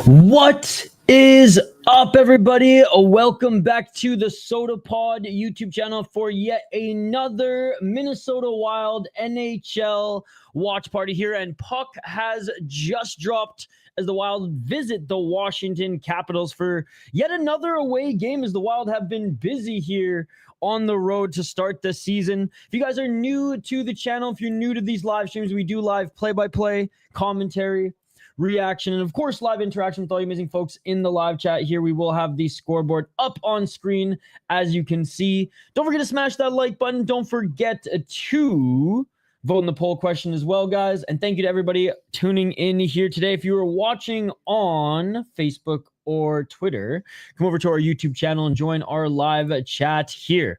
What is up, everybody? Welcome back to the Sota Pod YouTube channel for yet another Minnesota Wild NHL watch party here. And puck has just dropped as the Wild visit the Washington Capitals for yet another away game, as the Wild have been busy here on the road to start the season. If you guys are new to the channel, if you're new to these live streams, we do live play-by-play commentary, reaction, and of course live interaction with all you amazing folks in the live chat here. We will have the scoreboard up on screen, as you can see. Don't forget to smash that like button. Don't forget to vote in the poll question as well, guys. And thank you to everybody tuning in here today. If you are watching on Facebook or Twitter, come over to our YouTube channel and join our live chat here.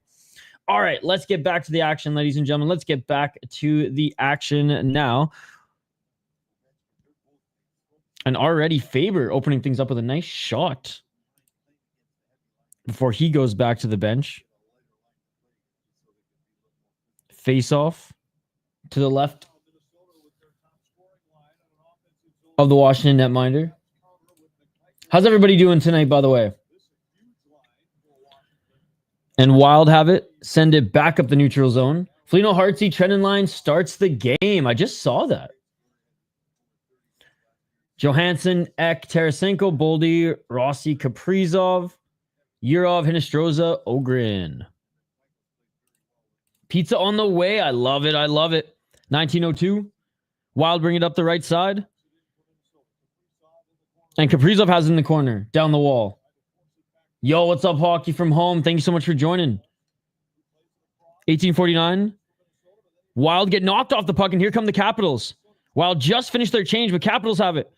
All right, let's get back to the action, ladies and gentlemen. Let's get back to the action now. And already Faber opening things up with a nice shot before he goes back to the bench. Face off to the left of the Washington netminder. How's everybody doing tonight, by the way? And Wild have it. Send it back up the neutral zone. Foligno, Hartsey, Trenton line starts the game. I just saw that. Johansson, Ek, Tarasenko, Boldy, Rossi, Kaprizov, Yurov, Hinostroza, Ogren. Pizza on the way. I love it. I love it. 1902. Wild bring it up the right side. And Kaprizov has it in the corner. Down the wall. Yo, what's up, hockey from home? Thank you so much for joining. 1849. Wild get knocked off the puck, and here come the Capitals. Wild just finished their change, but Capitals have it.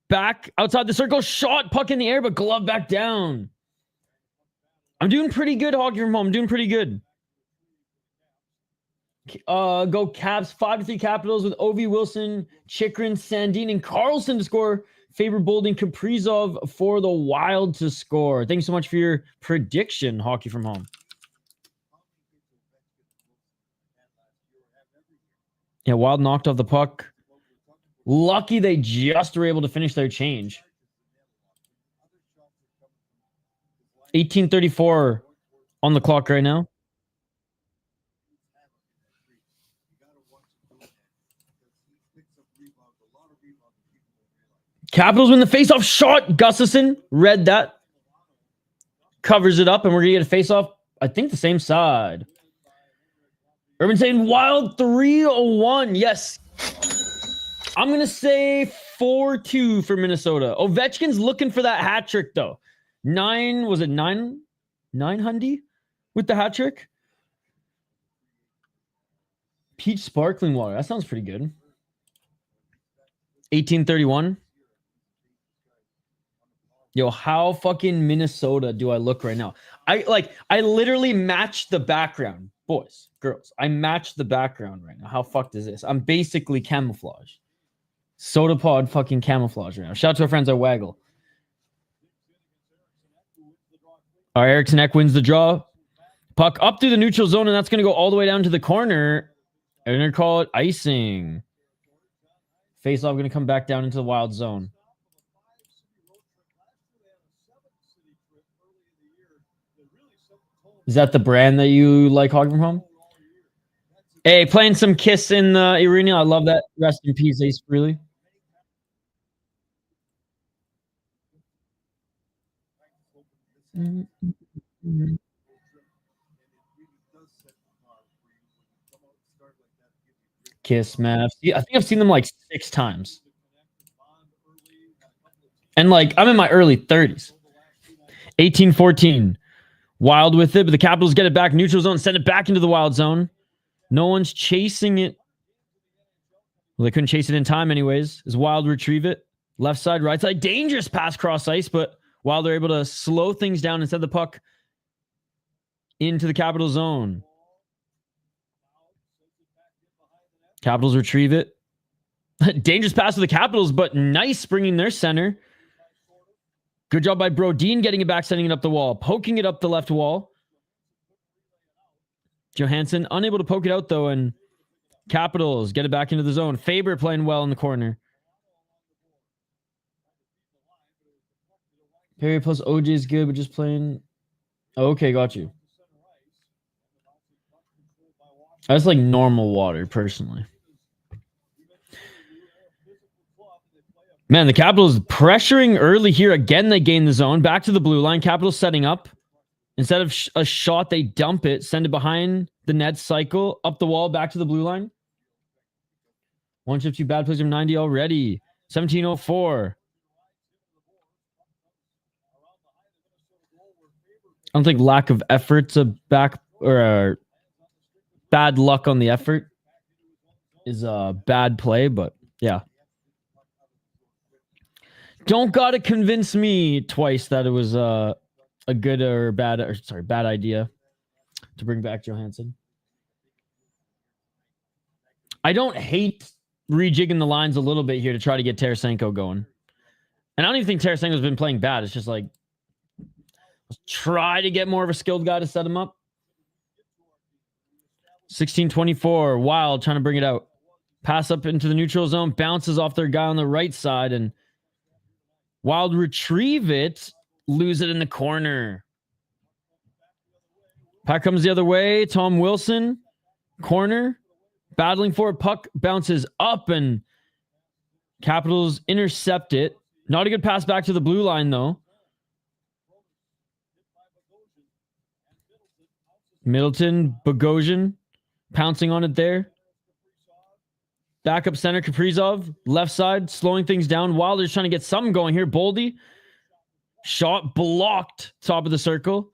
Back outside the circle, shot, puck in the air, but glove back down. I'm doing pretty good, hockey from home. I'm doing pretty good. Go Caps, 5-3 Capitals with Ovi, Wilson, Chikrin, Sandin, and Carlson to score. Faber, Bolding, Kaprizov for the Wild to score. Thanks so much for your prediction, hockey from home. Yeah, Wild knocked off the puck. Lucky they just were able to finish their change. 18:34 on the clock right now. Capitals win the faceoff shot. Gustafson read that. Covers it up, and we're going to get a faceoff, I think, the same side. Urban saying Wild 3-1. Yes. I'm going to say 4-2 for Minnesota. Ovechkin's looking for that hat trick, though. Was it 9 hundy with the hat trick? Peach sparkling water. That sounds pretty good. 1831. Yo, how fucking Minnesota do I look right now? I literally matched the background. Boys, girls, I matched the background right now. How fucked is this? I'm basically camouflage. Soda pod fucking camouflage right now. Shout out to our friends at Waggle. All right, Eriksson Ek wins the draw. Puck up through the neutral zone, and that's going to go all the way down to the corner. And they're call it icing. Face-off going to come back down into the Wild zone. Is that the brand that you like, hockey from home? Hey, playing some Kiss in the arena. I love that. Rest in peace, Ace Frehley. Kiss, Mavs. I think I've seen them like 6 times. And like, I'm in my early 30s. 1814. Wild with it, but the Capitals get it back. Neutral zone, send it back into the Wild zone. No one's chasing it. Well, they couldn't chase it in time anyways. As Wild retrieve it. Left side, right side. Dangerous pass cross ice, but Wild are able to slow things down and send the puck into the Capital zone. Capitals retrieve it. Dangerous pass to the Capitals, but nice bringing their center. Good job by Brodin getting it back, sending it up the wall. Poking it up the left wall. Johansson unable to poke it out, though, and Capitals get it back into the zone. Faber playing well in the corner. Harry plus OJ is good, but just playing. Oh, okay, got you. That's like normal water, personally. Man, the Capitals pressuring early here. Again, they gain the zone. Back to the blue line. Capitals setting up. Instead of a shot, they dump it. Send it behind the net. Cycle. Up the wall. Back to the blue line. 152 bad plays from 90 already. 1704. I don't think lack of effort's a back or bad luck on the effort is a bad play, but yeah. Don't gotta convince me twice that it was a good or bad bad idea to bring back Johansson. I don't hate rejigging the lines a little bit here to try to get Tarasenko going. And I don't even think Tarasenko's been playing bad. It's just like let's try to get more of a skilled guy to set him up. 16-24. Wild trying to bring it out. Pass up into the neutral zone. Bounces off their guy on the right side. And Wild retrieve it. Lose it in the corner. Puck comes the other way. Tom Wilson. Corner. Battling for it. Puck bounces up and Capitals intercept it. Not a good pass back to the blue line, though. Middleton, Bogosian, pouncing on it there. Backup center, Kaprizov, left side, slowing things down. Wilder's trying to get something going here. Boldy, shot blocked, top of the circle.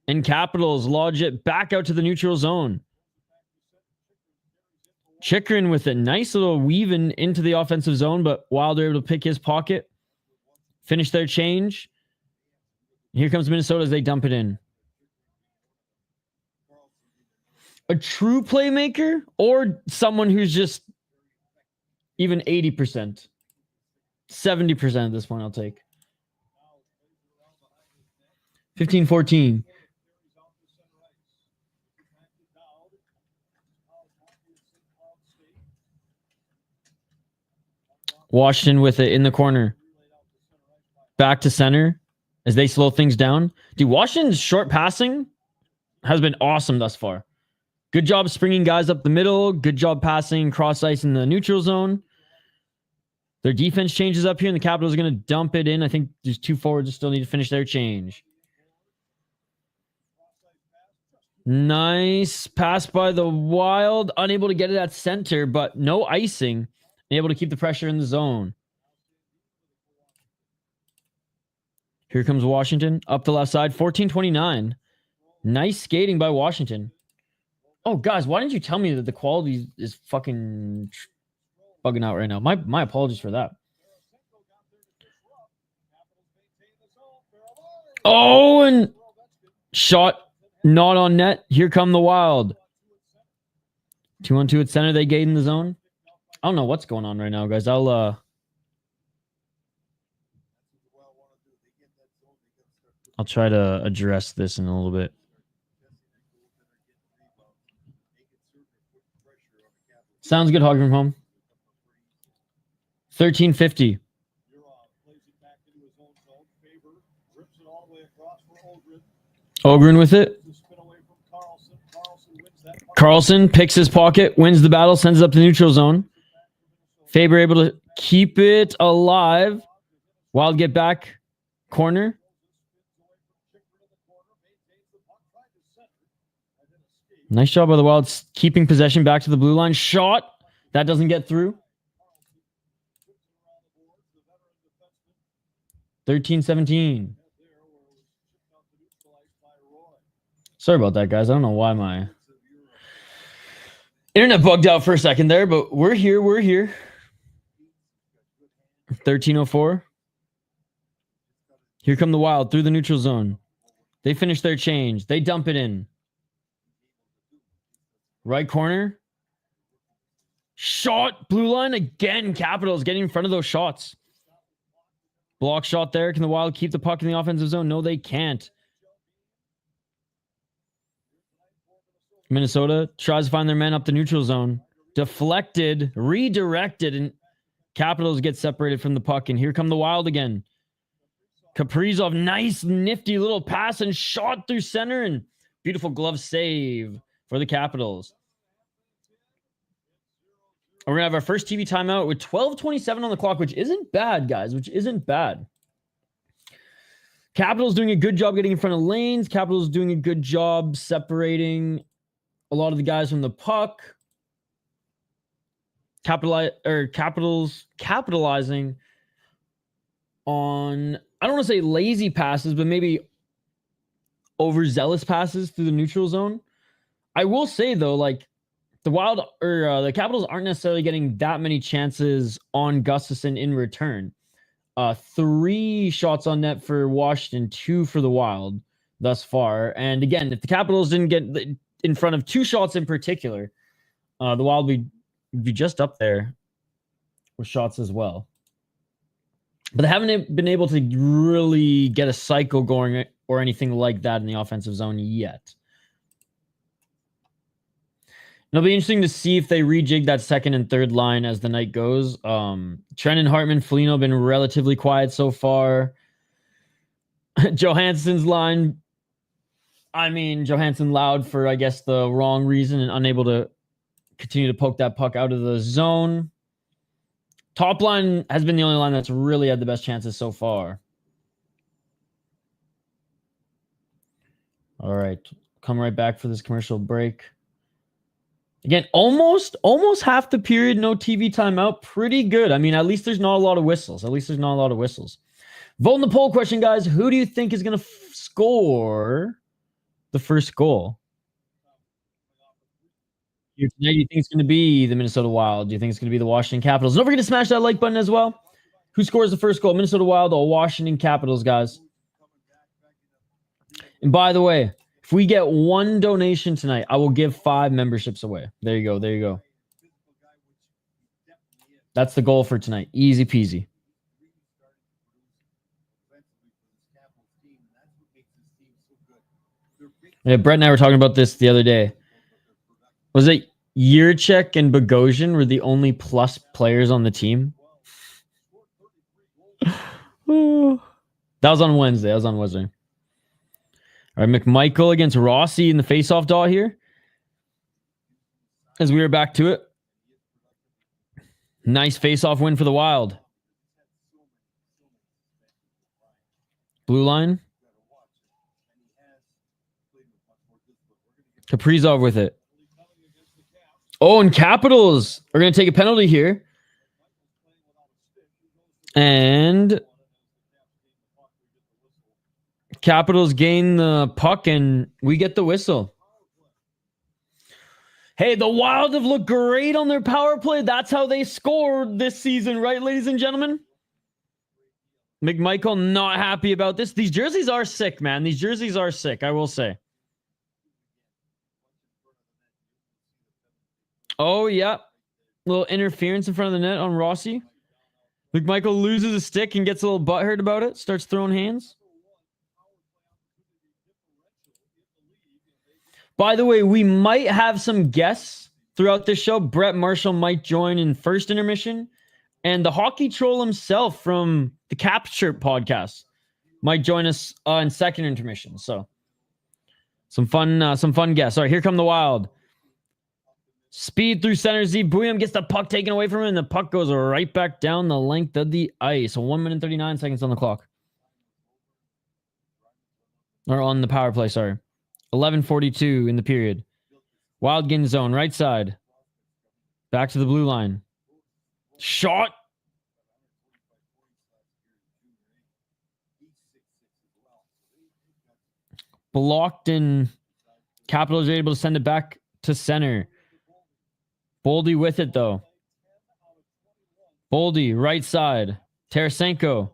And Capitals lodge it back out to the neutral zone. Chikrin with a nice little weaving into the offensive zone, but Wilder able to pick his pocket. Finish their change. Here comes Minnesota as they dump it in. A true playmaker or someone who's just even 80%. 70% at this point I'll take. 15-14. Washington with it in the corner. Back to center as they slow things down. Dude, Washington's short passing has been awesome thus far. Good job springing guys up the middle. Good job passing cross ice in the neutral zone. Their defense changes up here, and the Capitals are going to dump it in. I think there's two forwards that still need to finish their change. Nice pass by the Wild. Unable to get it at center, but no icing. Able to keep the pressure in the zone. Here comes Washington. Up the left side. 14-29. Nice skating by Washington. Oh, guys, why didn't you tell me that the quality is fucking bugging out right now? My apologies for that. Oh, and shot not on net. Here come the Wild. 2-on-2 at center. They gate in the zone. I don't know what's going on right now, guys. I'll try to address this in a little bit. Sounds good, Hog from home. 1350. Ogren with it. Carlson picks his pocket, wins the battle, sends it up to the neutral zone. Faber able to keep it alive. Wild get back. Corner. Nice job by the Wild keeping possession back to the blue line. Shot. That doesn't get through. 13-17. Sorry about that, guys. I don't know why my internet bugged out for a second there, but we're here. We're here. 13-04. Here come the Wild through the neutral zone. They finish their change. They dump it in. Right corner. Shot. Blue line again. Capitals getting in front of those shots. Block shot there. Can the Wild keep the puck in the offensive zone? No, they can't. Minnesota tries to find their man up the neutral zone. Deflected. Redirected. And Capitals get separated from the puck. And here come the Wild again. Kaprizov, nice, nifty little pass and shot through center, and beautiful glove save for the Capitals. We're going to have our first TV timeout with 12:27 on the clock, which isn't bad, guys, which isn't bad. Capitals doing a good job getting in front of lanes. Capitals doing a good job separating a lot of the guys from the puck. Capitals capitalizing on, I don't want to say lazy passes, but maybe overzealous passes through the neutral zone. I will say though, like the Wild or the Capitals aren't necessarily getting that many chances on Gustafsson in return. 3 shots on net for Washington, 2 for the Wild thus far. And again, if the Capitals didn't get in front of 2 shots in particular, the Wild would be just up there with shots as well. But they haven't been able to really get a cycle going or anything like that in the offensive zone yet. It'll be interesting to see if they rejig that second and third line as the night goes. Trenton, Hartman, Foligno have been relatively quiet so far. Johansson's line, I mean, Johansson loud for, I guess, the wrong reason and unable to continue to poke that puck out of the zone. Top line has been the only line that's really had the best chances so far. All right. Come right back for this commercial break. Again, almost half the period, no TV timeout. Pretty good. I mean, at least there's not a lot of whistles. Vote in the poll question, guys. Who do you think is going to score the first goal? Do you think it's going to be the Minnesota Wild? Do you think it's going to be the Washington Capitals? Don't forget to smash that like button as well. Who scores the first goal? Minnesota Wild or Washington Capitals, guys? And by the way, if we get 1 donation tonight, I will give 5 memberships away. There you go. That's the goal for tonight. Easy peasy. Yeah, Brett and I were talking about this the other day. Was it Yurchek and Bogosian were the only plus players on the team? That was on Wednesday. All right, McMichael against Rossi in the faceoff dot here. As we are back to it. Nice faceoff win for the Wild. Blue line. Kaprizov with it. Oh, and Capitals are going to take a penalty here. And Capitals gain the puck, and we get the whistle. Hey, the Wild have looked great on their power play. That's how they scored this season, right, ladies and gentlemen? McMichael not happy about this. These jerseys are sick, man. These jerseys are sick, I will say. Oh, yeah. Little interference in front of the net on Rossi. McMichael loses a stick and gets a little butthurt about it. Starts throwing hands. By the way, we might have some guests throughout this show. Brett Marshall might join in first intermission. And the hockey troll himself from the Caps Shirt podcast might join us in second intermission. So some fun guests. All right, here come the Wild. Speed through center. Z Bouillon gets the puck taken away from him, and the puck goes right back down the length of the ice. So 1 minute and 39 seconds on the clock. Or on the power play, sorry. 11:42 in the period. Wild getting zone, right side. Back to the blue line. Shot. Blocked, and Capitals are able to send it back to center. Boldy with it, though. Boldy, right side. Tarasenko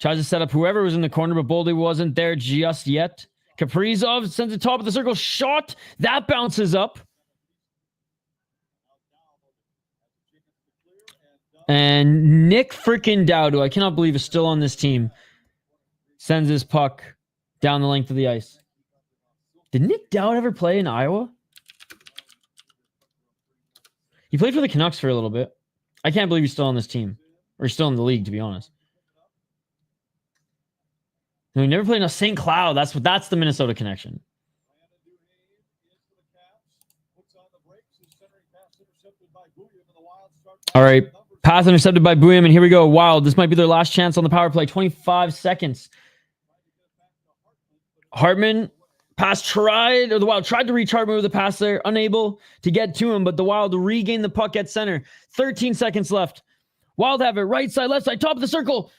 tries to set up whoever was in the corner, but Boldy wasn't there just yet. Kaprizov sends it top of the circle. Shot. That bounces up. And Nick freaking Dowd, who I cannot believe is still on this team, sends his puck down the length of the ice. Did Nick Dowd ever play in Iowa? He played for the Canucks for a little bit. I can't believe he's still on this team. Or still in the league, to be honest. We never played in a St. Cloud. That's the Minnesota connection. All right. Pass intercepted by Bouillon, and here we go. Wild. This might be their last chance on the power play. 25 seconds. Hartman. Pass tried, or the Wild tried to reach Hartman with a pass there. Unable to get to him, but the Wild regain the puck at center. 13 seconds left. Wild have it. Right side, left side, top of the circle.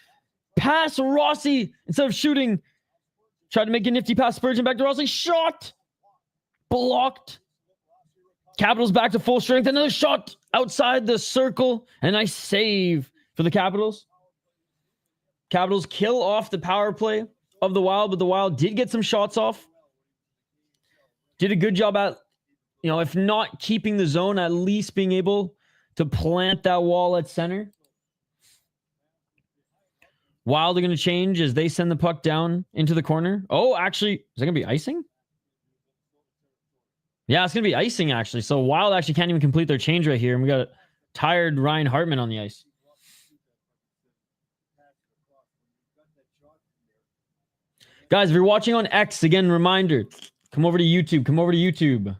Pass Rossi instead of shooting. Tried to make a nifty pass. Spurgeon back to Rossi. Shot. Blocked. Capitals back to full strength. Another shot outside the circle. A nice save for the Capitals. Capitals kill off the power play of the Wild, but the Wild did get some shots off. Did a good job at, if not keeping the zone, at least being able to plant that wall at center. Wild are going to change as they send the puck down into the corner. Oh, actually, is that going to be icing? Yeah, it's going to be icing, actually. So Wild actually can't even complete their change right here. And we got a tired Ryan Hartman on the ice. Guys, if you're watching on X, again, reminder, come over to YouTube. Come over to YouTube.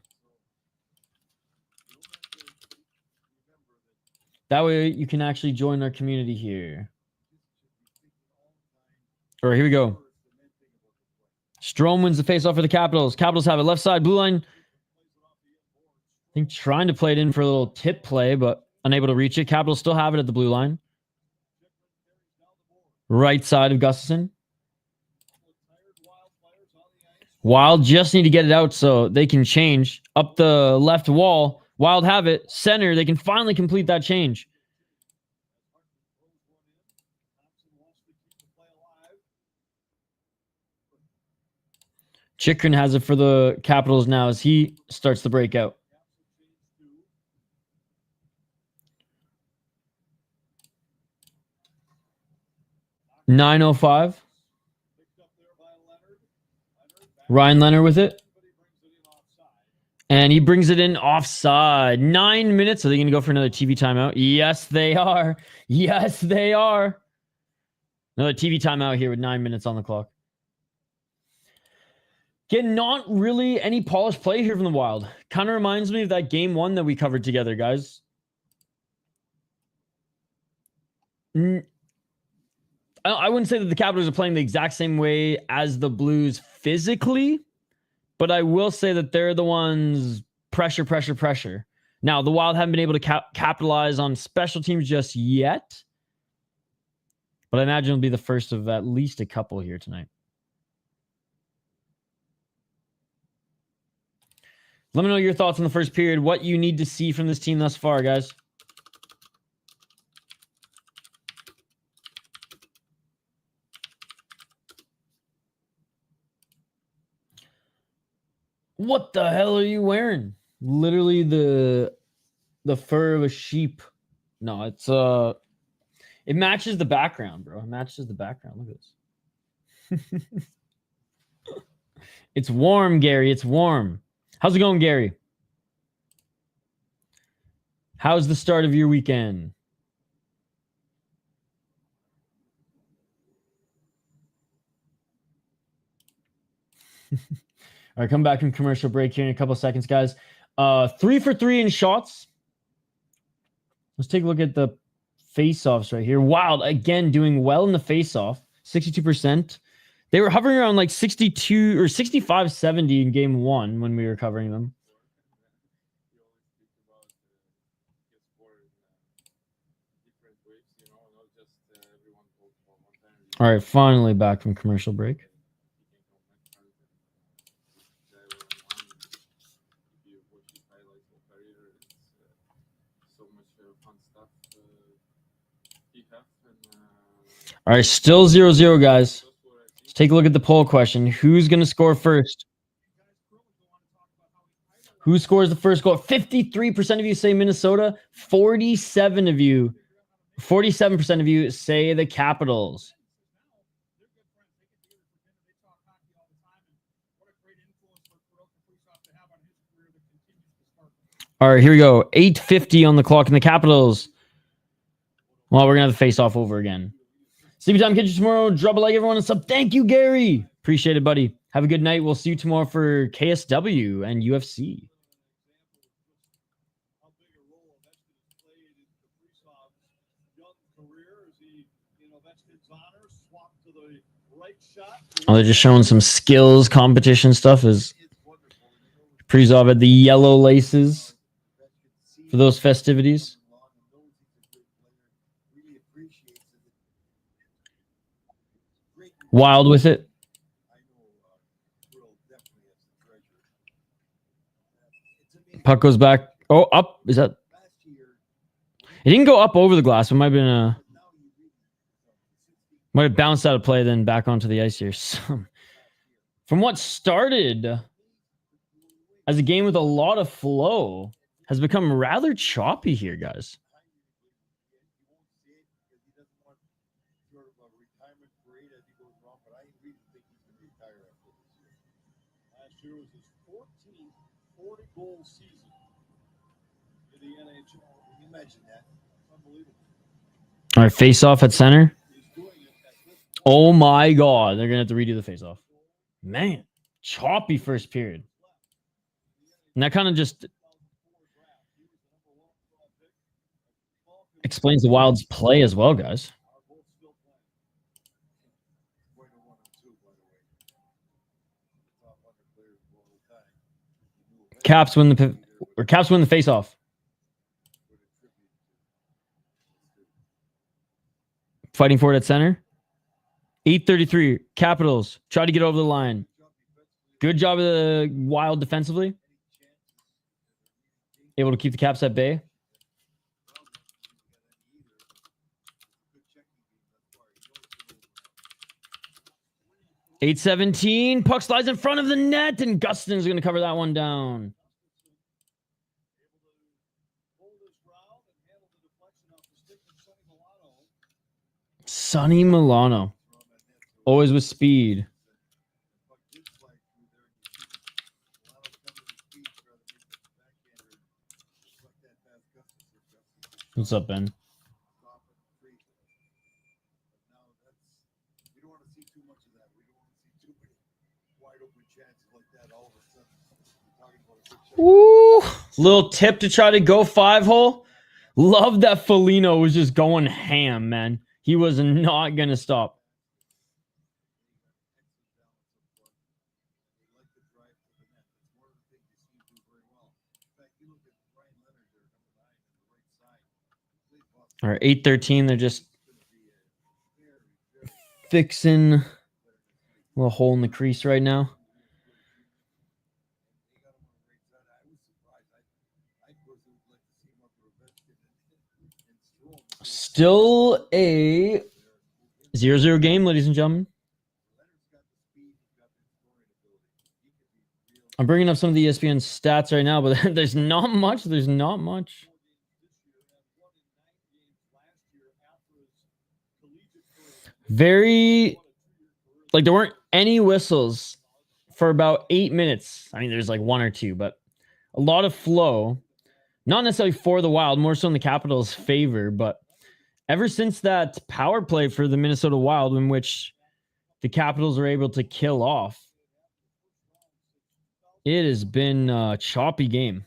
That way you can actually join our community here. All right, here we go. Strome wins the faceoff for the Capitals. Capitals have it. Left side, blue line. I think trying to play it in for a little tip play, but unable to reach it. Capitals still have it at the blue line. Right side of Gustafson. Wild just need to get it out so they can change. Up the left wall. Wild have it. Center. They can finally complete that change. Chikrin has it for the Capitals now as he starts the breakout. .905. Ryan Leonard with it. And he brings it in offside. 9 minutes. Are they going to go for another TV timeout? Yes, they are. Yes, they are. Another TV timeout here with 9 minutes on the clock. Again, not really any polished play here from the Wild. Kind of reminds me of that game one that we covered together, guys. I wouldn't say that the Capitals are playing the exact same way as the Blues physically, but I will say that they're the ones pressure. Now, the Wild haven't been able to capitalize on special teams just yet, but I imagine it'll be the first of at least a couple here tonight. Let me know your thoughts on the first period, what you need to see from this team thus far, guys. What the hell are you wearing? Literally the fur of a sheep. No, it's it matches the background, bro. It matches the background. Look at this. It's warm, Gary. It's warm. How's it going, Gary? How's the start of your weekend? All right, come back from commercial break here in a couple of seconds, guys. 3 for 3 in shots. Let's take a look at the face-offs right here. Wild, again, doing well in the face-off. 62%. They were hovering around like 62 or 65, 70 in game one when we were covering them. All right, finally back from commercial break. All right, still 0-0, guys. Let's take a look at the poll question. Who's going to score first? Who scores the first goal? 53% of you say Minnesota. 47% of you say the Capitals. All right, here we go. 8:50 on the clock in the Capitals. Well, we're going to have the face-off over again. Sleepy time, catch you tomorrow. Drop a like, everyone, and sub. Thank you, Gary. Appreciate it, buddy. Have a good night. We'll see you tomorrow for KSW and UFC. Oh, they're just showing some skills competition stuff. As Prizov had the yellow laces for those festivities. Wild with it. Puck goes back. Oh, up. Is that? It didn't go up over the glass. It might have been a. Might have bounced out of play, then back onto the ice here. From what started as a game with a lot of flow, has become rather choppy here, guys. Last year was his 14th 40-goal season in the NHL. Can you imagine that? Unbelievable. All right, face-off at center. Oh my God, they're gonna have to redo the face-off. Man, choppy first period. And that kind of just explains the Wild's play as well, guys. Caps win the face-off. Fighting for it at center. 8:33. Capitals try to get over the line. Good job of the Wild defensively. Able to keep the Caps at bay. .817. Puck slides in front of the net, and Gustin's going to cover that one down. Sonny Milano. Always with speed. What's up, Ben? Ooh, little tip to try to go 5-hole. Love that Foligno was just going ham, man. He was not going to stop. All right, 8:13. They're just fixing a little hole in the crease right now. Still a 0-0 game, ladies and gentlemen. I'm bringing up some of the ESPN stats right now, but there's not much. There's not much. Very, like, there weren't any whistles for about 8 minutes. I mean, there's like one or two, but a lot of flow. Not necessarily for the Wild, more so in the Capitals' favor, but ever since that power play for the Minnesota Wild, in which the Capitals are able to kill off, it has been a choppy game.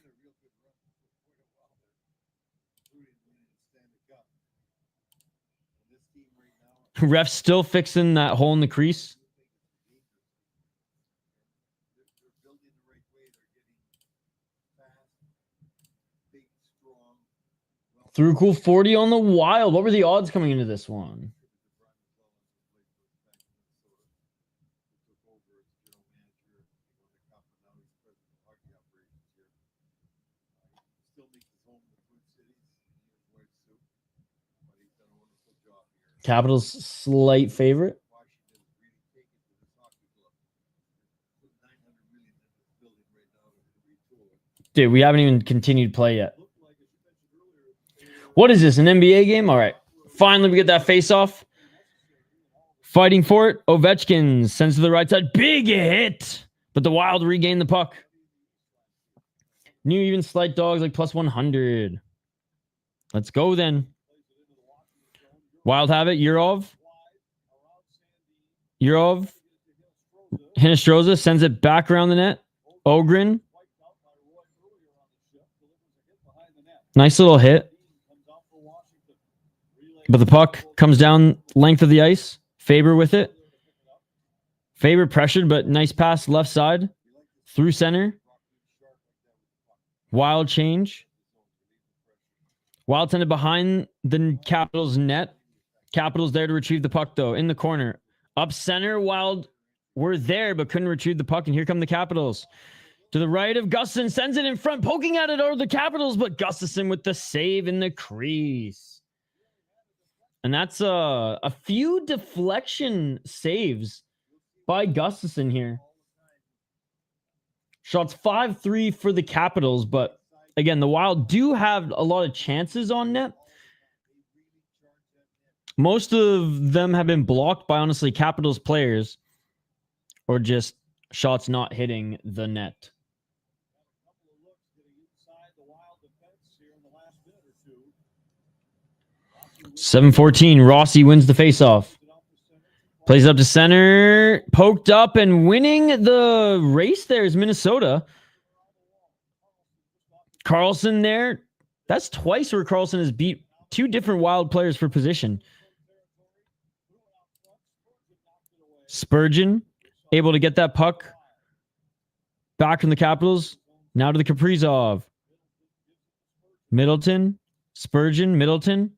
Ref still fixing that hole in the crease. Threw cool 40 on the Wild. What were the odds coming into this one? Capitals slight favorite. Dude, we haven't even continued play yet. What is this, an NBA game? All right. Finally, we get that face-off. Fighting for it. Ovechkin sends to the right side. Big hit. But the Wild regain the puck. New even slight dogs like plus 100. Let's go then. Wild have it. Yurov. Yurov. Hinostroza sends it back around the net. Ogren. Nice little hit. But the puck comes down length of the ice. Faber with it. Faber pressured, but nice pass left side. Through center. Wild change. Wild sent it behind the Capitals net. Capitals there to retrieve the puck, though. In the corner. Up center, Wild were there, but couldn't retrieve the puck. And here come the Capitals. To the right of Gustafson. Sends it in front. Poking at it are the Capitals, but Gustafson with the save in the crease. And that's a few deflection saves by Gustafson here. Shots 5-3 for the Capitals, but again, the Wild do have a lot of chances on net. Most of them have been blocked by, honestly, Capitals players or just shots not hitting the net. 7-14, Rossi wins the faceoff. Plays up to center, poked up and winning the race there is Minnesota. Carlson there. That's twice where Carlson has beat two different Wild players for position. Spurgeon able to get that puck back from the Capitals. Now to the Kaprizov. Middleton. Spurgeon. Middleton.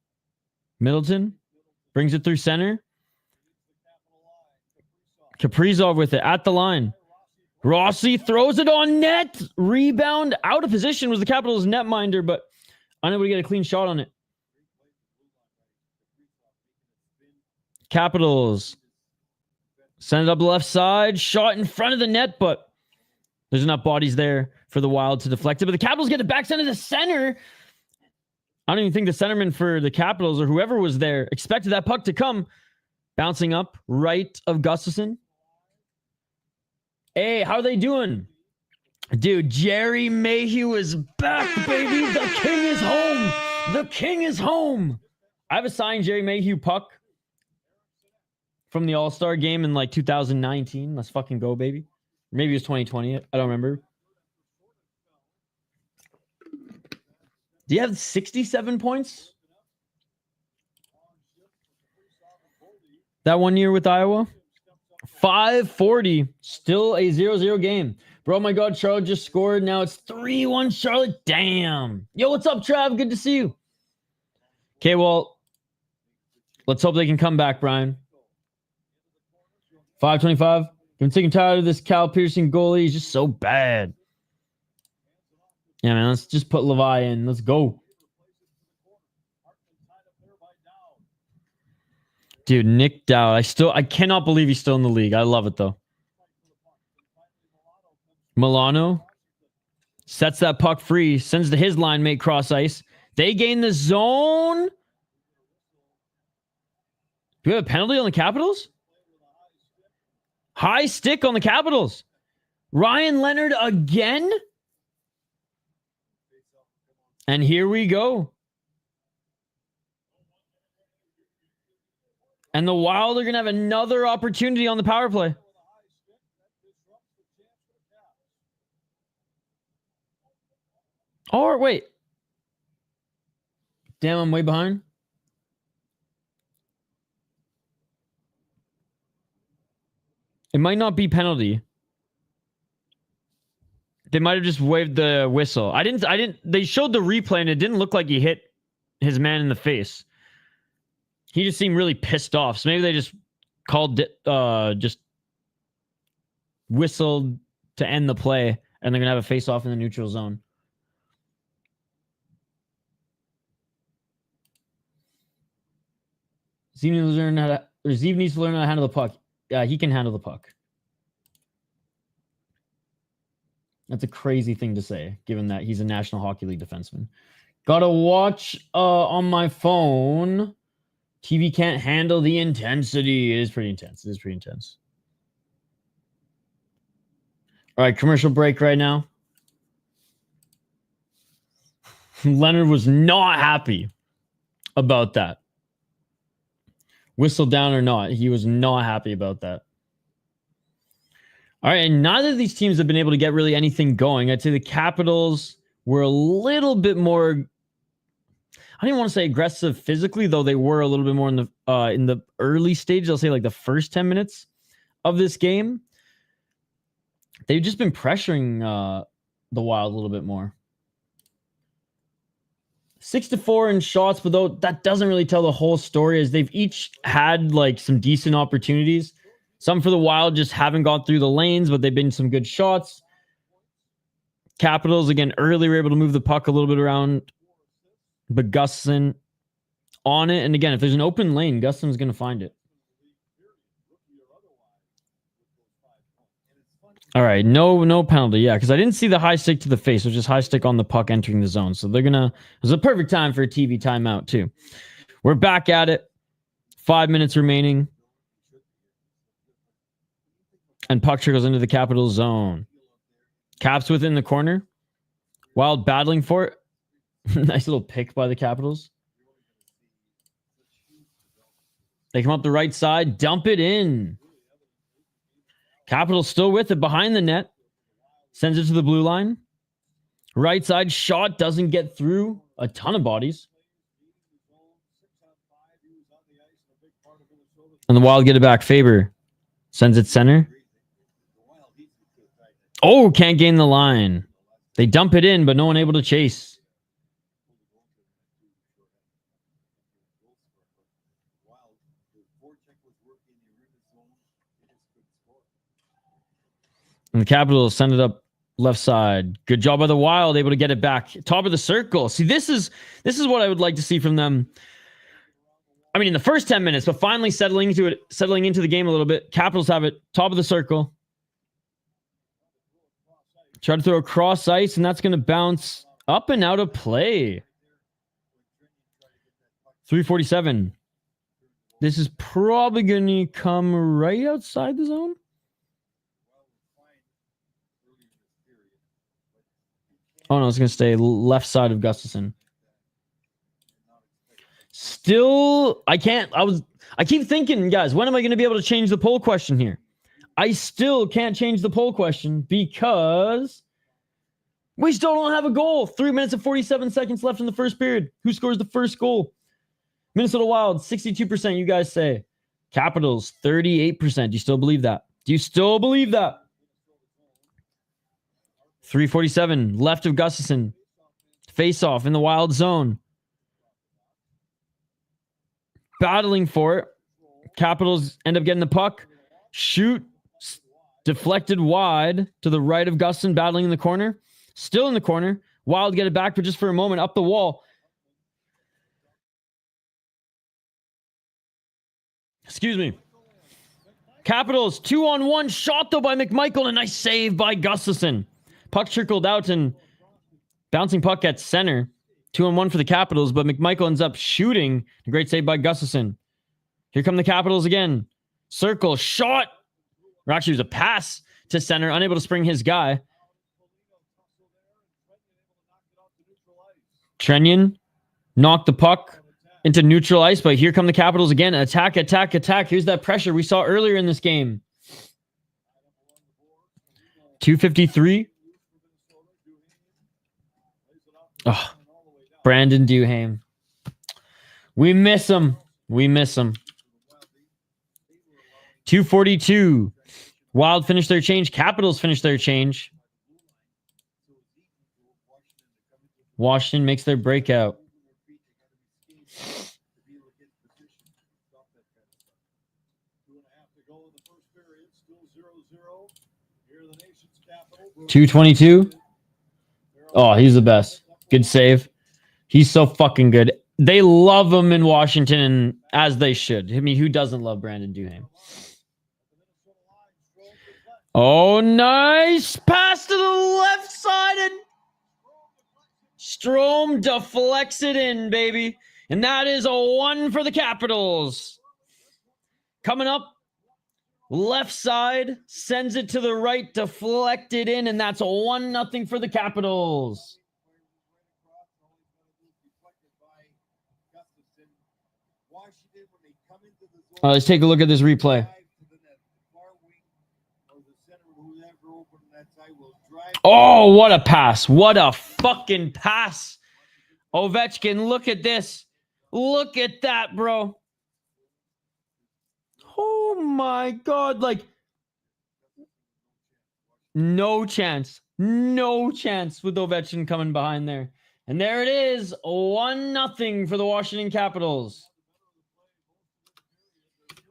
Brings it through center. Kaprizov with it at the line. Rossi throws it on net. Rebound out of position was the Capitals netminder, but unable to get a clean shot on it. Capitals send it up the left side. Shot in front of the net, but there's enough bodies there for the Wild to deflect it. But the Capitals get it back sent to the center. I don't even think the centerman for the Capitals or whoever was there expected that puck to come. Bouncing up right of Gustafson. Hey, how are they doing? Dude, Jerry Mayhew is back, baby. The king is home. The king is home. I have a signed Jerry Mayhew puck from the All-Star game in like 2019. Let's fucking go, baby. Maybe it was 2020. I don't remember. Do you have 67 points? That one year with Iowa? 540. Still a 0-0 game. Bro, oh my God, Charlotte just scored. Now it's 3-1 Charlotte. Damn. Yo, what's up, Trav? Good to see you. Okay, well, let's hope they can come back, Brian. 525. I'm sick and tired of this Cal Pearson goalie. He's just so bad. Yeah, man, let's just put Levi in. Let's go. Dude, Nick Dowd. I cannot believe he's still in the league. I love it, though. Milano sets that puck free. Sends to his line mate cross ice. They gain the zone. Do we have a penalty on the Capitals? High stick on the Capitals. Ryan Leonard again? And here we go. And the Wild are going to have another opportunity on the power play. Or wait. Damn, I'm way behind. It might not be penalty. They might have just waved the whistle. I didn't. They showed the replay and it didn't look like he hit his man in the face. He just seemed really pissed off. So maybe they just called it, just whistled to end the play, and they're gonna have a face-off in the neutral zone. Zeev needs to learn how to handle the puck. Yeah, he can handle the puck. That's a crazy thing to say, given that he's a National Hockey League defenseman. Gotta watch on my phone. TV can't handle the intensity. It is pretty intense. All right, commercial break right now. Leonard was not happy about that. Whistle down or not, he was not happy about that. All right, and neither of these teams have been able to get really anything going. I'd say the Capitals were a little bit more, I don't even want to say aggressive physically, though they were a little bit more in the early stages. I'll say like the first 10 minutes of this game. They've just been pressuring the Wild a little bit more. 6-4 in shots, but though that doesn't really tell the whole story, as they've each had like some decent opportunities. Some for the Wild just haven't gone through the lanes, but they've been some good shots. Capitals, again, early were able to move the puck a little bit around, but Gustafsson on it. And again, if there's an open lane, Gustafsson's going to find it. All right, no penalty. Yeah, because I didn't see the high stick to the face, which is high stick on the puck entering the zone. So they're gonna. It was a perfect time for a TV timeout too. We're back at it. 5 minutes remaining, and puck trickles into the Capitals zone. Caps within the corner. Wild battling for it. Nice little pick by the Capitals. They come up the right side, dump it in. Capitals still with it behind the net. Sends it to the blue line. Right side shot doesn't get through. A ton of bodies. And the Wild get it back. Faber sends it center. Oh, can't gain the line. They dump it in, but no one able to chase. And the Capitals send it up left side. Good job by the Wild, able to get it back. Top of the circle. See, this is what I would like to see from them. I mean, in the first 10 minutes, but finally settling into the game a little bit. Capitals have it. Top of the circle. Try to throw a cross ice, and that's going to bounce up and out of play. 3:47. This is probably going to come right outside the zone. Oh, no, it's going to stay left side of Gustafsson. Still, I keep thinking, guys, when am I going to be able to change the poll question here? I still can't change the poll question because we still don't have a goal. 3 minutes and 47 seconds left in the first period. Who scores the first goal? Minnesota Wild, 62%, you guys say. Capitals, 38%. Do you still believe that? Do you still believe that? 3:47, left of Gustafsson. Face-off in the Wild zone. Battling for it. Capitals end up getting the puck. Shoot. Deflected wide to the right of Gustafsson, battling in the corner. Still in the corner. Wild get it back, but just for a moment, up the wall. Excuse me. Capitals, 2-on-1 shot though by McMichael. A nice save by Gustafsson. Puck trickled out and bouncing puck at center. 2-on-1 for the Capitals, but McMichael ends up shooting. A great save by Gustafsson. Here come the Capitals again. Circle, shot. Or actually, it was a pass to center, unable to spring his guy. Trenyon knocked the puck into neutral ice, but here come the Capitals again. Attack, attack, attack. Here's that pressure we saw earlier in this game. 2:53. Oh, Brandon Duhaime. We miss him. 2:42. Wild finish their change. Capitals finish their change. Washington makes their breakout. .222. Oh, he's the best. Good save. He's so fucking good. They love him in Washington, as they should. I mean, who doesn't love Brandon Duhaime? Oh, nice pass to the left side, and Strome deflects it in, baby. And that is a 1 for the Capitals. Coming up, left side, sends it to the right, deflected in, and that's a 1-0 for the Capitals. Let's take a look at this replay. Oh, what a pass. What a fucking pass. Ovechkin, look at this. Look at that, bro. Oh my God. Like, no chance. No chance with Ovechkin coming behind there. And there it is. 1-0 for the Washington Capitals.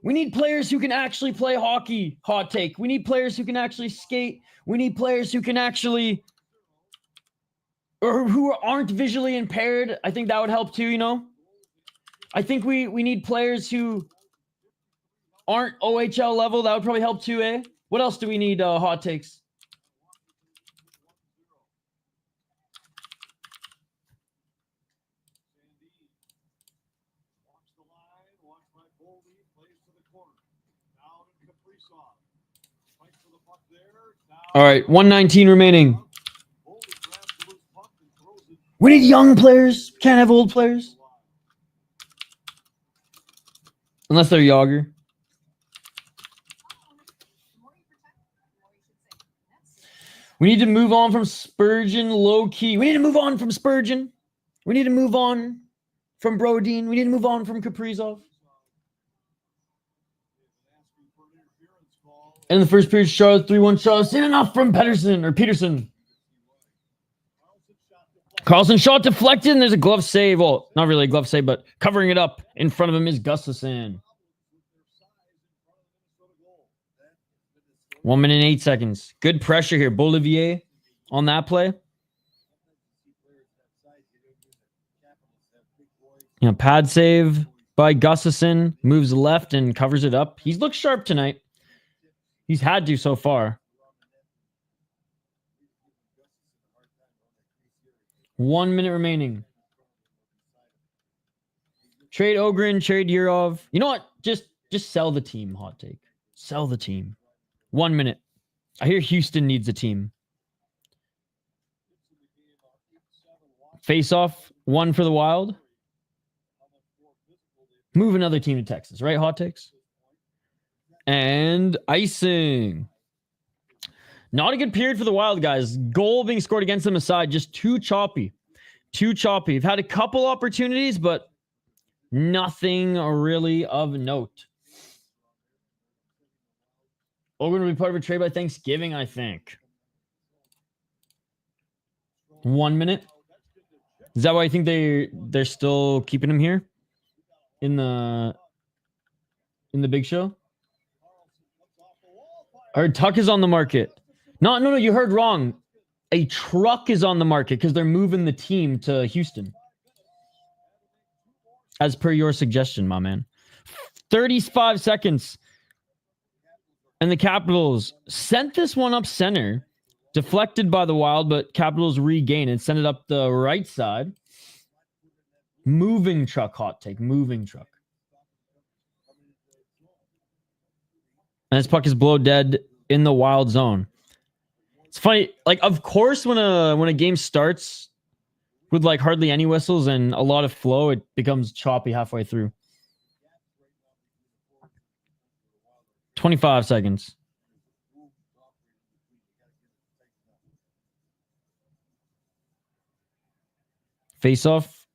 We need players who can actually play hockey. Hot take. We need players who can actually skate. We need players who can actually, or who aren't visually impaired. I think that would help too, you know? I think we need players who aren't OHL level. That would probably help too, eh? What else do we need, hot takes? All right, 119 remaining. We need young players. Can't have old players. Unless they're Yager. We need to move on from Spurgeon low-key. We need to move on from Spurgeon. We need to move on from Brodin. We need to move on from Kaprizov. And the first period, Charlotte 3-1 Charlotte. Seen enough from Peterson. Carlson shot deflected, and there's a glove save. Well, not really a glove save, but covering it up in front of him is Gustafsson. 1 minute and 8 seconds. Good pressure here. Bolivier on that play. Pad save by Gustafsson. Moves left and covers it up. He's looked sharp tonight. He's had to so far. 1 minute remaining. Trade Ogren, trade Yurov. You know what? Just sell the team, hot take. Sell the team. 1 minute. I hear Houston needs a team. Face off, 1 for the Wild. Move another team to Texas, right, hot takes? And icing. Not a good period for the Wild, guys. Goal being scored against them aside, just too choppy. Too choppy. We've had a couple opportunities, but nothing really of note. Ogren will be part of a trade by Thanksgiving, I think. 1 minute. Is that why I think they're still keeping him here? In the big show? Or Tuck is on the market. No, you heard wrong. A truck is on the market because they're moving the team to Houston. As per your suggestion, my man. 35 seconds. And the Capitals sent this one up center. Deflected by the Wild, but Capitals regain and send it up the right side. Moving truck, hot take. Moving truck. And this puck is below dead in the Wild zone. It's funny, like, of course, when a game starts with like hardly any whistles and a lot of flow, it becomes choppy halfway through. 25 seconds. Face off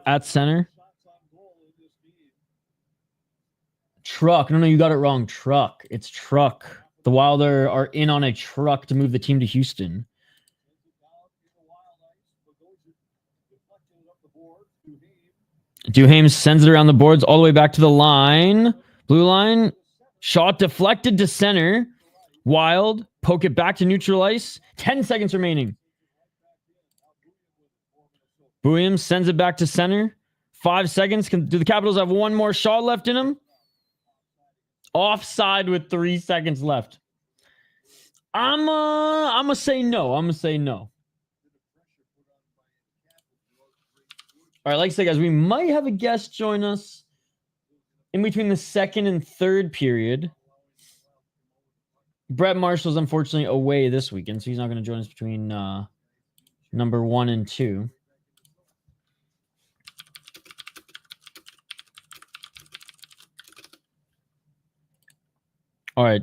at center. Truck. No, you got it wrong. Truck. It's truck. The Wild are in on a truck to move the team to Houston. Duhaime sends it around the boards all the way back to the line. Blue line. Shot deflected to center. Wild. Poke it back to neutral ice. 10 seconds remaining. Buium sends it back to center. 5 seconds. Do the Capitals have one more shot left in them? Offside with 3 seconds left. I'm gonna say no. I'm gonna say no. All right, like I said, guys, we might have a guest join us in between the second and third period. Brett Marshall's unfortunately away this weekend, so he's not going to join us between number 1 and 2. All right.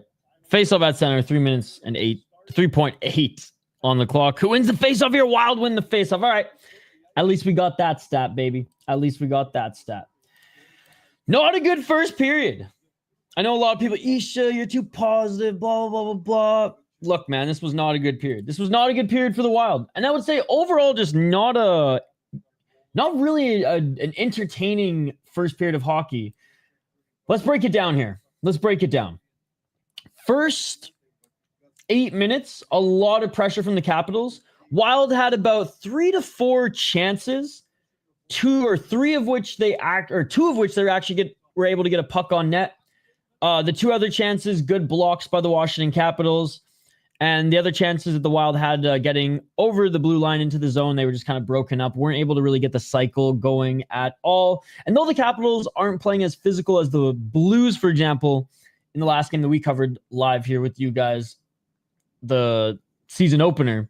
Face off at center, 3 minutes and 8 3.8 on the clock. Who wins the face-off here? Wild win the face-off. All right. At least we got that stat, baby. At least we got that stat. Not a good first period. I know a lot of people, Isha, you're too positive, blah, blah, blah, blah. Look, man, this was not a good period. This was not a good period for the Wild. And I would say overall just not really an entertaining first period of hockey. Let's break it down here. Let's break it down. First 8 minutes, a lot of pressure from the Capitals. Wild had about 3 to 4 chances, two of which they actually were able to get a puck on net. The 2 other chances, good blocks by the Washington Capitals. And the other chances that the Wild had getting over the blue line into the zone, they were just kind of broken up, weren't able to really get the cycle going at all. And though the Capitals aren't playing as physical as the Blues, for example, in the last game that we covered live here with you guys, the season opener,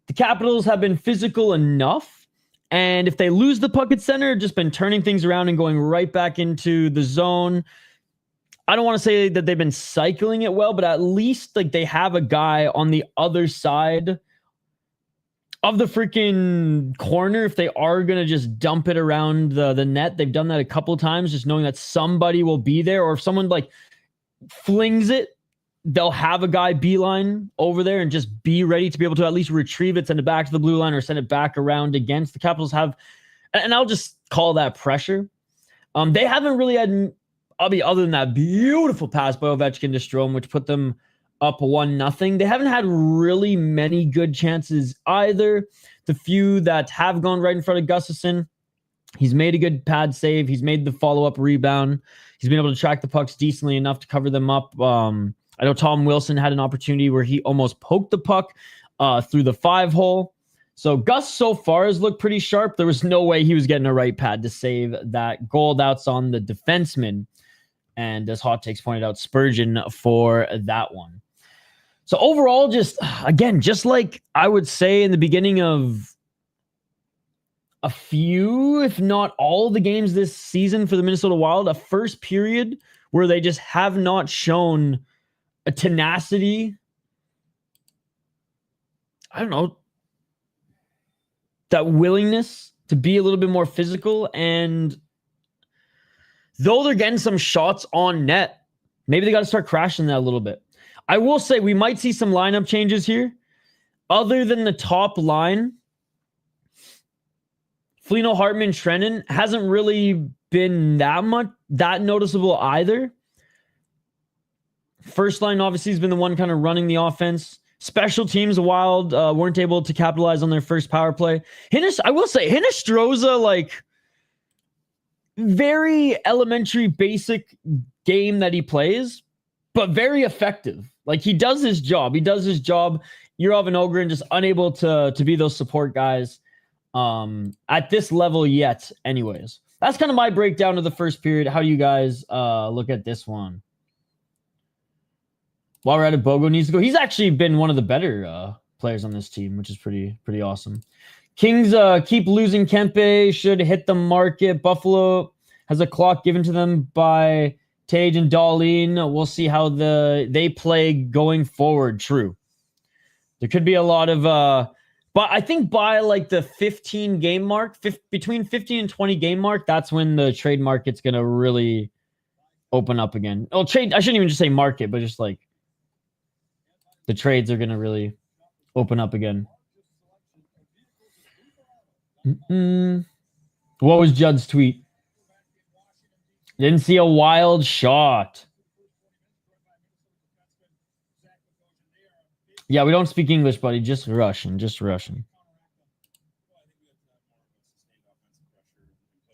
the Capitals have been physical enough. And if they lose the puck at center, just been turning things around and going right back into the zone. I don't want to say that they've been cycling it well, but at least like they have a guy on the other side of the freaking corner. If they are going to just dump it around the net, they've done that a couple of times, just knowing that somebody will be there. Or if someone like flings it, they'll have a guy beeline over there and just be ready to be able to at least retrieve it, send it back to the blue line, or send it back around against. The Capitals have, and I'll just call that pressure. They haven't really had, other than that beautiful pass by Ovechkin to Strome, which put them up 1-0. They haven't had really many good chances either. The few that have gone right in front of Gustafsson, he's made a good pad save. He's made the follow-up rebound. He's been able to track the pucks decently enough to cover them up. I know Tom Wilson had an opportunity where he almost poked the puck through the 5-hole. So Gus so far has looked pretty sharp. There was no way he was getting a right pad to save that goal. That's on the defenseman. And as Hot Takes pointed out, Spurgeon for that one. So overall, just like I would say in the beginning of a few, if not all the games this season for the Minnesota Wild, a first period where they just have not shown a tenacity. I don't know, that willingness to be a little bit more physical. And though they're getting some shots on net, maybe they got to start crashing that a little bit. I will say we might see some lineup changes here. Other than the top line, Foligno, Hartman, Trennan hasn't really been that noticeable either. First line obviously has been the one kind of running the offense. Special teams, the Wild weren't able to capitalize on their first power play. I will say, Hinostroza, like, very elementary, basic game that he plays, but very effective. Like, he does his job. Yurov and Ogren just unable to be those support guys at this level yet anyways. That's kind of my breakdown of the first period. How do you guys look at this one? While we're at it, Bogo needs to go. He's actually been one of the better players on this team, which is pretty awesome. Kings keep losing. Kempe should hit the market. Buffalo has a clock given to them by Tage and Darlene. We'll see how they play going forward. True. There could be a lot of but I think by like the 15 game mark, between 15 and 20 game mark, that's when the trade market's going to really open up again. Oh, trade, I shouldn't even just say market, but just like the trades are going to really open up again. What was Judd's tweet? Didn't see a wild shot. Yeah, we don't speak English, buddy. Just Russian.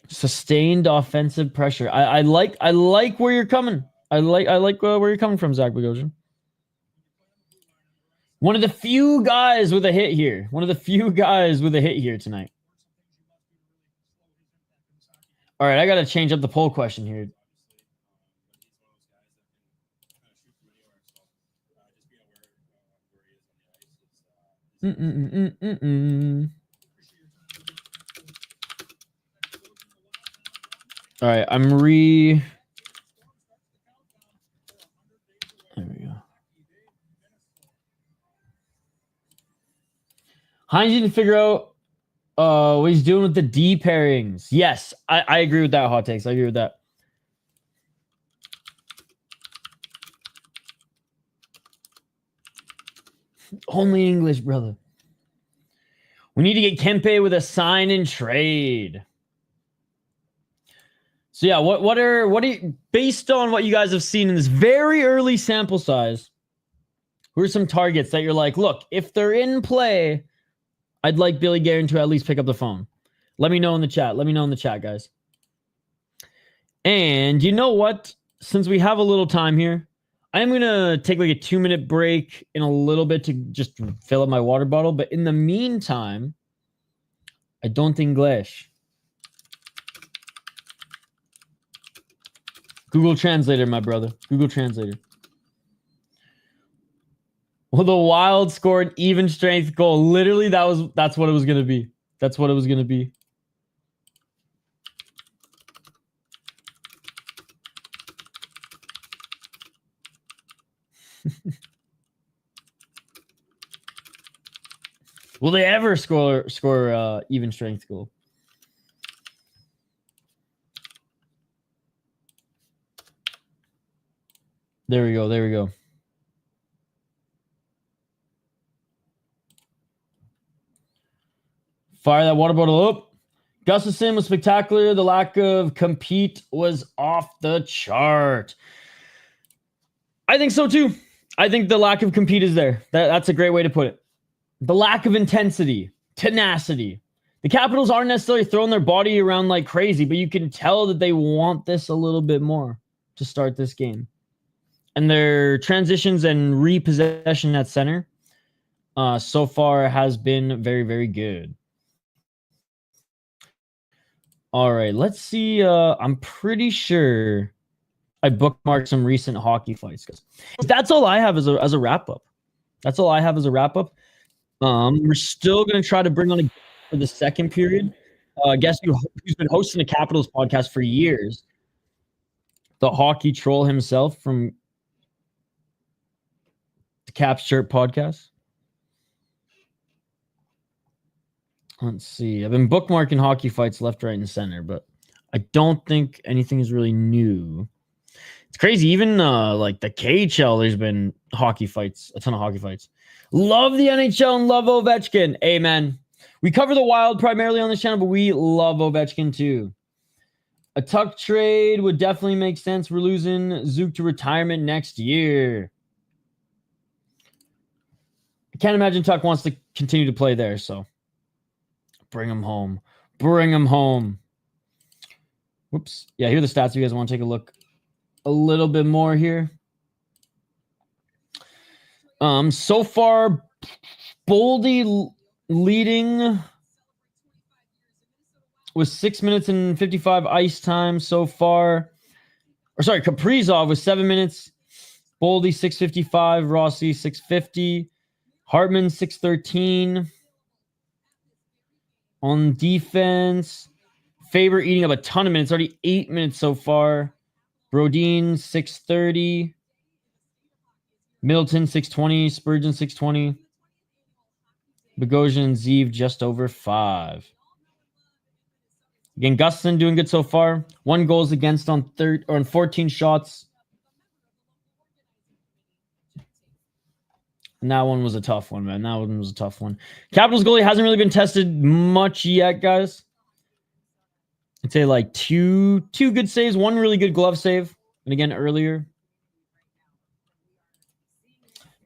Sustained offensive pressure. I like where you're coming. I like where you're coming from, Zach Bogosian. One of the few guys with a hit here. Tonight. All right, I got to change up the poll question here. All right, there we go. Hines didn't figure out what he's doing with the D pairings. Yes, I agree with that hot takes. I agree with that. Only English, brother. We need to get Kempe with a sign and trade. So yeah, what are you, based on what you guys have seen in this very early sample size, who are some targets that you're like, look, if they're in play, I'd like Billy Guerin to at least pick up the phone. Let me know in the chat. Let me know in the chat, guys. And you know what? Since we have a little time here, I'm going to take like a 2-minute break in a little bit to just fill up my water bottle. But in the meantime, I don't English. Google Translator, my brother. Google Translator. Well, the Wild scored even strength goal. Literally, that's what it was going to be. That's what it was going to be. Will they ever score even strength goal? There we go. There we go. Fire that water bottle up. Gustafson was spectacular. The lack of compete was off the chart. I think so too. I think the lack of compete is there. That's a great way to put it. The lack of intensity, tenacity. The Capitals aren't necessarily throwing their body around like crazy, but you can tell that they want this a little bit more to start this game. And their transitions and repossession at center so far has been very, very good. All right, let's see. I'm pretty sure I bookmarked some recent hockey fights. That's all I have as a wrap-up. That's all I have as a wrap-up. We're still going to try to bring on for the second period. Guess who's been hosting the Capitals podcast for years? The hockey troll himself from the Caps Shirt podcast. Let's see. I've been bookmarking hockey fights left, right, and center, but I don't think anything is really new. It's crazy. Even like the KHL, there's been hockey fights, a ton of hockey fights. Love the NHL and love Ovechkin. Amen. We cover the Wild primarily on this channel, but we love Ovechkin too. A Tuck trade would definitely make sense. We're losing Zook to retirement next year. I can't imagine Tuck wants to continue to play there, so bring him home. Bring him home. Whoops. Yeah, here are the stats if you guys want to take a look a little bit more here. So far, Boldy leading with 6 minutes and 55 ice time so far. Or sorry, Kaprizov with 7 minutes. Boldy 6:55. Rossi 6:50. Hartman 6:13. On defense, Faber eating up a ton of minutes. Already 8 minutes so far. Brodin 6:30. Middleton 6:20. Spurgeon 6:20. Bogosian and Zeev just over 5. Again, Gustin doing good so far. 1 goals against on 14 shots. And that one was a tough one, man. That one was a tough one. Capitals goalie hasn't really been tested much yet, guys. I'd say like two good saves, 1 really good glove save. And again, earlier.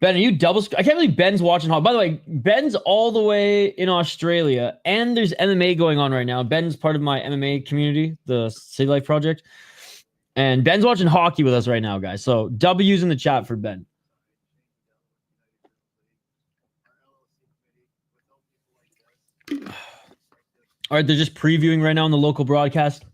Ben, are you double? I can't believe Ben's watching hockey. By the way, Ben's all the way in Australia, and there's MMA going on right now. Ben's part of my MMA community, the City Life Project. And Ben's watching hockey with us right now, guys. So W's in the chat for Ben. All right, they're just previewing right now on the local broadcast.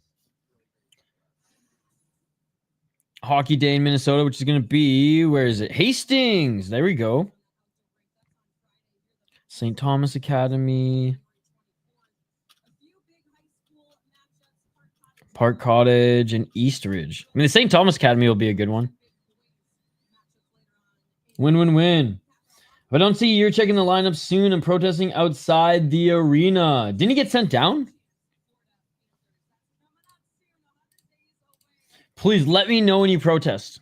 Hockey Day in Minnesota, which is going to be, where is it? Hastings. There we go. St. Thomas Academy. Park Cottage and Eastridge. I mean, the St. Thomas Academy will be a good one. Win, win, win. If I don't see you're checking the lineup soon and protesting outside the arena. Didn't he get sent down? Please let me know when you protest.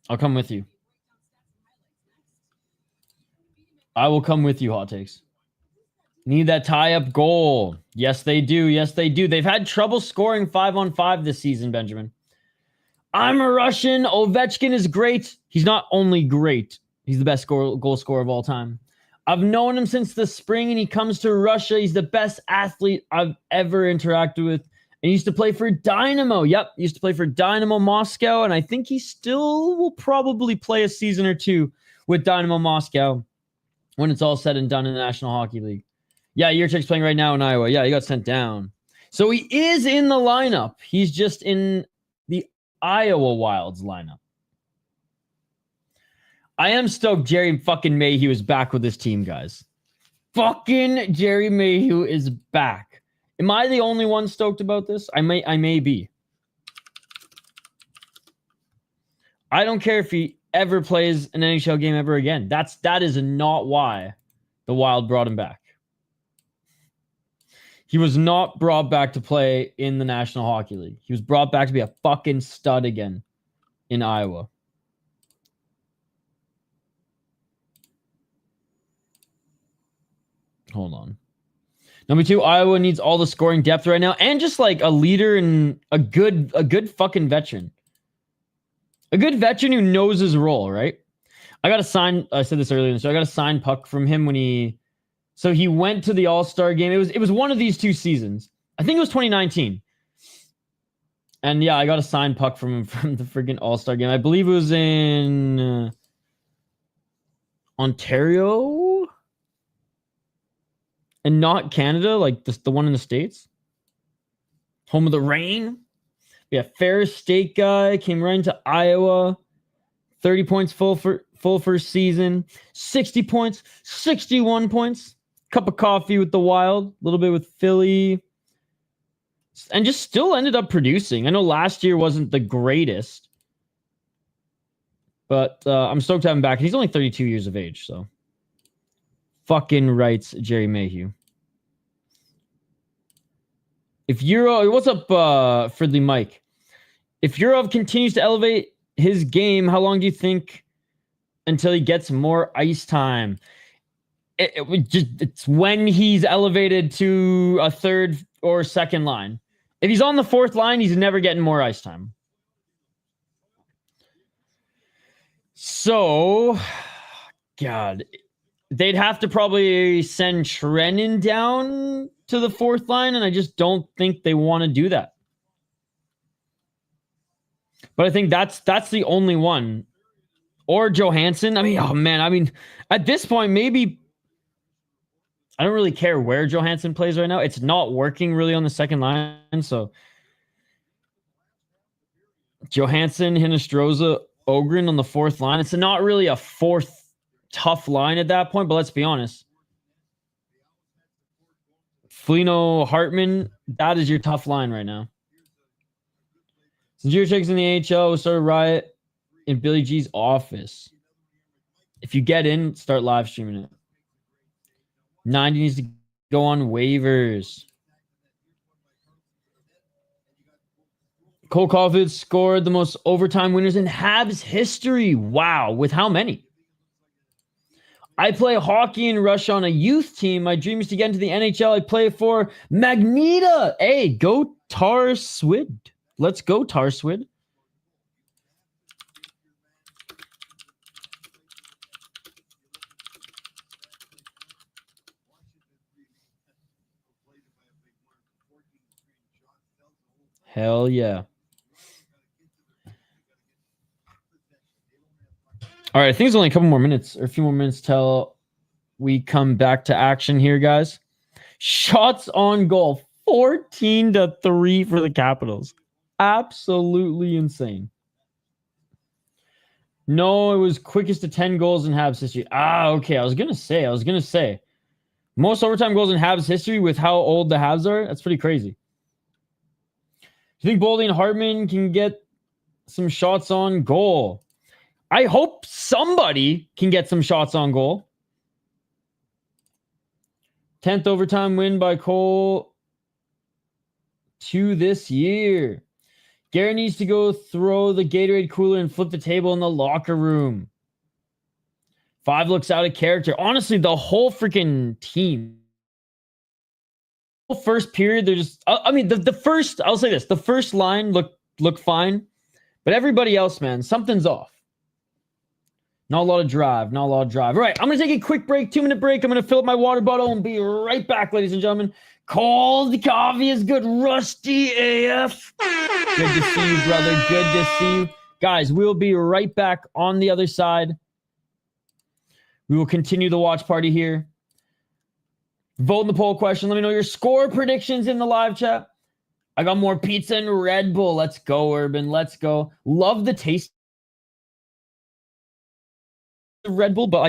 I'll come with you. I will come with you, Hot Takes. Need that tie-up goal. Yes, they do. Yes, they do. They've had trouble scoring 5-on-5 this season, Benjamin. I'm a Russian. Ovechkin is great. He's not only great. He's the best goal scorer of all time. I've known him since the spring, and he comes to Russia. He's the best athlete I've ever interacted with. And he used to play for Dynamo. Yep, he used to play for Dynamo Moscow, and I think he still will probably play a season or two with Dynamo Moscow when it's all said and done in the National Hockey League. Yeah, Yurchik's playing right now in Iowa. Yeah, he got sent down. So he is in the lineup. He's just in the Iowa Wilds lineup. I am stoked Jerry fucking Mayhew is back with this team, guys. Fucking Jerry Mayhew is back. Am I the only one stoked about this? I may be. I don't care if he ever plays an NHL game ever again. That is not why the Wild brought him back. He was not brought back to play in the National Hockey League. He was brought back to be a fucking stud again in Iowa. Hold on. Number 2, Iowa needs all the scoring depth right now, and just like a leader and a good fucking veteran. A good veteran who knows his role, right? I got a sign. I said this earlier in the show. I got a signed puck from him when he. So he went to the All-Star game. It was one of these 2 seasons. I think it was 2019. And yeah, I got a signed puck from him from the freaking All-Star game. I believe it was in Ontario and not Canada, like the one in the States. Home of the rain. Yeah, Ferris State guy came right into Iowa. 30 points full first season. 60 points, 61 points. Cup of coffee with the Wild, a little bit with Philly, and just still ended up producing. I know last year wasn't the greatest, but I'm stoked to have him back. He's only 32 years of age, so fucking rights, Jerry Mayhew. If Yurov, what's up, Fridley Mike? If Yurov continues to elevate his game, how long do you think until he gets more ice time? It's when he's elevated to a third or second line. If he's on the fourth line, he's never getting more ice time. So, God, they'd have to probably send Trenin down to the fourth line, and I just don't think they want to do that. But I think that's the only one. Or Johansson. I mean, oh man, I mean, at this point, maybe I don't really care where Johansson plays right now. It's not working really on the second line. So Johansson, Hinostroza, Ogren on the fourth line. It's not really a fourth tough line at that point, but let's be honest. Foligno, Hartman, that is your tough line right now. Since Jurchik's in the AHL, we'll start a riot in Billy G's office. If you get in, start live streaming it. 90 needs to go on waivers. Cole Caulfield scored the most overtime winners in Habs history. Wow. With how many? I play hockey in Russia on a youth team. My dream is to get into the NHL. I play for Magnita. Hey, go Tar Swid. Let's go, Tar Swid. Hell yeah. All right, I think it's only a couple more minutes or a few more minutes till we come back to action here, guys. Shots on goal, 14-3 for the Capitals. Absolutely insane. No, it was quickest to 10 goals in Habs history. Okay. I was gonna say. Most overtime goals in Habs history with how old the Habs are. That's pretty crazy. Do you think Boldy and Hartman can get some shots on goal? I hope somebody can get some shots on goal. 10th overtime win by Cole 2 this year. Garrett needs to go throw the Gatorade cooler and flip the table in the locker room. 5 looks out of character. Honestly, the whole freaking team. First period, they're just... I mean, the first... I'll say this. The first line looked fine. But everybody else, man, something's off. Not a lot of drive. Not a lot of drive. All right, I'm going to take a quick break. 2-minute break. I'm going to fill up my water bottle and be right back, ladies and gentlemen. Cold coffee is good. Rusty AF. Good to see you, brother. Good to see you. Guys, we'll be right back on the other side. We will continue the watch party here. Vote in the poll question. Let me know your score predictions in the live chat. I got more pizza and Red Bull. Let's go, Urban. Let's go. Love the taste of Red Bull, but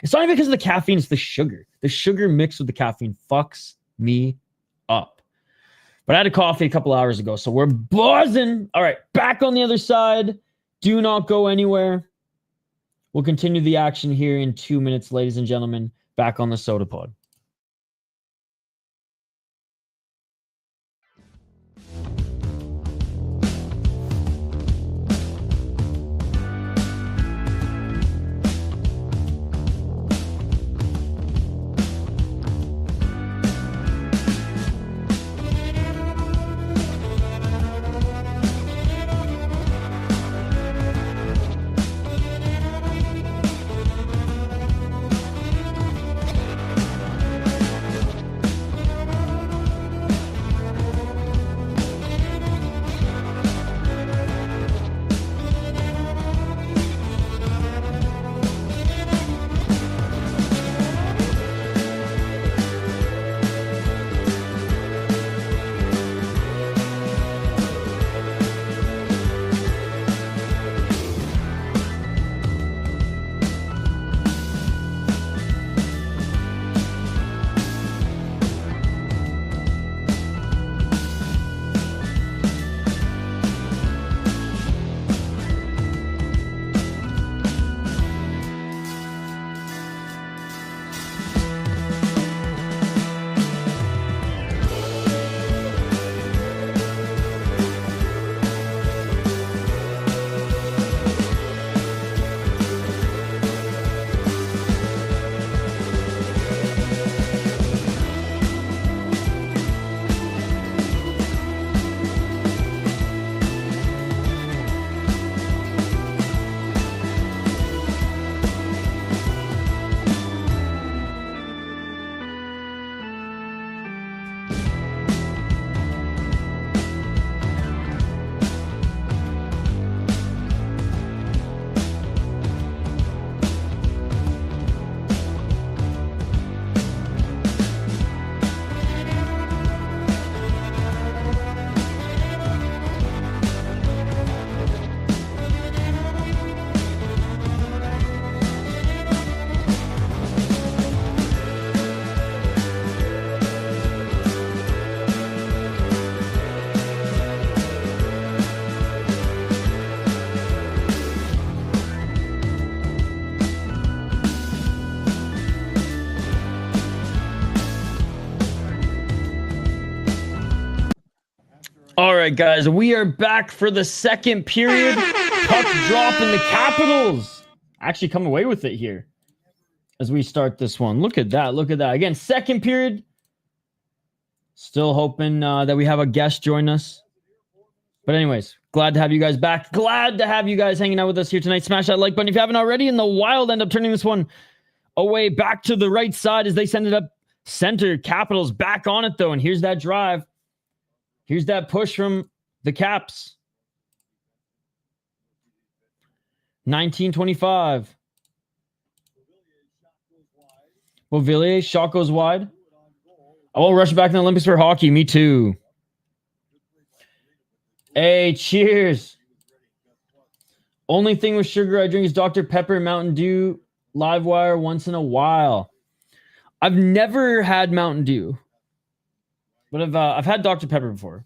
it's not even because of the caffeine. It's the sugar. The sugar mixed with the caffeine fucks me up. But I had a coffee a couple hours ago, so we're buzzing. All right, back on the other side. Do not go anywhere. We'll continue the action here in 2 minutes, ladies and gentlemen. Back on the Sota Pod. All right, guys, we are back for the second period. Puck drop in the Capitals. Actually come away with it here as we start this one. Look at that. Look at that. Again, second period. Still hoping that we have a guest join us. But anyways, glad to have you guys back. Glad to have you guys hanging out with us here tonight. Smash that like button if you haven't already. And the Wild end up turning this one away back to the right side as they send it up center. Capitals back on it, though. And here's that drive. Here's that push from the Caps. 19-25. Beauvillier, shot goes wide. Oh, rush back in the Olympics for hockey. Me too. Hey, cheers. Only thing with sugar I drink is Dr. Pepper, Mountain Dew, Live Wire once in a while. I've never had Mountain Dew. But I've had Dr. Pepper before.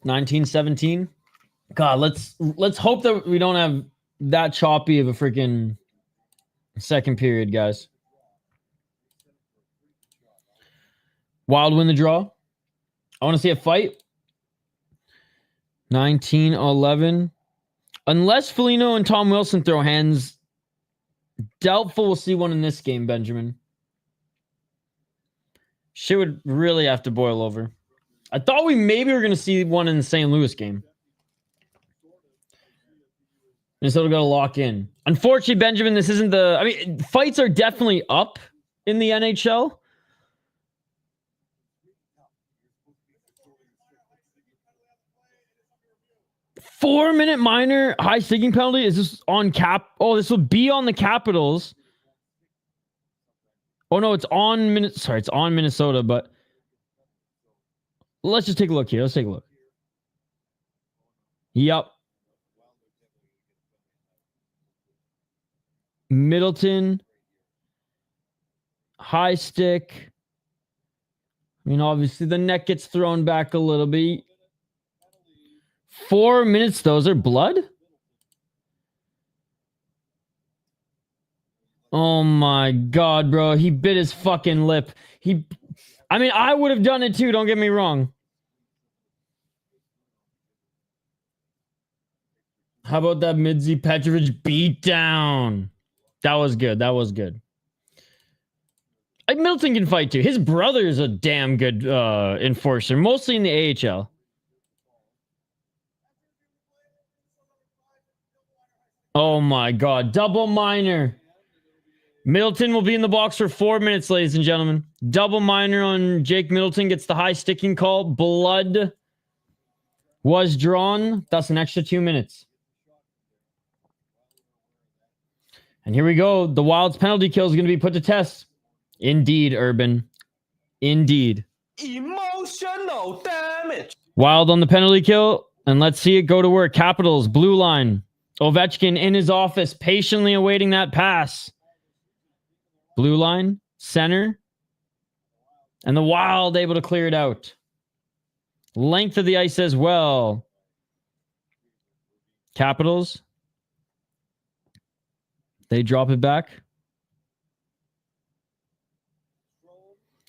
19-17. God, let's hope that we don't have that choppy of a freaking second period, guys. Wild win the draw. I want to see a fight. 19-11. Unless Foligno and Tom Wilson throw hands, doubtful we'll see one in this game, Benjamin. Shit would really have to boil over. I thought we maybe were going to see one in the St. Louis game. Minnesota got to lock in. Unfortunately, Benjamin, this isn't the... I mean, fights are definitely up in the NHL. Four-minute minor high sticking penalty. Is this on cap? Oh, this will be on the Capitals. Oh no, it's on it's on Minnesota, but let's just take a look here. Let's take a look. Yep. Middleton. High stick. I mean, obviously the neck gets thrown back a little bit. 4 minutes, those are blood? Oh my God, bro. He bit his fucking lip. I mean, I would have done it too, don't get me wrong. How about that Midzi Petrovic beat down? That was good. That was good. Middleton can fight too. His brother is a damn good enforcer, mostly in the AHL. Oh my God. Double minor. Middleton will be in the box for 4 minutes, ladies and gentlemen. Double minor on Jake Middleton. Gets the high sticking call. Blood was drawn. That's an extra 2 minutes. And here we go. The Wild's penalty kill is going to be put to test. Indeed, Urban. Indeed. Emotional damage. Wild on the penalty kill. And let's see it go to work. Capitals, blue line. Ovechkin in his office, patiently awaiting that pass. Blue line, center. And the Wild able to clear it out. Length of the ice as well. Capitals. They drop it back.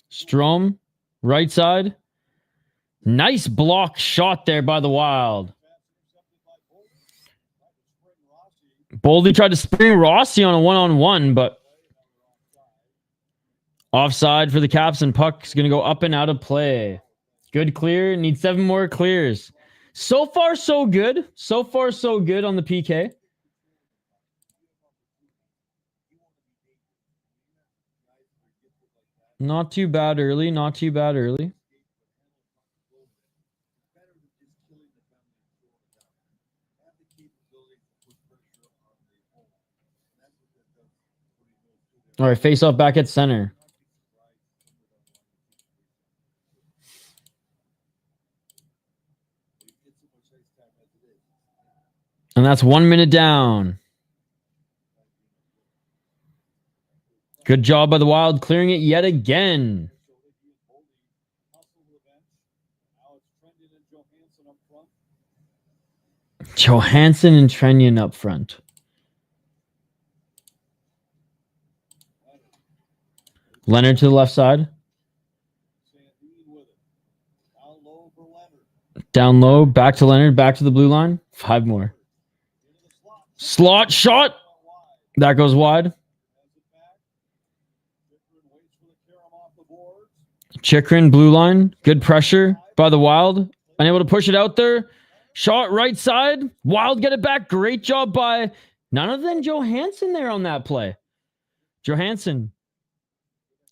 Strome, right side. Nice block shot there by the Wild. Boldy tried to spring Rossi on a one-on-one, but offside for the Caps, and puck's going to go up and out of play. Good clear. Need 7 more clears. So far, so good. So far, so good on the PK. Not too bad early. Not too bad early. All right, face off back at center. And that's 1 minute down. Good job by the Wild clearing it yet again. Johansson and Trenyon up front. Leonard to the left side. Down low, back to Leonard, back to the blue line. 5 more. Slot shot. That goes wide. Chikrin, blue line. Good pressure by the Wild. Unable to push it out there. Shot right side. Wild get it back. Great job by none other than Johansson there on that play. Johansson.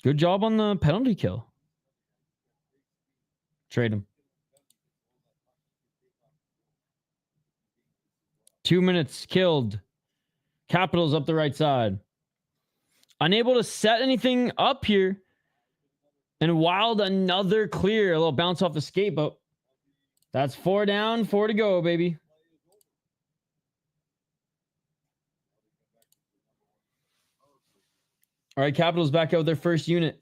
Good job on the penalty kill. Trade him. 2 minutes killed. Capitals up the right side. Unable to set anything up here. And Wild another clear. A little bounce off the skate, but that's 4 down, 4 to go, baby. All right, Capitals back out with their first unit.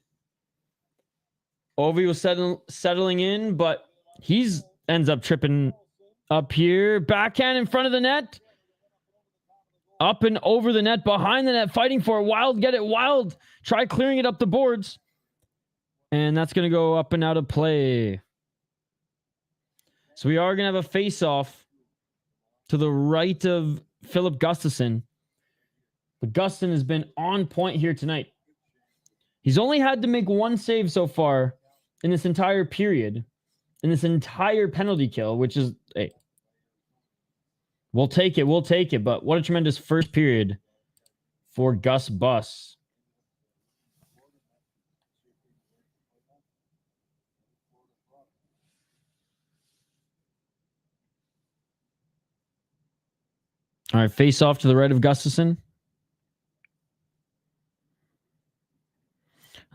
Ovi was settling in, but he's ends up tripping up here. Backhand in front of the net. Up and over the net, behind the net, fighting for it. Wild, get it. Wild, try clearing it up the boards. And that's going to go up and out of play. So we are going to have a face-off to the right of Philip Gustafsson. But Gustin has been on point here tonight. He's only had to make one save so far in this entire period, in this entire penalty kill, which is, hey, we'll take it. We'll take it. But what a tremendous first period for Gus Bus. All right, face off to the right of Gustafsson.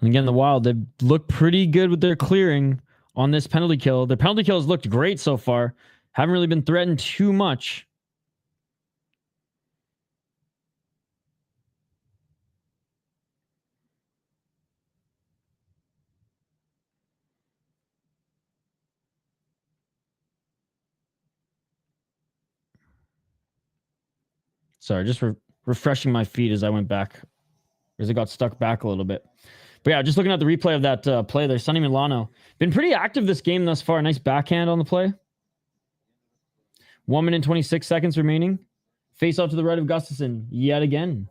And again, the Wild, they've looked pretty good with their clearing on this penalty kill. Their penalty kills looked great so far. Haven't really been threatened too much. Sorry, just refreshing my feed as I went back. Because it got stuck back a little bit. But yeah, just looking at the replay of that play there. Sonny Milano. Been pretty active this game thus far. Nice backhand on the play. 1 minute and 26 seconds remaining. Face off to the right of Gustafsson yet again.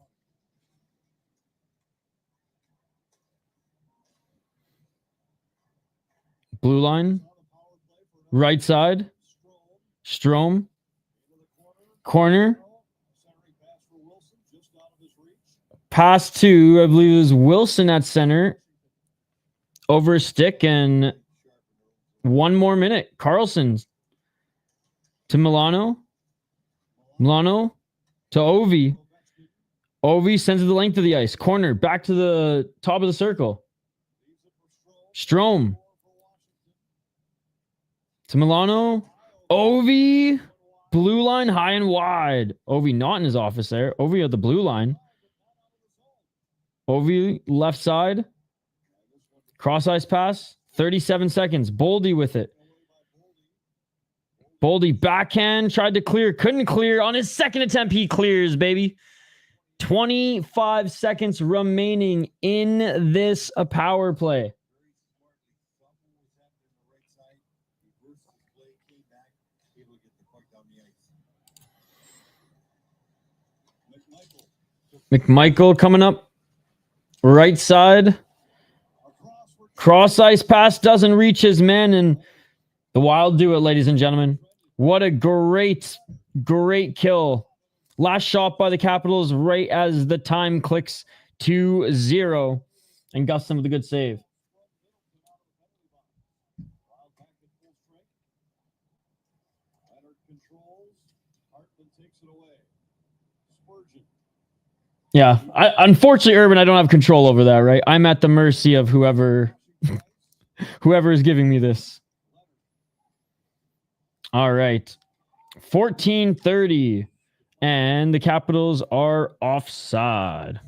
Blue line. Right side. Strome. Corner. Pass to, I believe it was Wilson at center. Over a stick and 1 more minute. Carlson to Milano. Milano to Ovi. Ovi sends it the length of the ice. Corner back to the top of the circle. Strome to Milano. Ovi. Blue line high and wide. Ovi not in his office there. Ovi at the blue line. Ovi left side. Cross ice pass. 37 seconds. Boldy with it. Boldy backhand. Tried to clear. Couldn't clear. On his second attempt, he clears, baby. 25 seconds remaining in this power play. McMichael coming up. Right side. Cross ice pass doesn't reach his man, and the Wild do it, ladies and gentlemen. What a great, great kill. Last shot by the Capitals right as the time clicks to 0. And Gustin with a good save. Yeah, unfortunately, Urban, I don't have control over that, right? I'm at the mercy of whoever is giving me this. All right. 14:30, and the Capitals are offside.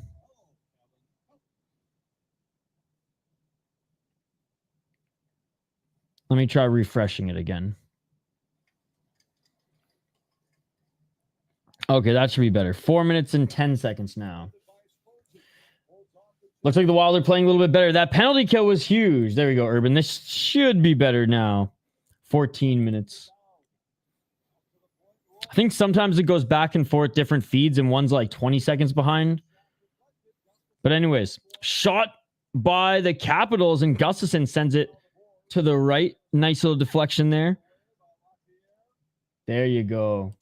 Let me try refreshing it again. Okay, that should be better. 4 minutes and 10 seconds now. Looks like the Wild are playing a little bit better. That penalty kill was huge. There we go, Urban. This should be better now. 14 minutes. I think sometimes it goes back and forth, different feeds, and one's like 20 seconds behind. But anyways, shot by the Capitals, and Gustafsson sends it to the right. Nice little deflection there. There you go.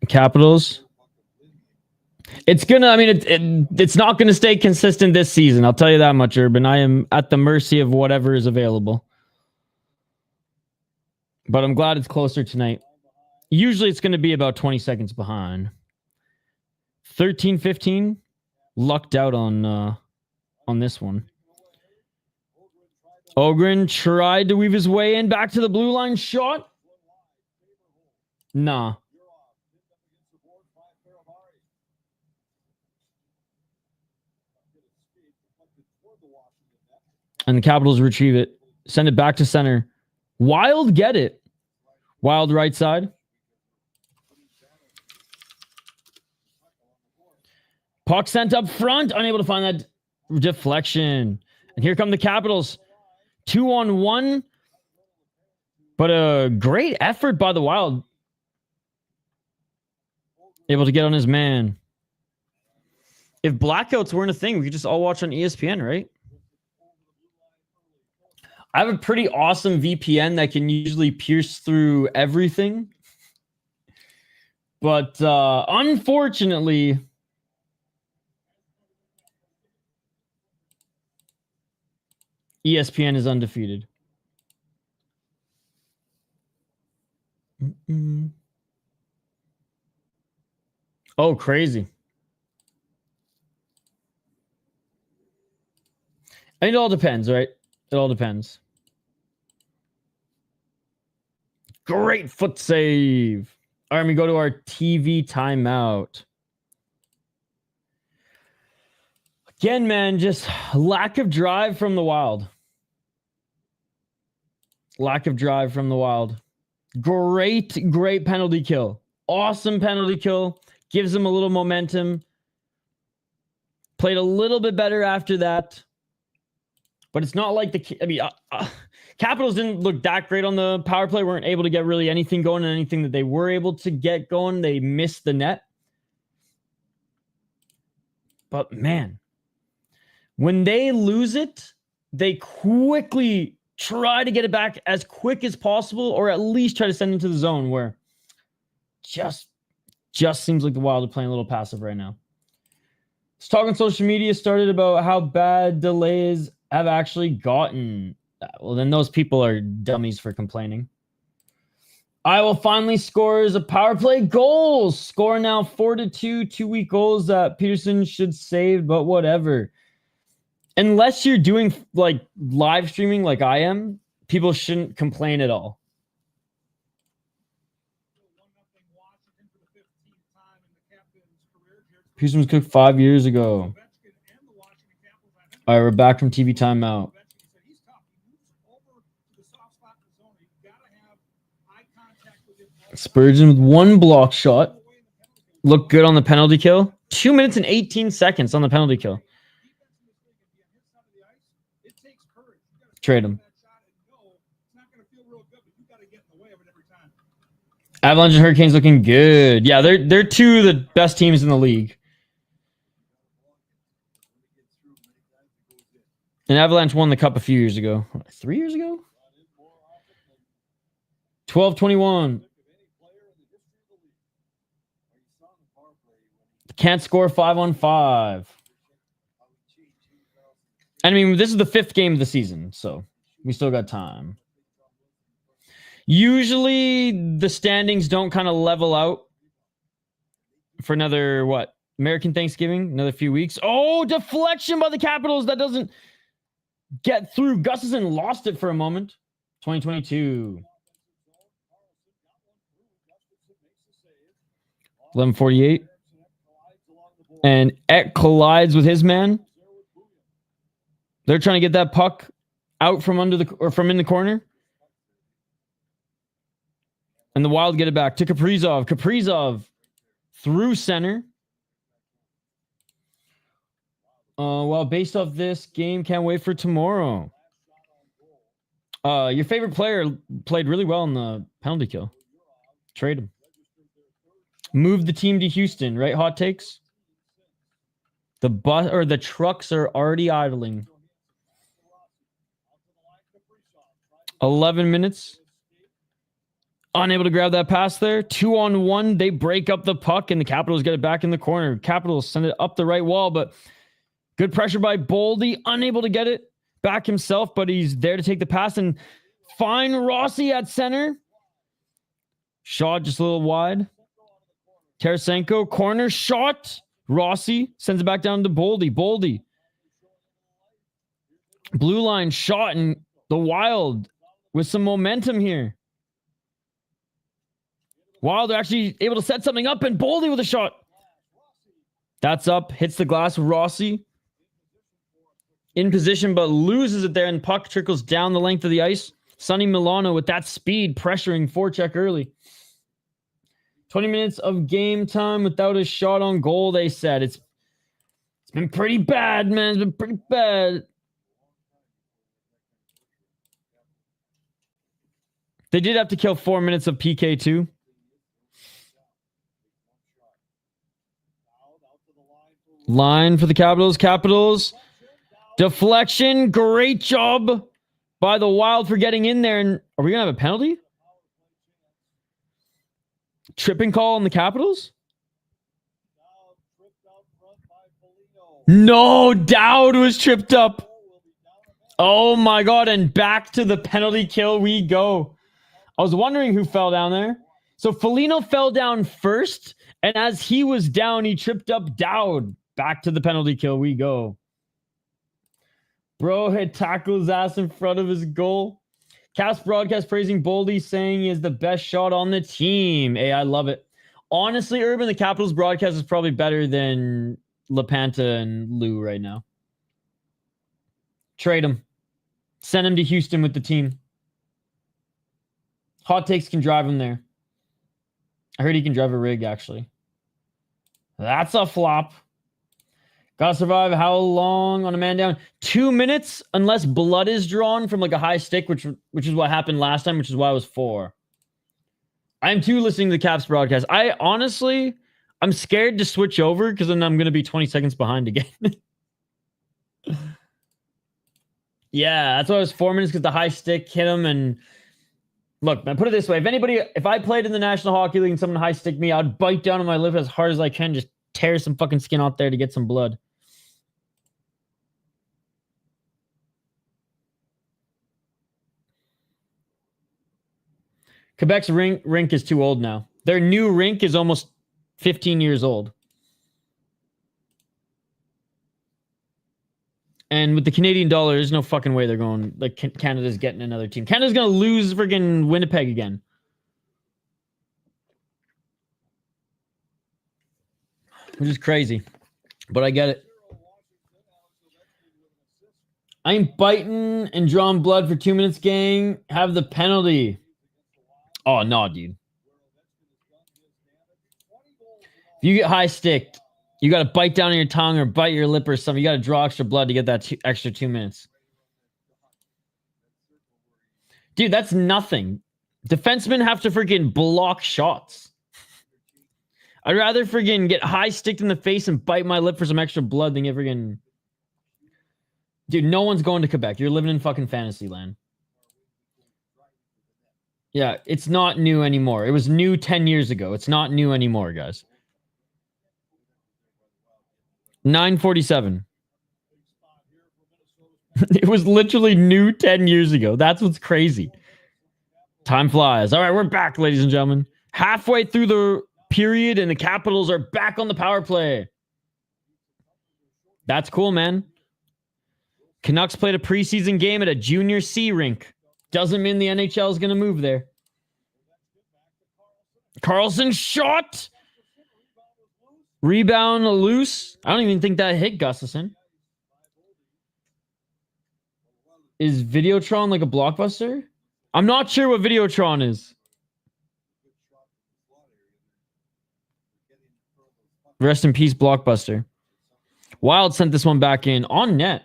Capitals. It's gonna, I mean, it's not gonna stay consistent this season. I'll tell you that much, Urban. I am at the mercy of whatever is available. But I'm glad it's closer tonight. Usually it's gonna be about 20 seconds behind. 13-15. Lucked out on this one. Ogren tried to weave his way in. Back to the blue line. Shot. Nah. And the Capitals retrieve it. Send it back to center. Wild get it. Wild right side. Puck sent up front. Unable to find that deflection. And here come the Capitals. 2-on-1. But a great effort by the Wild. Able to get on his man. If blackouts weren't a thing, we could just all watch on ESPN, right? I have a pretty awesome VPN that can usually pierce through everything. But unfortunately, ESPN is undefeated. Oh, crazy. And it all depends, right? It all depends. Great foot save. All right, we go to our TV timeout. Again, man, just lack of drive from the Wild. Lack of drive from the Wild. Great penalty kill. Awesome penalty kill. Gives them a little momentum. Played a little bit better after that. But it's not like Capitals didn't look that great on the power play. Weren't able to get really anything going, and anything that they were able to get going, they missed the net. But man, when they lose it, they quickly try to get it back as quick as possible, or at least try to send it into the zone, where just seems like the Wild are playing a little passive right now. Let's talk on social media started about how bad delays have actually gotten. Well, then those people are dummies for complaining. Iowa finally scores a power play goal. Score now 4-2, 2-week goals that Peterson should save, but whatever. Unless you're doing like live streaming like I am, people shouldn't complain at all. Peterson was cooked 5 years ago. All right, we're back from TV timeout. Spurgeon with one block shot. Looked good on the penalty kill. 2 minutes and 18 seconds on the penalty kill. Trade him. Avalanche and Hurricanes looking good. Yeah, they're two of the best teams in the league. And Avalanche won the cup a few years ago. 3 years ago? 12-21. Can't score 5-on-5. I mean, this is the 5th game of the season, so we still got time. Usually the standings don't kind of level out for another, American Thanksgiving? Another few weeks. Oh, deflection by the Capitals. That doesn't get through. Gustafson lost it for a moment. 2022. 11:48. And Eck collides with his man. They're trying to get that puck out from under from in the corner. And the Wild get it back to Kaprizov. Kaprizov through center. Well, based off this game, can't wait for tomorrow. Your favorite player played really well in the penalty kill. Trade him. Move the team to Houston, right? Hot takes. The bus or the trucks are already idling. 11 minutes. Unable to grab that pass there. 2-on-1. They break up the puck, and the Capitals get it back in the corner. Capitals send it up the right wall, but good pressure by Boldy. Unable to get it back himself, but he's there to take the pass and find Rossi at center. Shot just a little wide. Tarasenko, corner shot. Rossi sends it back down to Boldy. Boldy. Blue line shot, and the Wild with some momentum here. Wild are actually able to set something up, and Boldy with a shot. That's up. Hits the glass. Rossi in position, but loses it there, and puck trickles down the length of the ice. Sonny Milano with that speed, pressuring forecheck early. 20 minutes of game time without a shot on goal, they said. It's been pretty bad, man. It's been pretty bad. They did have to kill 4 minutes of PK too. Line for the Capitals. Capitals. Deflection. Great job by the Wild for getting in there. And are we going to have a penalty? Tripping call on the Capitals? No, Dowd was tripped up. Oh my God. And back to the penalty kill we go. I was wondering who fell down there. So Foligno fell down first. And as he was down, he tripped up Dowd. Back to the penalty kill we go. Bro had tackled his ass in front of his goal. Caps broadcast praising Boldy, saying he is the best shot on the team. Hey, I love it. Honestly, Urban, the Capitals broadcast is probably better than LaPanta and Lou right now. Trade him. Send him to Houston with the team. Hot Takes can drive him there. I heard he can drive a rig, actually. That's a flop. Gotta survive how long on a man down? 2 minutes, unless blood is drawn from like a high stick, which is what happened last time, which is why it was 4. I'm too listening to the Caps broadcast. I'm scared to switch over because then I'm going to be 20 seconds behind again. Yeah, that's why it was 4 minutes, because the high stick hit him. And look, man, put it this way. If I played in the National Hockey League and someone high sticked me, I'd bite down on my lip as hard as I can, just tear some fucking skin out there to get some blood. Quebec's rink is too old now. Their new rink is almost 15 years old. And with the Canadian dollar, there's no fucking way they're going, like, Canada's getting another team. Canada's going to lose friggin' Winnipeg again. Which is crazy. But I get it. I'm biting and drawing blood for 2 minutes, gang. Have the penalty. Oh, no, dude. If you get high sticked, you got to bite down on your tongue or bite your lip or something. You got to draw extra blood to get that extra 2 minutes. Dude, that's nothing. Defensemen have to freaking block shots. I'd rather freaking get high sticked in the face and bite my lip for some extra blood than get freaking... Dude, no one's going to Quebec. You're living in fucking fantasy land. Yeah, it's not new anymore. It was new 10 years ago. It's not new anymore, guys. 9:47. It was literally new 10 years ago. That's what's crazy. Time flies. All right, we're back, ladies and gentlemen. Halfway through the period, and the Capitals are back on the power play. That's cool, man. Canucks played a preseason game at a junior C rink. Doesn't mean the NHL is going to move there. Carlson shot. Rebound loose. I don't even think that hit Gustafson. Is Videotron like a blockbuster? I'm not sure what Videotron is. Rest in peace, Blockbuster. Wild sent this one back in on net.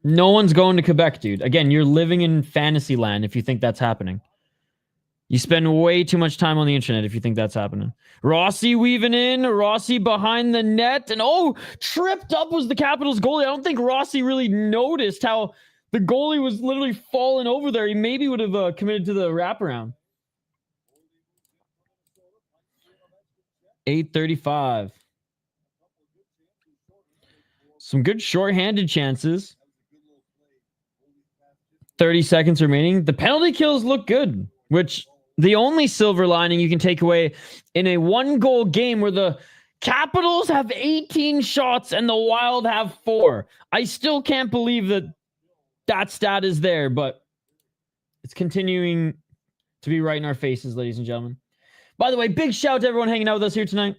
No one's going to Quebec, dude. Again, you're living in fantasy land if you think that's happening. You spend way too much time on the internet if you think that's happening. Rossi weaving in. Rossi behind the net. And tripped up was the Capitals goalie. I don't think Rossi really noticed how the goalie was literally falling over there. He maybe would have committed to the wraparound. 8:35. Some good short-handed chances. 30 seconds remaining. The penalty kills look good, which the only silver lining you can take away in a one-goal game where the Capitals have 18 shots and the Wild have 4. I still can't believe that stat is there, but it's continuing to be right in our faces, ladies and gentlemen. By the way, big shout out to everyone hanging out with us here tonight.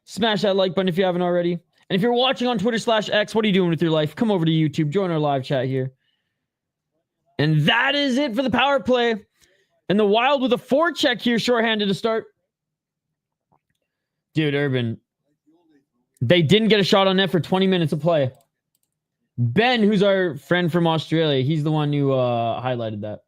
Smash that like button if you haven't already. And if you're watching on Twitter/X, what are you doing with your life? Come over to YouTube. Join our live chat here. And that is it for the power play. And the Wild with a forecheck here, shorthanded to start. Dude, Urban. They didn't get a shot on net for 20 minutes of play. Ben, who's our friend from Australia, he's the one who highlighted that.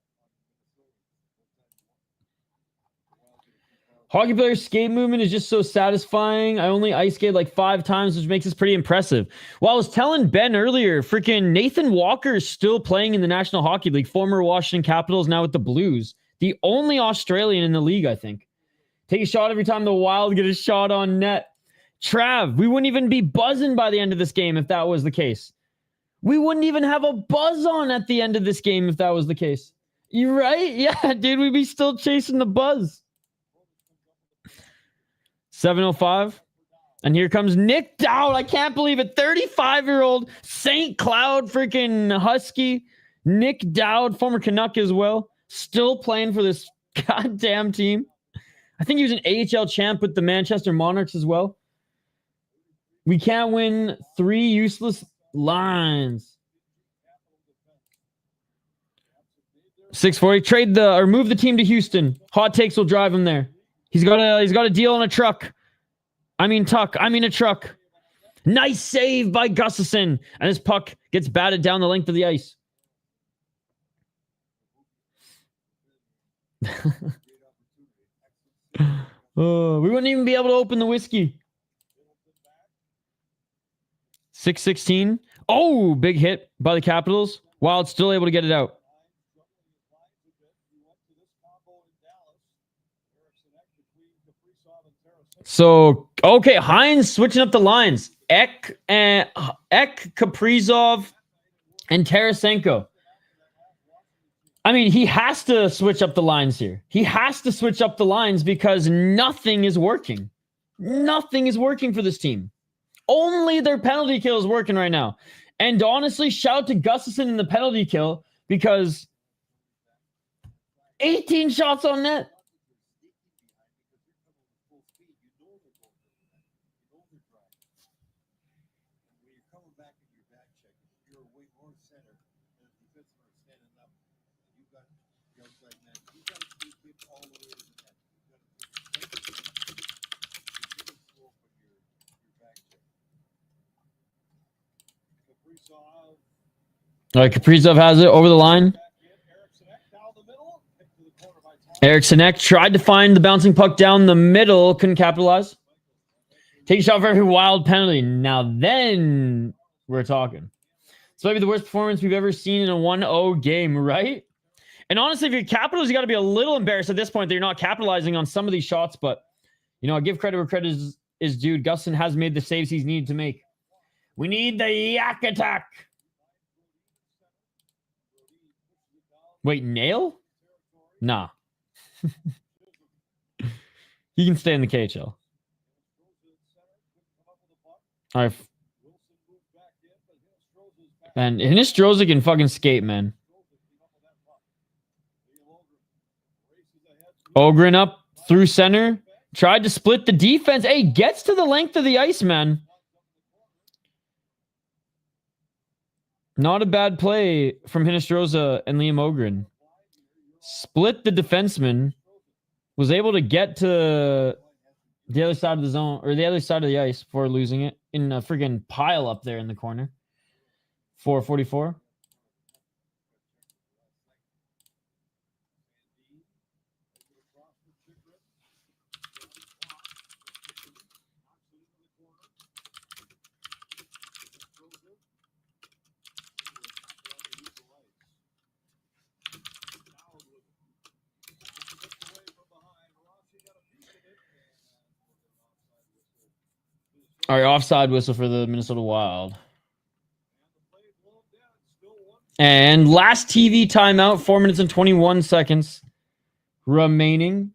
Hockey players' skate movement is just so satisfying. I only ice skate like 5 times, which makes this pretty impressive. Well, I was telling Ben earlier, freaking Nathan Walker is still playing in the National Hockey League. Former Washington Capitals, now with the Blues. The only Australian in the league, I think. Take a shot every time the Wild get a shot on net. Trav, we wouldn't even be buzzing by the end of this game if that was the case. We wouldn't even have a buzz on at the end of this game if that was the case. You right? Yeah, dude, we'd be still chasing the buzz. 7:05. And here comes Nick Dowd. I can't believe it. 35-year-old St. Cloud freaking Husky. Nick Dowd, former Canuck as well. Still playing for this goddamn team. I think he was an AHL champ with the Manchester Monarchs as well. We can't win 3 useless lines. 640. Trade or move the team to Houston. Hot takes will drive him there. He's got a deal on a truck. A truck. Nice save by Gustafson. And his puck gets batted down the length of the ice. Oh, we wouldn't even be able to open the whiskey. 6:16. Oh, big hit by the Capitals. Wild still able to get it out. So, okay, Hines switching up the lines. Ek, Kaprizov, and Tarasenko. I mean, he has to switch up the lines here. He has to switch up the lines because nothing is working. Nothing is working for this team. Only their penalty kill is working right now. And honestly, shout out to Gustafson in the penalty kill because 18 shots on net. All right, Kaprizov has it over the line. Eriksson Ek tried to find the bouncing puck down the middle, couldn't capitalize. Take a shot for every Wild penalty. Now then we're talking. It's maybe the worst performance we've ever seen in a 1-0 game, right? And honestly, if you're Capitals, you got to be a little embarrassed at this point that you're not capitalizing on some of these shots. But, you know, I give credit where credit is due. Gustin has made the saves he's needed to make. We need the yak attack. Wait, Nail? Nah. He can stay in the KHL. All right. And Hinostroza can fucking skate, man. Ogren up through center. Tried to split the defense. Hey, gets to the length of the ice, man. Not a bad play from Hinostroza and Liam Ogren. Split the defenseman. Was able to get to the other side of the zone, or the other side of the ice before losing it in a freaking pile up there in the corner. 4:44. All right, offside whistle for the Minnesota Wild. And last TV timeout, 4 minutes and 21 seconds remaining.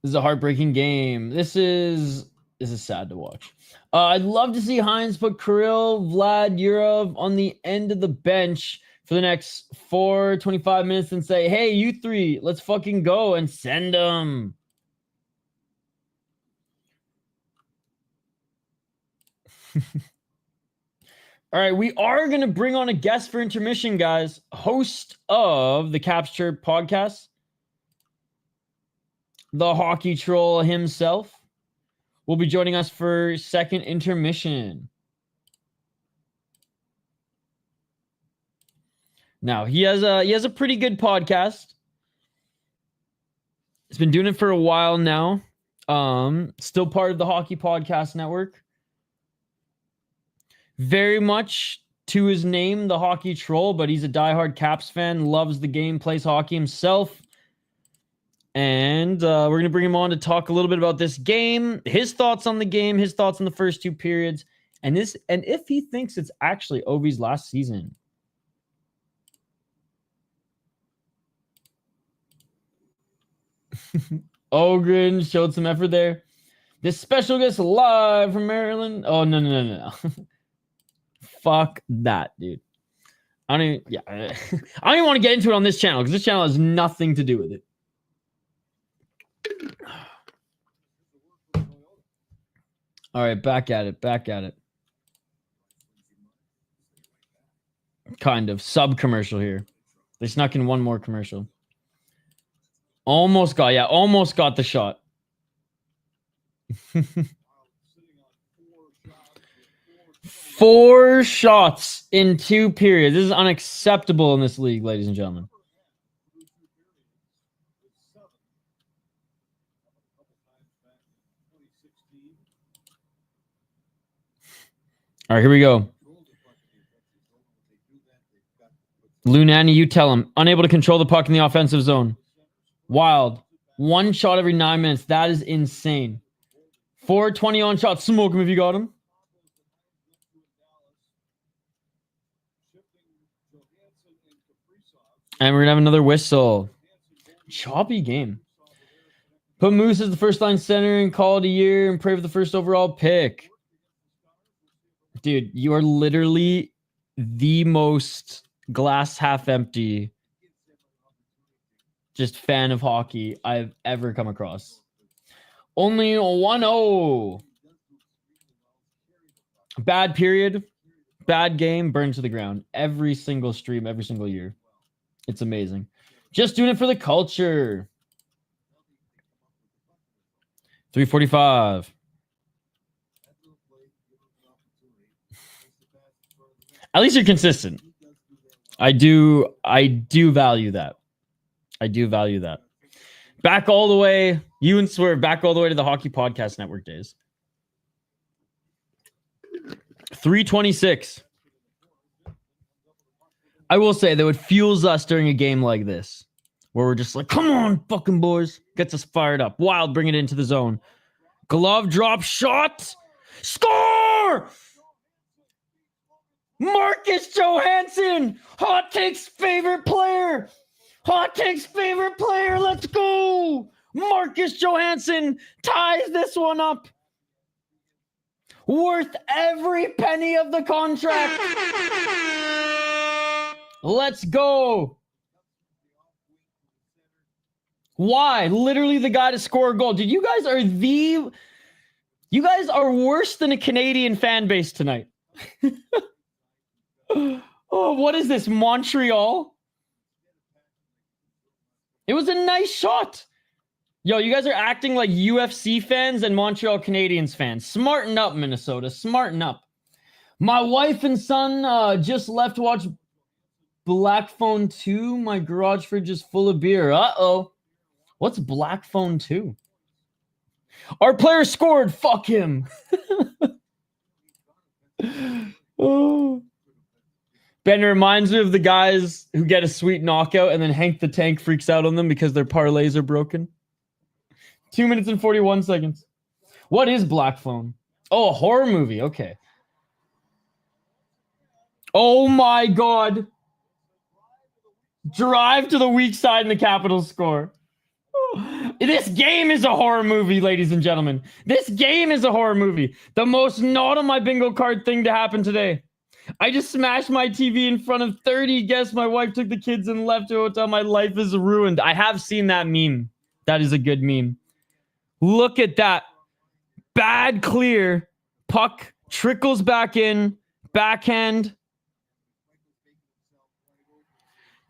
This is a heartbreaking game. This is sad to watch. I'd love to see Hines put Kirill, Vlad, Yurov on the end of the bench for the next 25 minutes and say, hey, you three, let's fucking go and send them. All right, we are going to bring on a guest for intermission, guys. Host of the Caps Chirp podcast, the hockey troll himself, will be joining us for second intermission. Now, he has a pretty good podcast. He's been doing it for a while now. Still part of the Hockey Podcast Network. Very much to his name, the hockey troll, but he's a diehard Caps fan, loves the game, plays hockey himself. And we're going to bring him on to talk a little bit about this game, his thoughts on the game, his thoughts on the first two periods, and if he thinks it's actually Ovi's last season. Ogren showed some effort there. This special guest live from Maryland. Oh, no. Fuck that, dude. I don't even want to get into it on this channel because this channel has nothing to do with it. All right, back at it. Kind of sub-commercial here. They snuck in one more commercial. Almost got the shot. Four shots in 2 periods. This is unacceptable in this league, ladies and gentlemen. All right, here we go. Lunani, you tell him. Unable to control the puck in the offensive zone. Wild. 1 shot every 9 minutes. That is insane. 420 on shot. Smoke him if you got him. And we're going to have another whistle. Choppy game. Put Moose as the first line center and call it a year and pray for the first overall pick. Dude, you are literally the most glass half empty just fan of hockey I've ever come across. Only 1-0. Bad period. Bad game. Burned to the ground. Every single stream, every single year. It's amazing. Just doing it for the culture. 3:45. At least you're consistent. I do value that. Back all the way. You and Swerve back all the way to the Hockey Podcast Network days. 3:26. I will say that what fuels us during a game like this, where we're just like, come on, fucking boys, gets us fired up. Wild, bring it into the zone. Glove drop shot. Score! Marcus Johansson, Hot Take's favorite player. Let's go. Marcus Johansson ties this one up. Worth every penny of the contract. Let's go. Why? Literally the guy to score a goal. Dude, you guys are worse than a Canadian fan base tonight. Oh, what is this? Montreal? It was a nice shot. Yo, you guys are acting like UFC fans and Montreal Canadiens fans. Smarten up, Minnesota. Smarten up. My wife and son just left to watch Black Phone 2. My garage fridge is full of beer. Uh-oh. What's Black Phone 2? Our player scored. Fuck him. Oh. Ben reminds me of the guys who get a sweet knockout and then Hank the Tank freaks out on them because their parlays are broken. 2 minutes and 41 seconds. What is Black Phone? Oh, a horror movie. Okay. Oh my God. Drive to the weak side in the Capitals score. This game is a horror movie, ladies and gentlemen. This game is a horror movie. The most not on my bingo card thing to happen today. I just smashed my TV in front of 30 guests. My wife took the kids and left to a hotel. My life is ruined. I have seen that meme. That is a good meme. Look at that. Bad clear. Puck Trickles back in. Backhand.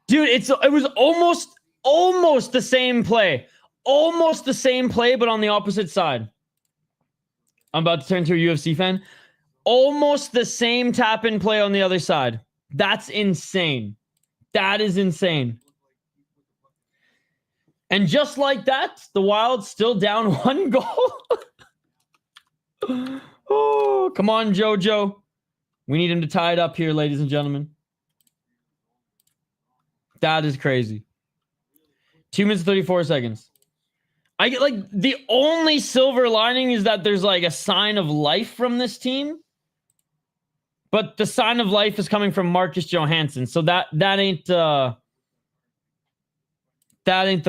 Dude, it was almost the same play. Almost the same play, but on the opposite side. I'm about to turn to a UFC fan. Almost the same tap-in play on the other side. That's insane. That is insane. And just like that, the Wild still down 1 goal. Oh, come on, JoJo. We need him to tie it up here, ladies and gentlemen. That is crazy. 2 minutes, 34 seconds. I get like the only silver lining is that there's like a sign of life from this team. But the sign of life is coming from Marcus Johansson. So that ain't the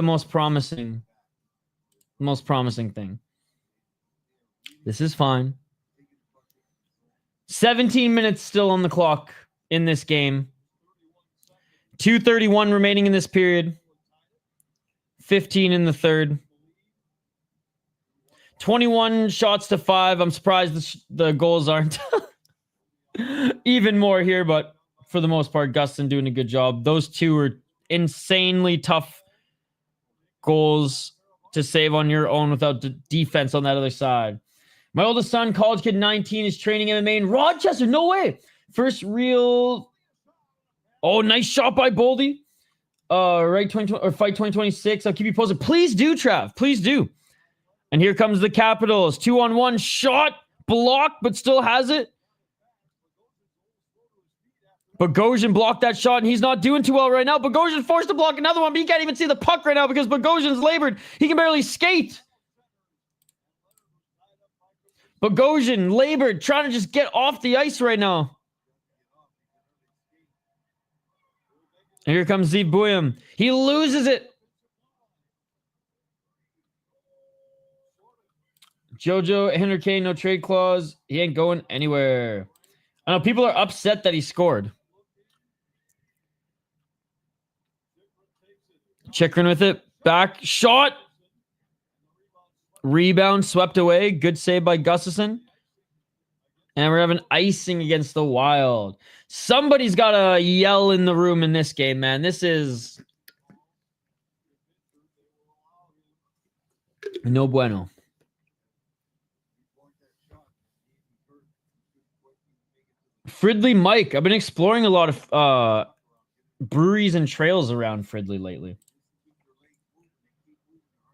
most promising thing. This is fine. 17 minutes still on the clock in this game. 2:31 remaining in this period. 15 in the third. 21 shots to 5. I'm surprised the goals aren't even more here, but for the most part, Gustin doing a good job. Those two are insanely tough goals to save on your own without the defense on that other side. My oldest son, college kid 19, is training MMA in Rochester. No way. First real... Oh, nice shot by Boldy. Right, 2020 or fight 2026. I'll keep you posted. Please do, Trav. Please do. And here comes the Capitals. 2-on-1 shot. Blocked, but still has it. Bogosian blocked that shot, and he's not doing too well right now. Bogosian forced to block another one, but he can't even see the puck right now because Bogosian's labored. He can barely skate. Bogosian labored, trying to just get off the ice right now. And here comes Zeev Buium. He loses it. Jojo, Henry Kane, no trade clause. He ain't going anywhere. I know people are upset that he scored. Chikrin with it. Back. Shot. Rebound swept away. Good save by Gustafsson. And we're having icing against the Wild. Somebody's got to yell in the room in this game, man. This is no bueno. Fridley Mike. I've been exploring a lot of breweries and trails around Fridley lately.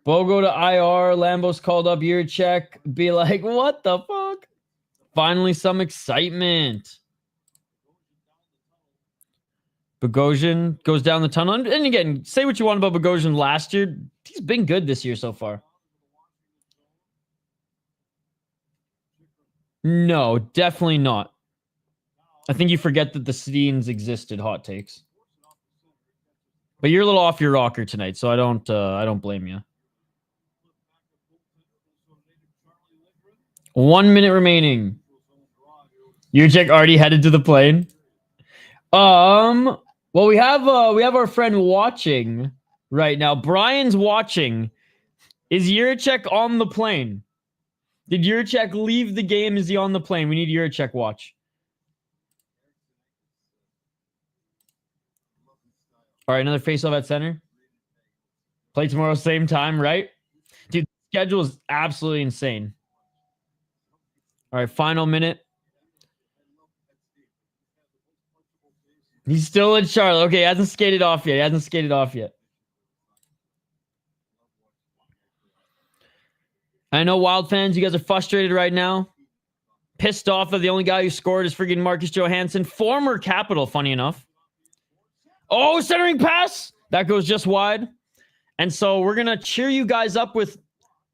Bogo to IR. Lambos called up Yurchek. Be like, what the fuck? Finally, some excitement. Bogosian goes down the tunnel. And again, say what you want about Bogosian last year. He's been good this year so far. No, definitely not. I think you forget that the Sedins existed, hot takes. But you're a little off your rocker tonight, so I don't blame you. 1 minute remaining. Yurchek already headed to the plane. Well, we have our friend watching right now. Brian's watching. Is Yurchek on the plane? Did Yurchek leave the game? Is he on the plane? We need Yurchek watch. All right, another face-off at center. Play tomorrow, same time, right? Dude, the schedule is absolutely insane. All right, final minute. He's still in Charlotte. Okay, he hasn't skated off yet. I know Wild fans, you guys are frustrated right now. Pissed off that the only guy who scored is freaking Marcus Johansson. Former Capital, funny enough. Oh, centering pass. That goes just wide. And so we're going to cheer you guys up with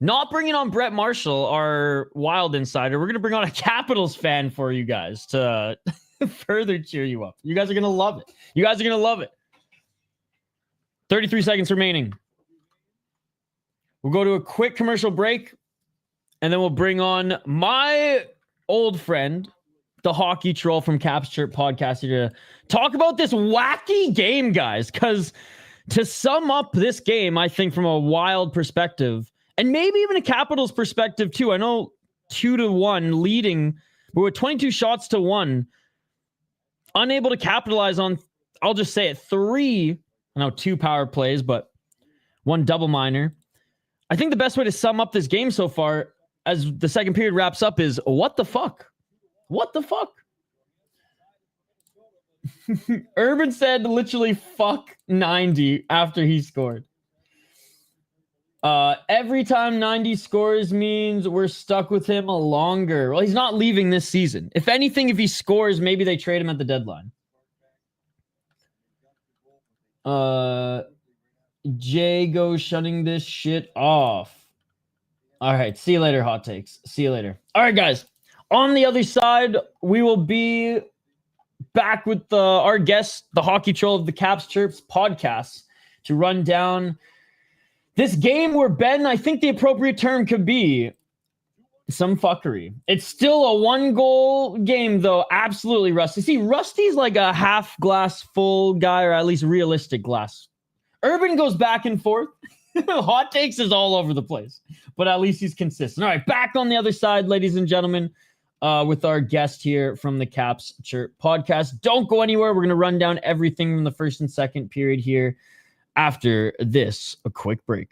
not bringing on Brett Marshall, our Wild insider. We're going to bring on a Capitals fan for you guys to further cheer you up. You guys are going to love it. 33 seconds remaining. We'll go to a quick commercial break, and then we'll bring on my old friend, the hockey troll from Caps Chirp Podcast, here to talk about this wacky game, guys. Because to sum up this game, I think from a Wild perspective, and maybe even a Capitals perspective too, I know 2-1 leading who were 22 shots to 1, unable to capitalize on, I'll just say it, 2 power plays, but 1 double minor. I think the best way to sum up this game so far, as the second period wraps up, is what the fuck? What the fuck? Urban said literally fuck 90 after he scored. Every time 90 scores means we're stuck with him a longer. Well, he's not leaving this season. If anything, if he scores, maybe they trade him at the deadline. Jay goes shutting this shit off. All right, see you later, hot takes. See you later. All right, guys. On the other side, we will be back with our guest, the hockey troll of the Caps Chirps podcast, to run down this game where, Ben, I think the appropriate term could be some fuckery. It's still a 1-goal game, though. Absolutely, Rusty. See, Rusty's like a half glass full guy, or at least realistic glass. Urban goes back and forth. Hot takes is all over the place, but at least he's consistent. All right, back on the other side, ladies and gentlemen, with our guest here from the Caps Chirp podcast. Don't go anywhere. We're going to run down everything from the first and second period here after this, a quick break.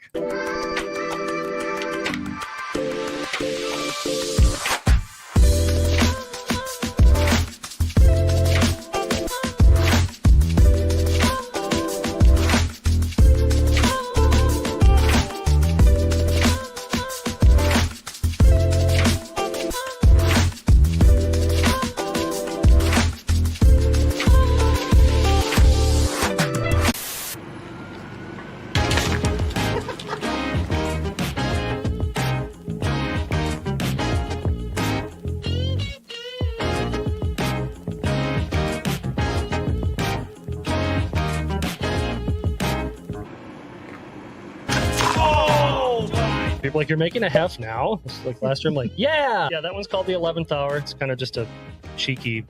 People like, you're making a hef now? It's like last year, I'm like, yeah, that one's called the 11th hour. It's kind of just a cheeky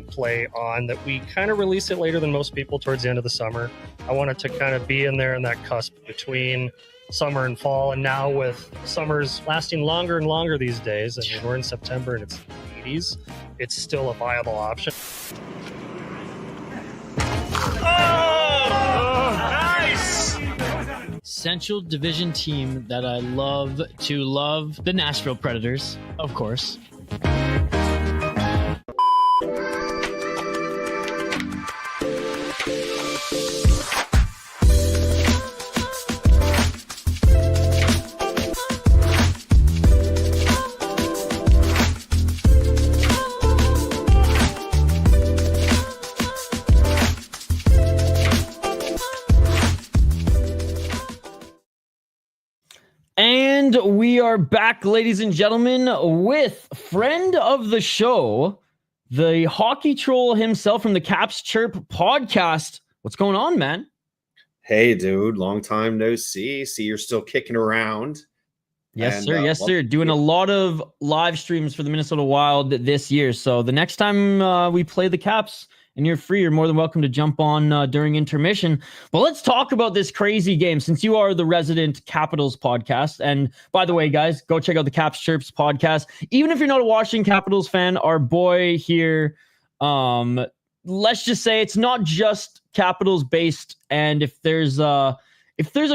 play on that. We kind of release it later than most people towards the end of the summer. I wanted to kind of be in there in that cusp between summer and fall. And now with summers lasting longer and longer these days, I mean, we're in September and it's 80s, it's still a viable option. Central Division team that I love to love, the Nashville Predators, of course. And we are back, ladies and gentlemen, with friend of the show, the hockey troll himself from the Caps Chirp podcast. What's going on, man? Hey, dude. Long time no see. See, you're still kicking around. Yes, sir. Yes, sir. Doing a lot of live streams for the Minnesota Wild this year. So the next time we play the Caps and you're free, you're more than welcome to jump on during intermission. But let's talk about this crazy game, since you are the resident Capitals podcast. And by the way, guys, go check out the Caps Chirps podcast. Even if you're not a Washington Capitals fan, our boy here, let's just say it's not just Capitals based. And if there's a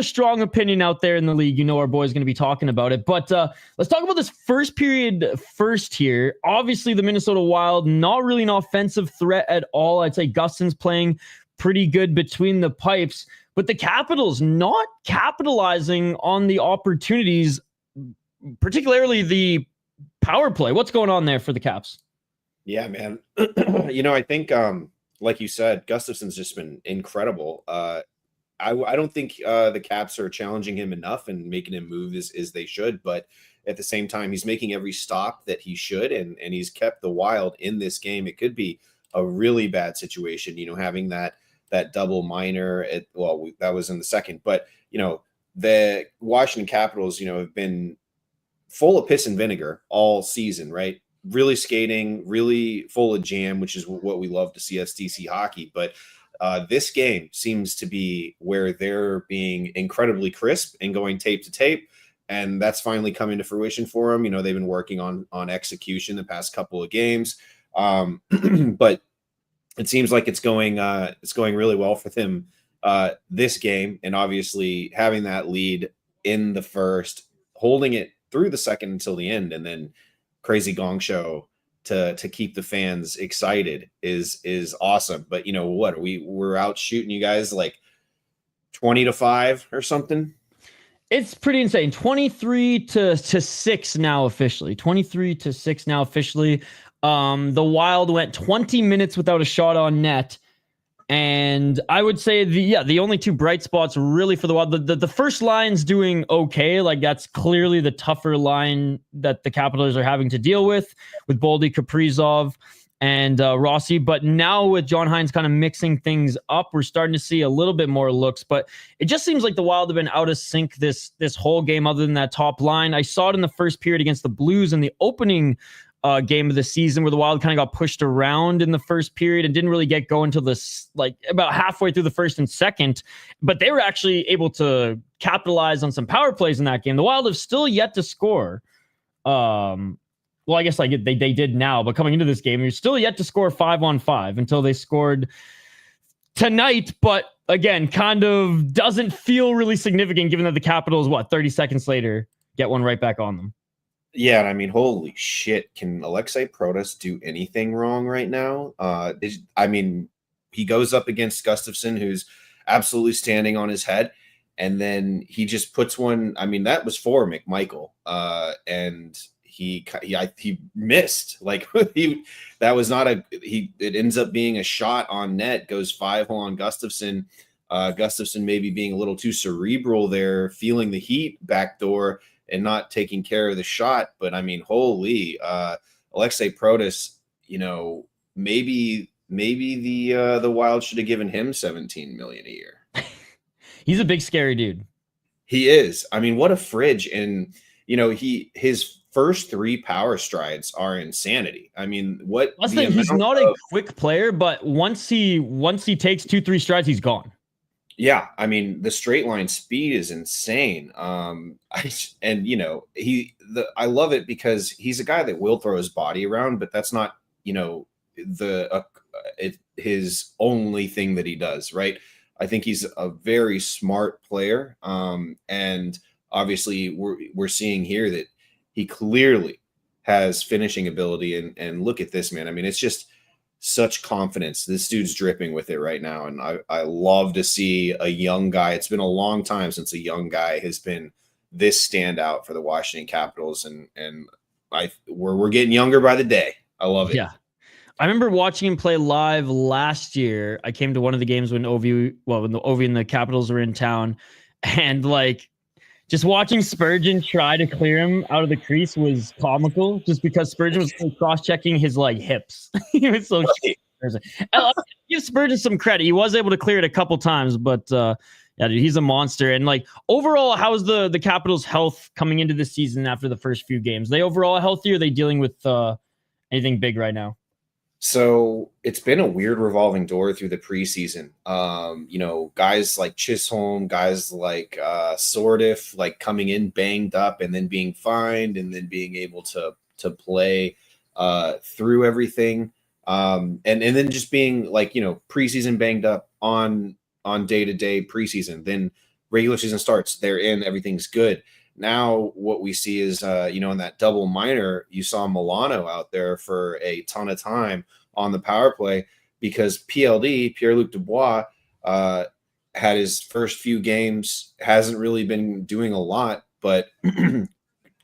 strong opinion out there in the league, you know our boy's going to be talking about it. But let's talk about this first period first here. Obviously, the Minnesota Wild, not really an offensive threat at all. I'd say Gustin's playing pretty good between the pipes. But the Capitals not capitalizing on the opportunities, particularly the power play. What's going on there for the Caps? Yeah, man. I think, like you said, Gustafson's just been incredible. I don't think the Caps are challenging him enough and making him move as they should. But at the same time, he's making every stop that he should. And he's kept the Wild in this game. It could be a really bad situation, having that double minor. That was in the second. But, the Washington Capitals, have been full of piss and vinegar all season, right? Really skating, really full of jam, which is what we love to see STC hockey. But this game seems to be where they're being incredibly crisp and going tape to tape. and that's finally coming to fruition for him. They've been working on execution the past couple of games, but it seems like it's going really well for him this game, and obviously having that lead in the first, holding it through the second until the end, and then crazy gong show to keep the fans excited is awesome. But what we're out shooting you guys like 20-5 or something. It's pretty insane. 23-6 now officially. 23-6 now officially. The Wild went 20 minutes without a shot on net. And I would say the only two bright spots really for the Wild, the first line's doing okay. Like, that's clearly the tougher line that the Capitals are having to deal with Boldy, Kaprizov, and Rossi. But now with John Hines kind of mixing things up, we're starting to see a little bit more looks. But it just seems like the Wild have been out of sync this whole game other than that top line. I saw it in the first period against the Blues in the opening game of the season, where the Wild kind of got pushed around in the first period and didn't really get going till this, like, about halfway through the first and second. But they were actually able to capitalize on some power plays in that game. The Wild have still yet to score. Well, I guess like they did now, but coming into this game, you're still yet to score 5-on-5 until they scored tonight. But again, kind of doesn't feel really significant given that the Capitals, 30 seconds later, get one right back on them. Yeah, and I mean, holy shit, can Alexei Protas do anything wrong right now? I mean, he goes up against Gustafsson, who's absolutely standing on his head, and then he just puts one. I mean, that was for McMichael, and he missed. Like, that was not it ends up being a shot on net, goes 5-hole on Gustafsson. Gustafsson maybe being a little too cerebral there, feeling the heat backdoor and not taking care of the shot. But I mean, holy, Alexei Protas, maybe the Wild should have given him $17 million a year. He's a big, scary dude. He is. I mean, what a fridge. And, his first 3 power strides are insanity. I mean, he's not a quick player, but once he takes 2-3 strides, he's gone. Yeah, I mean, the straight line speed is insane. I love it because he's a guy that will throw his body around, but that's not, his only thing that he does, right? I think he's a very smart player. And obviously we're seeing here that he clearly has finishing ability, and look at this, man. I mean, it's just such confidence. This dude's dripping with it right now. And I love to see a young guy. It's been a long time since a young guy has been this standout for the Washington Capitals. And we're getting younger by the day. I love it. Yeah. I remember watching him play live last year. I came to one of the games when Ovi and the Capitals were in town, and just watching Spurgeon try to clear him out of the crease was comical, just because Spurgeon was cross-checking his hips. He was so I'll give Spurgeon some credit. He was able to clear it a couple times, but yeah, dude, he's a monster. And overall, how's the Capitals' health coming into the season after the first few games? They overall healthy, or are they dealing with anything big right now? So it's been a weird revolving door through the preseason. Guys like Chisholm, guys like Sordiff, coming in banged up and then being fined and then being able to play through everything. And then just being preseason banged up on day-to-day preseason. Then regular season starts, they're in, everything's good. Now what we see is, in that double minor, you saw Milano out there for a ton of time on the power play because PLD, Pierre-Luc Dubois, had his first few games, hasn't really been doing a lot, but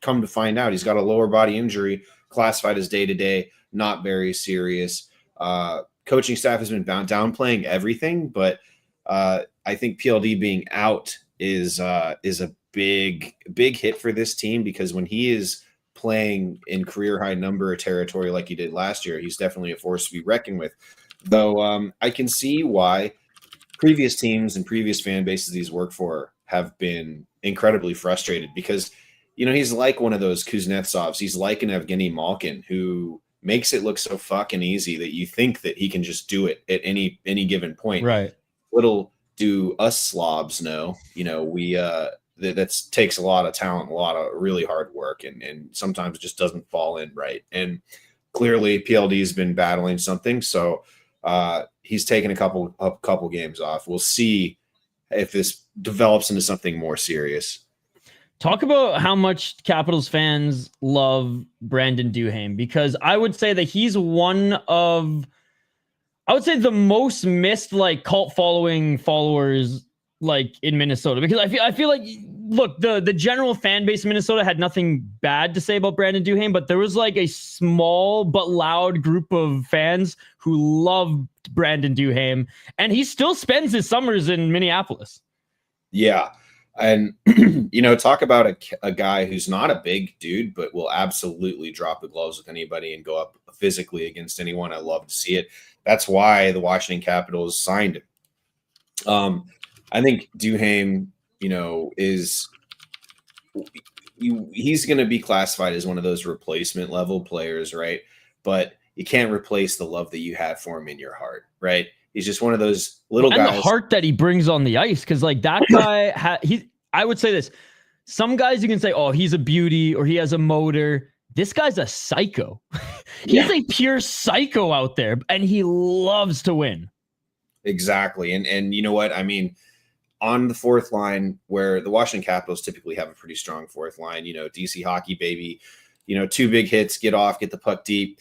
come to find out, he's got a lower body injury, classified as day-to-day, not very serious. Coaching staff has been downplaying everything, but I think PLD being out is a big hit for this team, because when he is playing in career high number territory like he did last year, he's definitely a force to be reckoned with. Though I can see why previous teams and previous fan bases he's worked for have been incredibly frustrated, because he's like one of those Kuznetsovs. He's like an Evgeny Malkin who makes it look so fucking easy that you think that he can just do it at any given point. Right. Little do us slobs know, that takes a lot of talent, a lot of really hard work, and sometimes it just doesn't fall in right. And clearly PLD has been battling something. So he's taken a couple games off. We'll see if this develops into something more serious. Talk about how much Capitals fans love Brandon Duhaime, because I would say that he's one of, I would say, the most missed like cult followers like in Minnesota, because I feel like, look, the general fan base in Minnesota had nothing bad to say about Brandon Duhaime, but there was like a small but loud group of fans who loved Brandon Duhaime, and he still spends his summers in Minneapolis. Yeah. And, talk about a guy who's not a big dude, but will absolutely drop the gloves with anybody and go up physically against anyone. I love to see it. That's why the Washington Capitals signed him. I think Duhaime, he's going to be classified as one of those replacement level players, right? But you can't replace the love that you have for him in your heart, right? He's just one of those little guys. And the heart that he brings on the ice, because like that guy, I would say this. Some guys you can say, oh, he's a beauty or he has a motor. This guy's a psycho. He's a pure psycho out there, and he loves to win. Exactly. And you know what? I mean, on the fourth line, where the Washington Capitals typically have a pretty strong fourth line, DC hockey, baby, 2 big hits, get off, get the puck deep.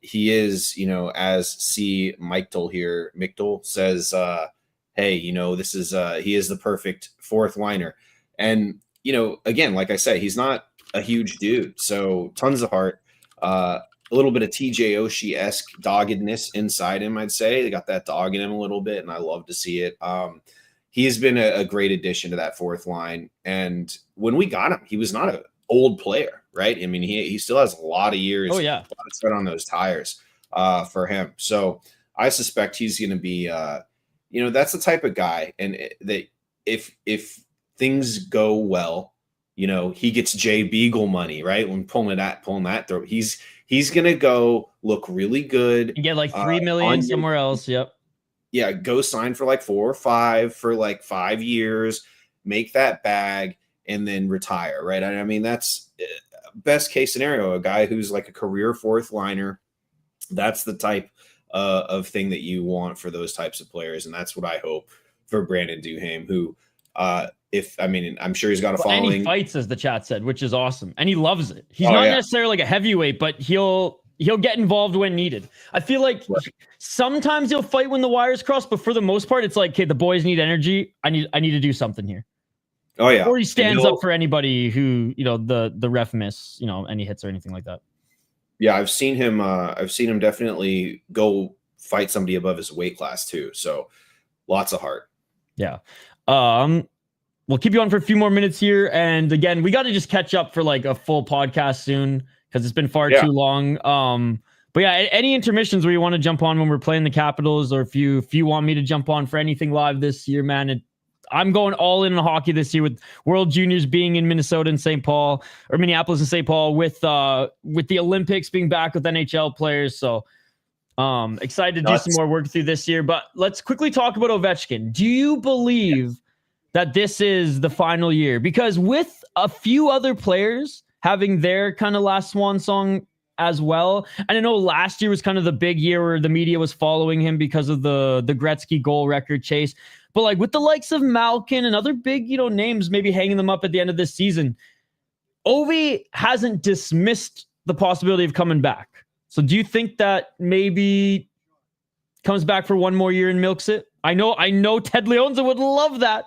He is, as C. Michtel says, hey, this is, he is the perfect fourth liner. And, again, like I say, he's not a huge dude. So tons of heart, a little bit of TJ Oshie-esque doggedness inside him, I'd say. They got that dog in him a little bit, and I love to see it. He has been a great addition to that fourth line. And when we got him, he was not an old player, right? I mean, he still has a lot of years. Oh, yeah. A lot of tread on those tires for him. So I suspect he's going to be, that's the type of guy. And that if things go well, he gets Jay Beagle money, right? When pulling that throw, he's going to go look really good. You get like $3 million somewhere else. Yep. Yeah, go sign for like 4 or 5 for like 5 years, make that bag, and then retire, right? I mean, that's best case scenario, a guy who's like a career fourth liner. That's the type of thing that you want for those types of players, and that's what I hope for Brandon Duhaime, who, I'm sure he's got a following. And he fights, as the chat said, which is awesome, and he loves it. He's not necessarily like a heavyweight, but he'll get involved when needed. I feel like sometimes he'll fight when the wires cross, but for the most part, it's like, okay, the boys need energy. I need to do something here. Oh yeah. Or he stands up for anybody who, the ref miss, any hits or anything like that. Yeah, I've seen him definitely go fight somebody above his weight class too. So lots of heart. Yeah. We'll keep you on for a few more minutes here. And again, we got to just catch up for like a full podcast soon, because it's been far too long. But yeah, any intermissions where you want to jump on when we're playing the Capitals, or if you want me to jump on for anything live this year, man, I'm going all in on hockey this year, with World Juniors being in Minnesota and St. Paul, or Minneapolis and St. Paul, with the Olympics being back with NHL players. So excited to do some more work through this year. But let's quickly talk about Ovechkin. Do you believe that this is the final year? Because with a few other players having their kind of last swan song as well, and I know last year was kind of the big year where the media was following him because of the Gretzky goal record chase. But like with the likes of Malkin and other big, names maybe hanging them up at the end of this season, Ovi hasn't dismissed the possibility of coming back. So do you think that maybe comes back for one more year and milks it? I know Ted Leonza would love that.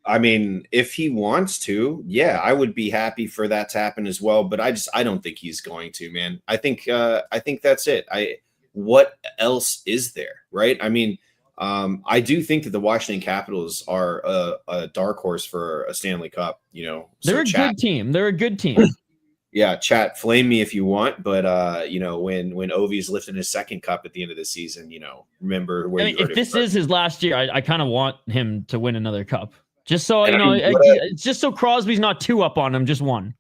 I mean, if he wants to, yeah, I would be happy for that to happen as well. But I don't think he's going to, man. I think that's it. What else is there, right? I mean, I do think that the Washington Capitals are a dark horse for a Stanley Cup. They're a good team. They're a good team. Yeah, chat, flame me if you want, but when Ovi's lifting his second cup at the end of the season, remember where you heard if this first. is his last year, I kind of want him to win another cup. Just so it's just so Crosby's not 2 up on him, just 1.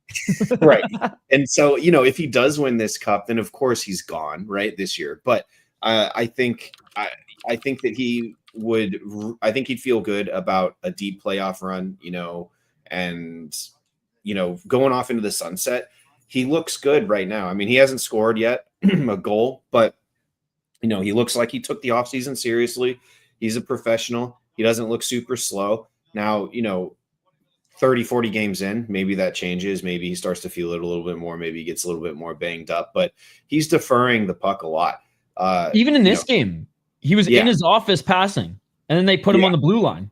Right. And so, if he does win this cup, then of course he's gone, right, this year. But I think that he'd feel good about a deep playoff run, and going off into the sunset, he looks good right now. I mean, he hasn't scored yet a goal, but he looks like he took the offseason seriously. He's a professional. He doesn't look super slow. Now, 30, 40 games in, maybe that changes. Maybe he starts to feel it a little bit more. Maybe he gets a little bit more banged up, but he's deferring the puck a lot. Even in this game, he was in his office passing, and then they put him on the blue line.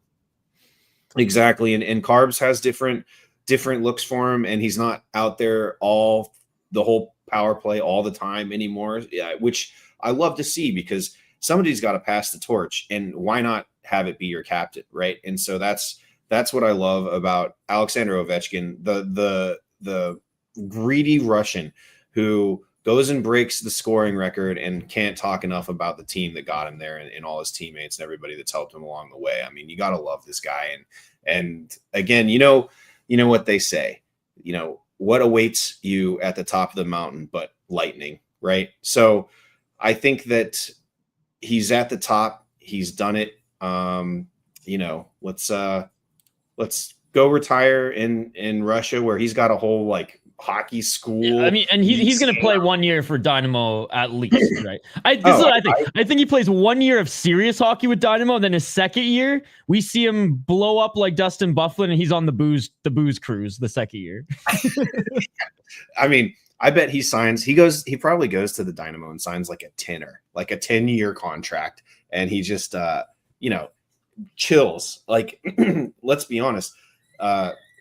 Exactly. And Carbs has different looks for him, and he's not out there the whole power play all the time anymore, which I love to see, because somebody's got to pass the torch, and why not have it be your captain, right? And so that's what I love about Alexander Ovechkin, the greedy Russian who goes and breaks the scoring record and can't talk enough about the team that got him there, and all his teammates and everybody that's helped him along the way. I mean, you got to love this guy. And again, you know what they say, what awaits you at the top of the mountain but lightning, right? So I think that he's at the top. He's done it. Let's go retire in Russia, where he's got a whole hockey school. Yeah, I mean, and he's going to play 1 year for Dynamo at least, right? This is what I think. I think he plays 1 year of serious hockey with Dynamo, and then his second year, we see him blow up like Dustin Byfuglien, and he's on the booze cruise the second year. I mean, I bet he probably goes to the Dynamo and signs like a 10-year contract, and he just chills. Let's be honest.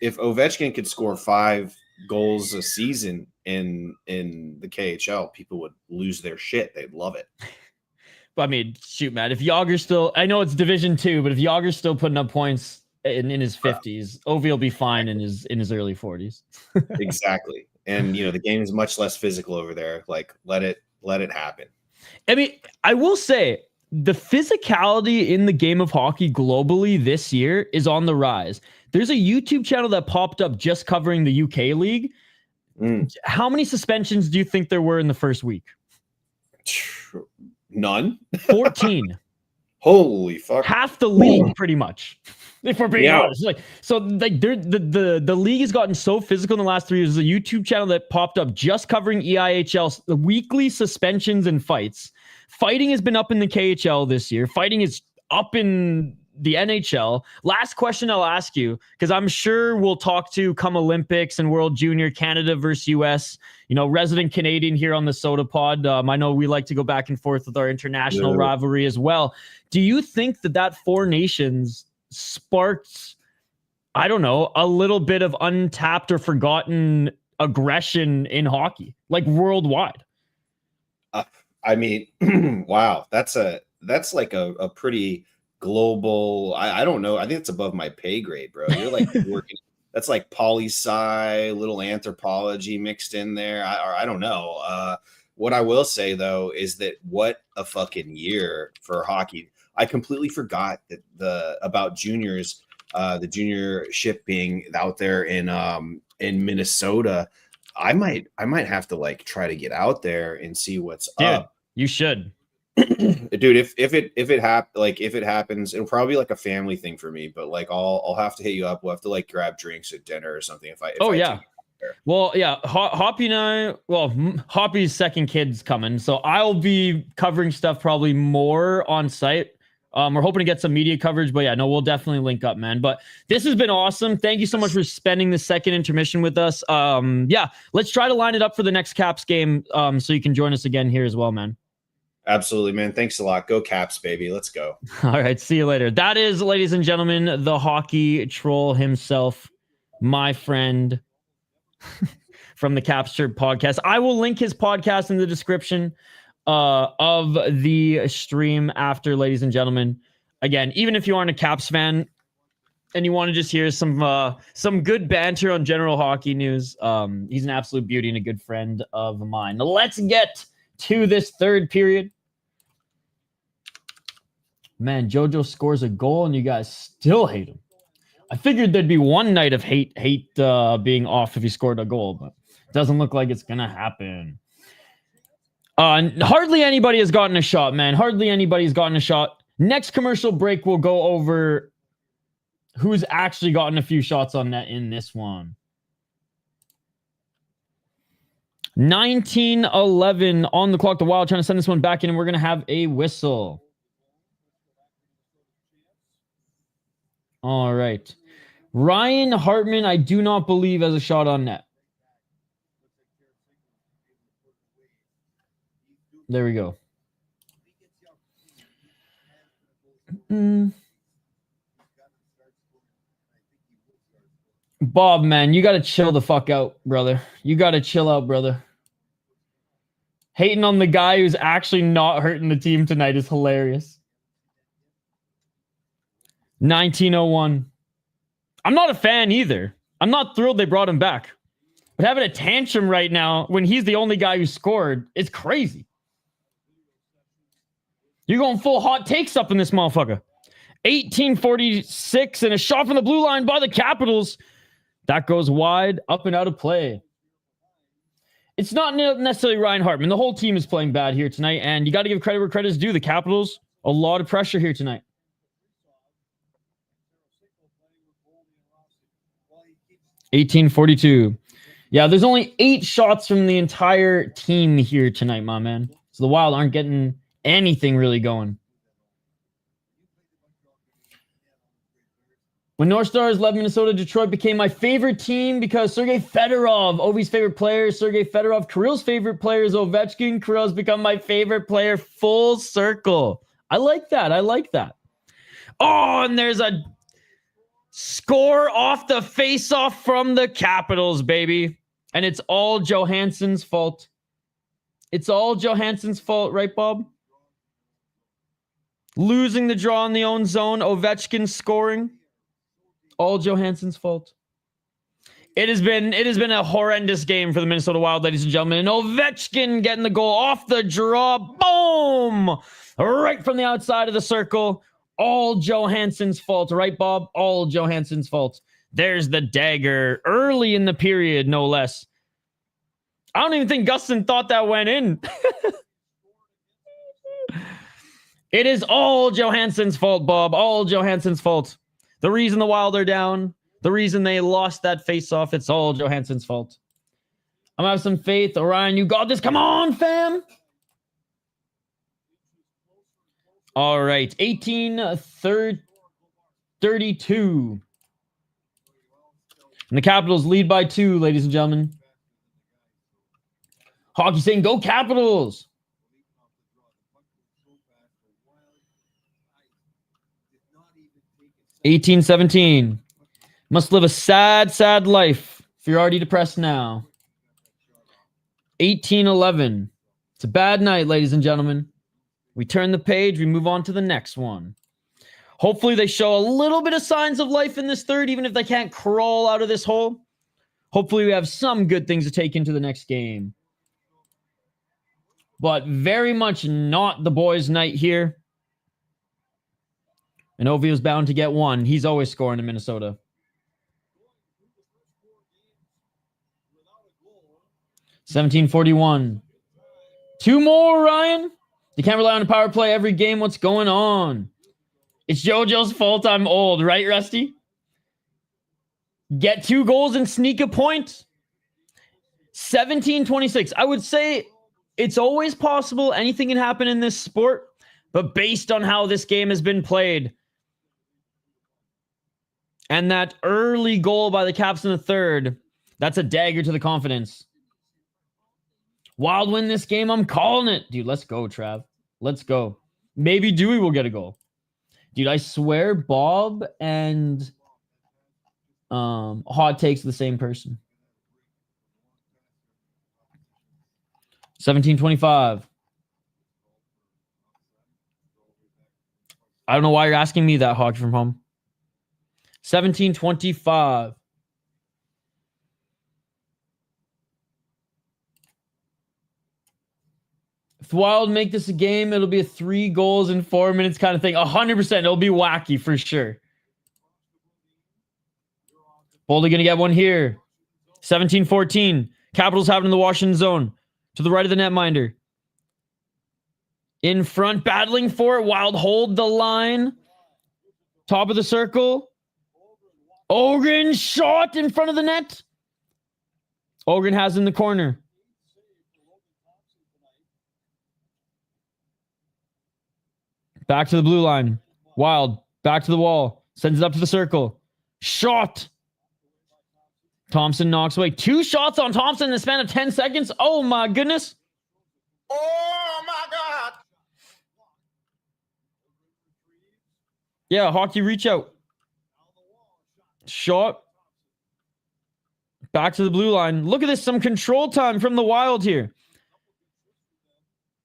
If Ovechkin could score 5 goals a season in the KHL, people would lose their shit. They'd love it. But I mean, shoot, man, if Yager's still, I know it's Division 2, but if Yager's still putting up points in his 50s, Ovi will be fine in his early 40s. Exactly. And the game is much less physical over there. Let it happen. I mean, I will say the physicality in the game of hockey globally this year is on the rise. There's a YouTube channel that popped up just covering the UK league. How many suspensions do you think there were in the first week? None. 14. Holy fuck. Half the league, pretty much. If we're being honest. The league has gotten so physical in the last 3 years. There's a YouTube channel that popped up just covering EIHL, the weekly suspensions and fights. Fighting has been up in the KHL this year. Fighting is up in the NHL. Last question I'll ask you, because I'm sure we'll talk to come Olympics and World Junior, Canada versus US, resident Canadian here on the Sota Pod. I know we like to go back and forth with our international rivalry as well. Do you think that 4 nations sparked, I don't know, a little bit of untapped or forgotten aggression in hockey, worldwide? I mean, wow, that's like a pretty global. I don't know. I think it's above my pay grade, bro. You're working. That's like poli-sci, little anthropology mixed in there. I don't know. What I will say though is that what a fucking year for hockey. I completely forgot about juniors, the junior ship being out there in Minnesota. I might have to try to get out there and see what's up. You should. Dude, if it happens, it'll probably be a family thing for me, but I'll have to hit you up. We'll have to grab drinks at dinner or something if I well, yeah, Hoppy and I, Hoppy's second kid's coming, so I'll be covering stuff probably more on site. We're hoping to get some media coverage, but yeah, no, we'll definitely link up, man. But this has been awesome. Thank you so much for spending the second intermission with us. Let's try to line it up for the next Caps game, so you can join us again here as well, man. Absolutely, man. Thanks a lot. Go Caps, baby. Let's go. All right. See you later. That is, ladies and gentlemen, the hockey troll himself, my friend from the Capster podcast. I will link his podcast in the description of the stream after, ladies and gentlemen. Again, even if you aren't a Caps fan and you want to just hear some good banter on general hockey news, he's an absolute beauty and a good friend of mine. Now, let's get to this third period. Man, JoJo scores a goal and you guys still hate him. I figured there'd be one night of hate being off if he scored a goal, but it doesn't look like it's gonna happen. Hardly anybody has gotten a shot, man. Hardly anybody's gotten a shot. Next commercial break, we'll go over Who's actually gotten a few shots on net in this one? 19-11 on the clock. The Wild trying to send this one back in, and we're going to have a whistle. All right. Ryan Hartman, I do not believe, has a shot on net. There we go. Bob, man, you got to chill the fuck out, brother. You got to chill out, brother. Hating on the guy who's actually not hurting the team tonight is hilarious. 1901. I'm not a fan either. I'm not thrilled they brought him back. But having a tantrum right now when he's the only guy who scored is crazy. You're going full hot takes up in this motherfucker. 1846 and a shot from the blue line by the Capitals. That goes wide, up and out of play. It's not necessarily Ryan Hartman. The whole team is playing bad here tonight, and you got to give credit where credit is due. The Capitals, a lot of pressure here tonight. 1842. Yeah, there's only 8 shots from the entire team here tonight, my man. So the Wild aren't getting anything really going. When North Stars left Minnesota, Detroit became my favorite team because Sergei Fedorov, Ovi's favorite player, Sergei Fedorov, Kirill's favorite player is Ovechkin. Kirill's become my favorite player. Full circle. I like that. I like that. Oh, and there's a score off the face-off from the Capitals, baby. And it's all Johansson's fault. It's all Johansson's fault, right, Bob? Losing the draw in the own zone. Ovechkin scoring. All Johansson's fault. It has been a horrendous game for the Minnesota Wild, ladies and gentlemen. And Ovechkin getting the goal off the draw. Boom! Right from the outside of the circle. All Johansson's fault, right, Bob? All Johansson's fault. There's the dagger early in the period, no less. I don't even think Gustin thought that went in. It is all Johansson's fault, Bob. All Johansson's fault. The reason the Wild are down, the reason they lost that face-off, it's all Johansson's fault. I'm going to have some faith. Orion, you got this. Come on, fam. All right. 18-32. And the Capitals lead by 2, ladies and gentlemen. Hockey saying, go Capitals. 18-17. Must live a sad, sad life if you're already depressed now. 18-11. It's a bad night, ladies and gentlemen. We turn the page. We move on to the next one. Hopefully they show a little bit of signs of life in this third, even if they can't crawl out of this hole. Hopefully we have some good things to take into the next game. But very much not the boys' night here. And Ovi was bound to get one. He's always scoring in Minnesota. 17-41. 2 more, Ryan. You can't rely on a power play every game. What's going on? It's JoJo's fault I'm old, right, Rusty? Get 2 goals and sneak a point. 17-26. I would say it's always possible. Anything can happen in this sport. But based on how this game has been played, and that early goal by the Caps in the third, that's a dagger to the confidence. Wild win this game. I'm calling it. Dude, let's go, Trav. Let's go. Maybe Dewey will get a goal. Dude, I swear Bob and Hot Takes the same person. 17-25. I don't know why you're asking me that, Hog from home. 17-25. If the Wild make this a game, it'll be a 3 goals in 4 minutes kind of thing. 100%. It'll be wacky for sure. Boldy going to get one here. 17-14. Capitals have it in the Washington zone. To the right of the netminder. In front, battling for it. Wild hold the line. Top of the circle. Ogren shot in front of the net. Ogren has in the corner. Back to the blue line. Wild. Back to the wall. Sends it up to the circle. Shot. Thompson knocks away. 2 shots on Thompson in the span of 10 seconds. Oh my goodness. Oh my God! Yeah, hockey reach out. Shot. Back to the blue line. Look at this. Some control time from the Wild here.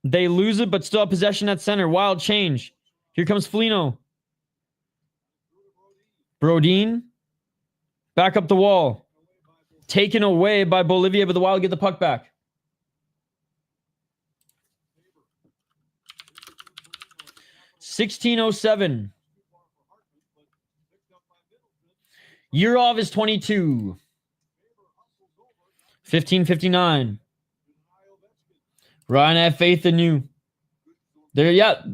They lose it, but still have possession at center. Wild change. Here comes Foligno. Brodin. Back up the wall. Taken away by Bolivia, but the Wild get the puck back. (16:07). Yurov is 22. 15:59. Ryan, I have faith in you. They're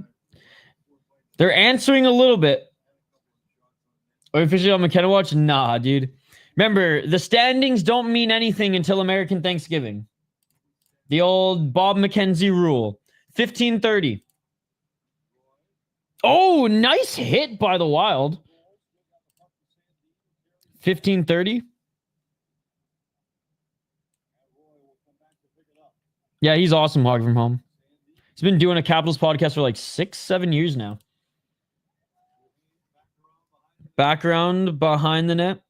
answering a little bit. Are you officially on McKenna watch? Nah, dude. Remember, the standings don't mean anything until American Thanksgiving. The old Bob McKenzie rule. 15:30. Oh, nice hit by the Wild. 15:30. Yeah, he's awesome, Hockey from Home. He's been doing a Capitals podcast for like 6-7 years now. Background behind the net.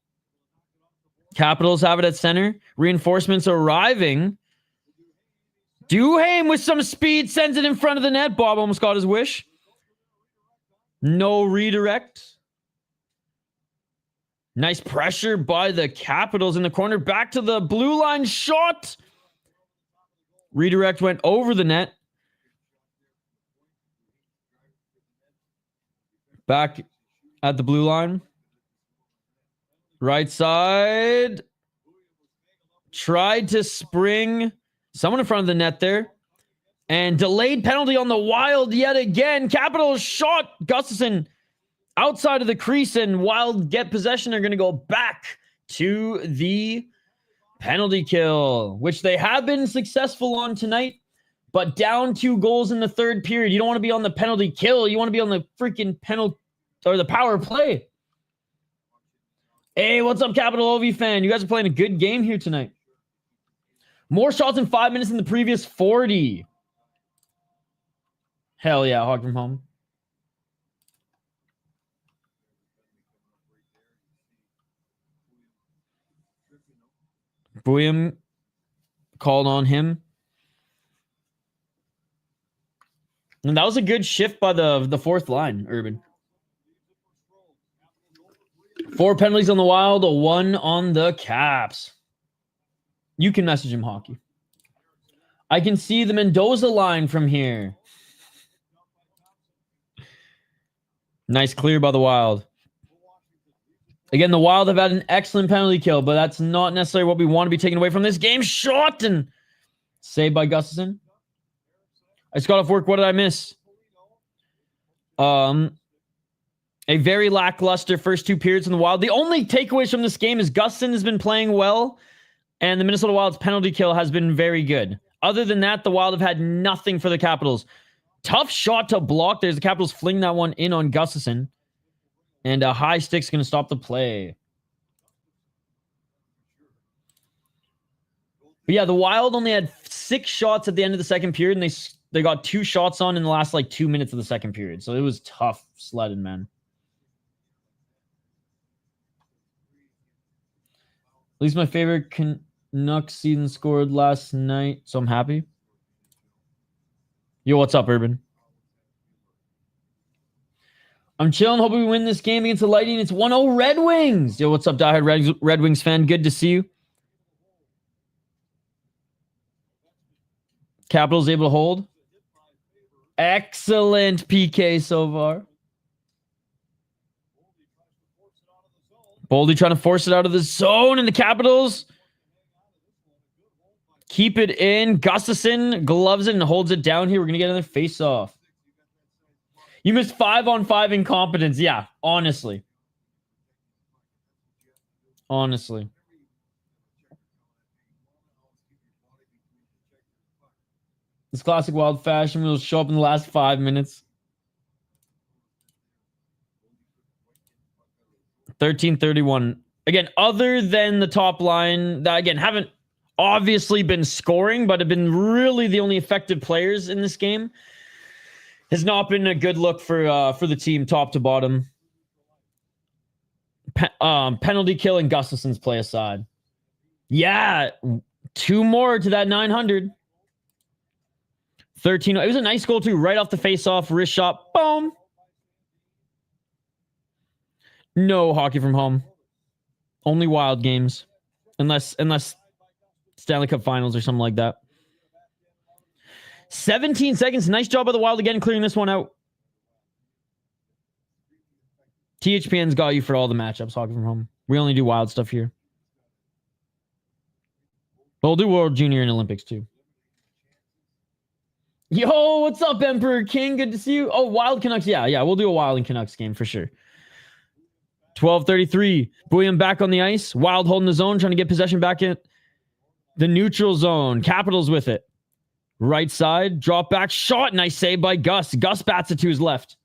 Capitals have it at center. Reinforcements arriving. Duhaime with some speed sends it in front of the net. Bob almost got his wish. No redirect. Nice pressure by the Capitals in the corner. Back to the blue line shot. Redirect went over the net. Back at the blue line. Right side. Tried to spring someone in front of the net there. And delayed penalty on the Wild yet again. Capitals shot. Gustafson outside of the crease, and Wild get possession. They're going to go back to the penalty kill, which they have been successful on tonight, but down 2 goals in the third period. You don't want to be on the penalty kill. You want to be on the freaking penalty or the power play. Hey, what's up, Capital OV fan? You guys are playing a good game here tonight. More shots in 5 minutes than the previous 40. Hell yeah, Hockey from Home. William called on him. And that was a good shift by the fourth line, Urban. 4 penalties on the Wild, 1 on the Caps. You can message him, Hockey. I can see the Mendoza line from here. Nice clear by the Wild. Again, the Wild have had an excellent penalty kill, but that's not necessarily what we want to be taken away from this game. Shot and saved by Gustafson. I just got off work. What did I miss? A very lackluster first 2 periods in the Wild. The only takeaways from this game is Gustafson has been playing well, and the Minnesota Wild's penalty kill has been very good. Other than that, the Wild have had nothing for the Capitals. Tough shot to block. There's the Capitals fling that one in on Gustafson. And a high stick's going to stop the play. But yeah, the Wild only had 6 shots at the end of the second period, and they got 2 shots on in the last 2 minutes of the second period. So it was tough sledding, man. At least my favorite Canucks season scored last night, so I'm happy. Yo, what's up, Urban? I'm chilling. Hoping we win this game against the Lightning. It's 1-0 Red Wings. Yo, what's up, diehard Red Wings fan? Good to see you. Capitals able to hold. Excellent PK so far. Boldy trying to force it out of the zone, and the Capitals keep it in. Gustafson gloves it and holds it down here. We're going to get another face-off. You missed 5-on-5 incompetence. Yeah, honestly. Honestly. This classic Wild fashion will show up in the last 5 minutes. 13-31. Again, other than the top line that, again, haven't obviously been scoring, but have been really the only effective players in this game, has not been a good look for the team top to bottom. Penalty kill and Gustafson's play aside. Yeah, 2 more to that 900. 13. It was a nice goal too, right off the face-off, wrist shot, boom. No hockey from home. Only Wild games, unless Stanley Cup Finals or something like that. 17 seconds. Nice job by the Wild again, clearing this one out. THPN's got you for all the matchups, hockey from home. We only do Wild stuff here. But we'll do World Junior and Olympics too. Yo, what's up, Emperor King? Good to see you. Oh, Wild Canucks. Yeah, we'll do a Wild and Canucks game for sure. 12:33. Bouillon back on the ice. Wild holding the zone, trying to get possession back in the neutral zone. Capitals with it. Right side, drop back, shot. Nice save by Gus. Gus bats it to his left.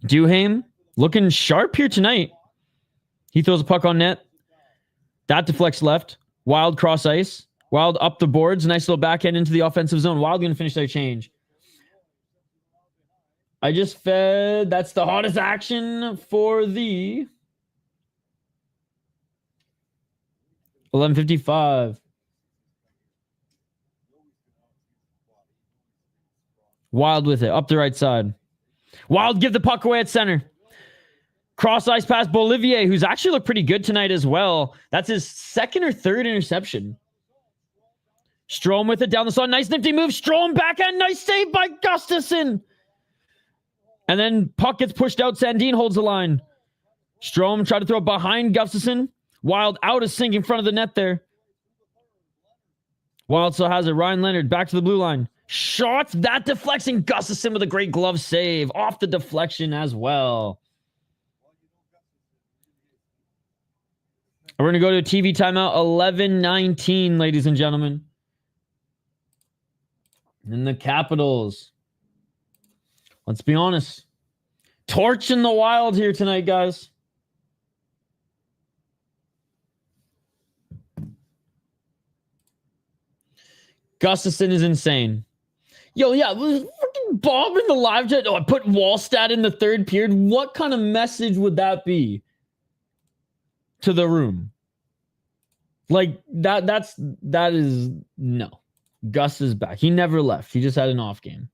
Duhaime looking sharp here tonight. He throws a puck on net. That deflects left. Wild cross ice. Wild up the boards. Nice little backhand into the offensive zone. Wild going to finish their change. I just fed. That's the hottest action for the 11:55. Wild with it. Up the right side. Wild give the puck away at center. Cross ice pass Bolivier, who's actually looked pretty good tonight as well. That's his second or third interception. Strome with it down the slot. Nice nifty move. Strome backhand. Nice save by Gustafsson. And then puck gets pushed out. Sandin holds the line. Strome tried to throw it behind Gustafsson. Wild out of sync in front of the net there. Wild still has it. Ryan Leonard back to the blue line. Shots. That deflection. Gustafsson with a great glove save. Off the deflection as well. We're going to go to a TV timeout. 11:19, ladies and gentlemen. And the Capitals. Let's be honest. Torching the Wild here tonight, guys. Gustafsson is insane. Yo, yeah, freaking Bob in the live chat. Oh, I put Wallstat in the third period. What kind of message would that be to the room? Like, that is no. Gus is back. He never left. He just had an off game.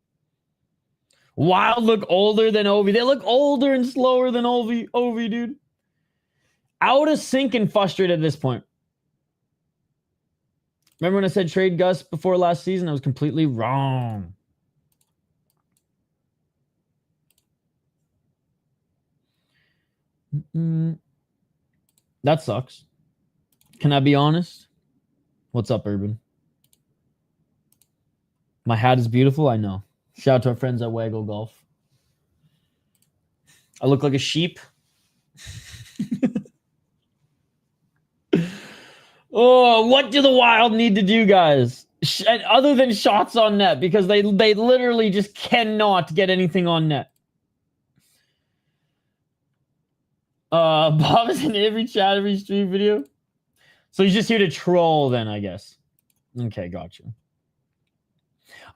Wild look older than Ovi. They look older and slower than Ovi, dude. Out of sync and frustrated at this point. Remember when I said trade Gus before last season? I was completely wrong. That sucks. Can I be honest? What's up, Urban? My hat is beautiful, I know. Shout out to our friends at Waggle Golf. I look like a sheep. Oh, what do the Wild need to do, guys? Other than shots on net, because they literally just cannot get anything on net. Bob is in every chat, every stream video. So he's just here to troll then, I guess. Okay, gotcha.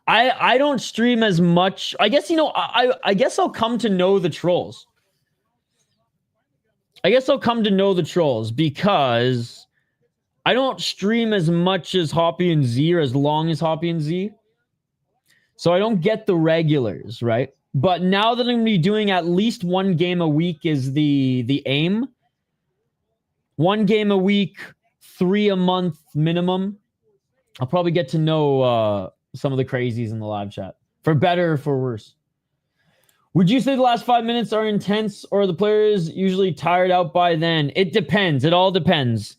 I don't stream as much. I guess, I guess I'll come to know the trolls. Because I don't stream as much as Hoppy and Z or as long as Hoppy and Z. So I don't get the regulars, right? But now that I'm going to be doing at least one game a week is the aim. 1 game a week, 3 a month minimum. I'll probably get to know some of the crazies in the live chat, for better or for worse. Would you say the last 5 minutes are intense, or are the players usually tired out by then? It depends. It all depends.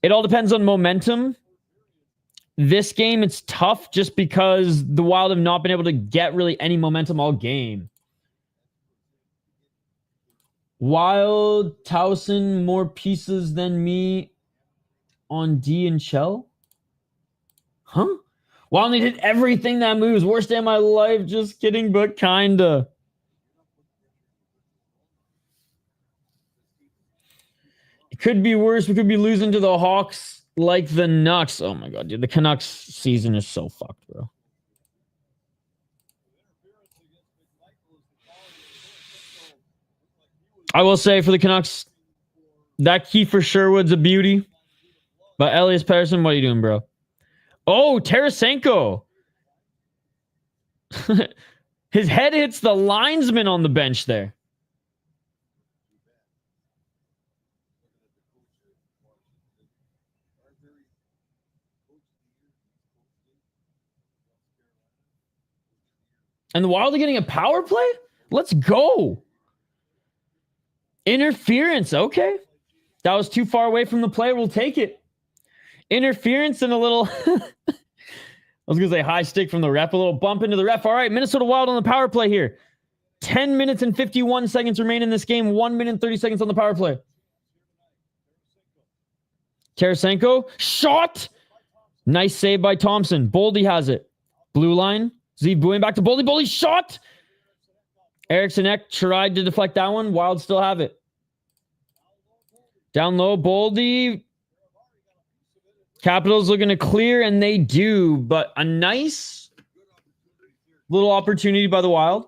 It all depends on momentum. This game, it's tough just because the Wild have not been able to get really any momentum all game. Wild Towson more pieces than me on D and Shell? Huh? Wild need hit everything that moves. Worst day of my life. Just kidding, but kinda. It could be worse. We could be losing to the Hawks like the Canucks. Oh my god, dude. The Canucks season is so fucked, bro. I will say for the Canucks, that Kiefer Sherwood's a beauty. But Elias Pettersson, what are you doing, bro? Oh, Tarasenko. His head hits the linesman on the bench there. And the Wild are getting a power play? Let's go. Interference. Okay. That was too far away from the play. We'll take it. Interference and a little... I was going to say high stick from the ref. A little bump into the ref. All right, Minnesota Wild on the power play here. 10 minutes and 51 seconds remain in this game. 1 minute and 30 seconds on the power play. Tarasenko. Shot. Nice save by Thompson. Boldy has it. Blue line. Zeev Buoyan back to Boldy. Boldy shot. Eriksson Ek tried to deflect that one. Wild still have it. Down low, Boldy. Capitals looking to clear, and they do. But a nice little opportunity by the Wild.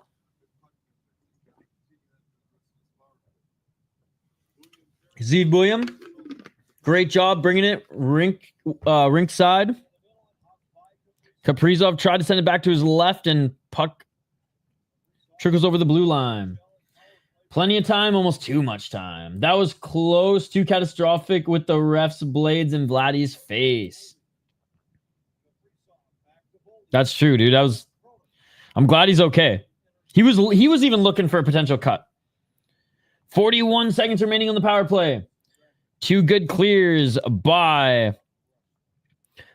Zeev Buoyan. Great job bringing it rink side. Kaprizov tried to send it back to his left, and puck trickles over the blue line. Plenty of time, almost too much time. That was close to catastrophic with the ref's blades in Vladdy's face. That's true, dude. I'm glad he's okay. He was even looking for a potential cut. 41 seconds remaining on the power play. 2 good clears by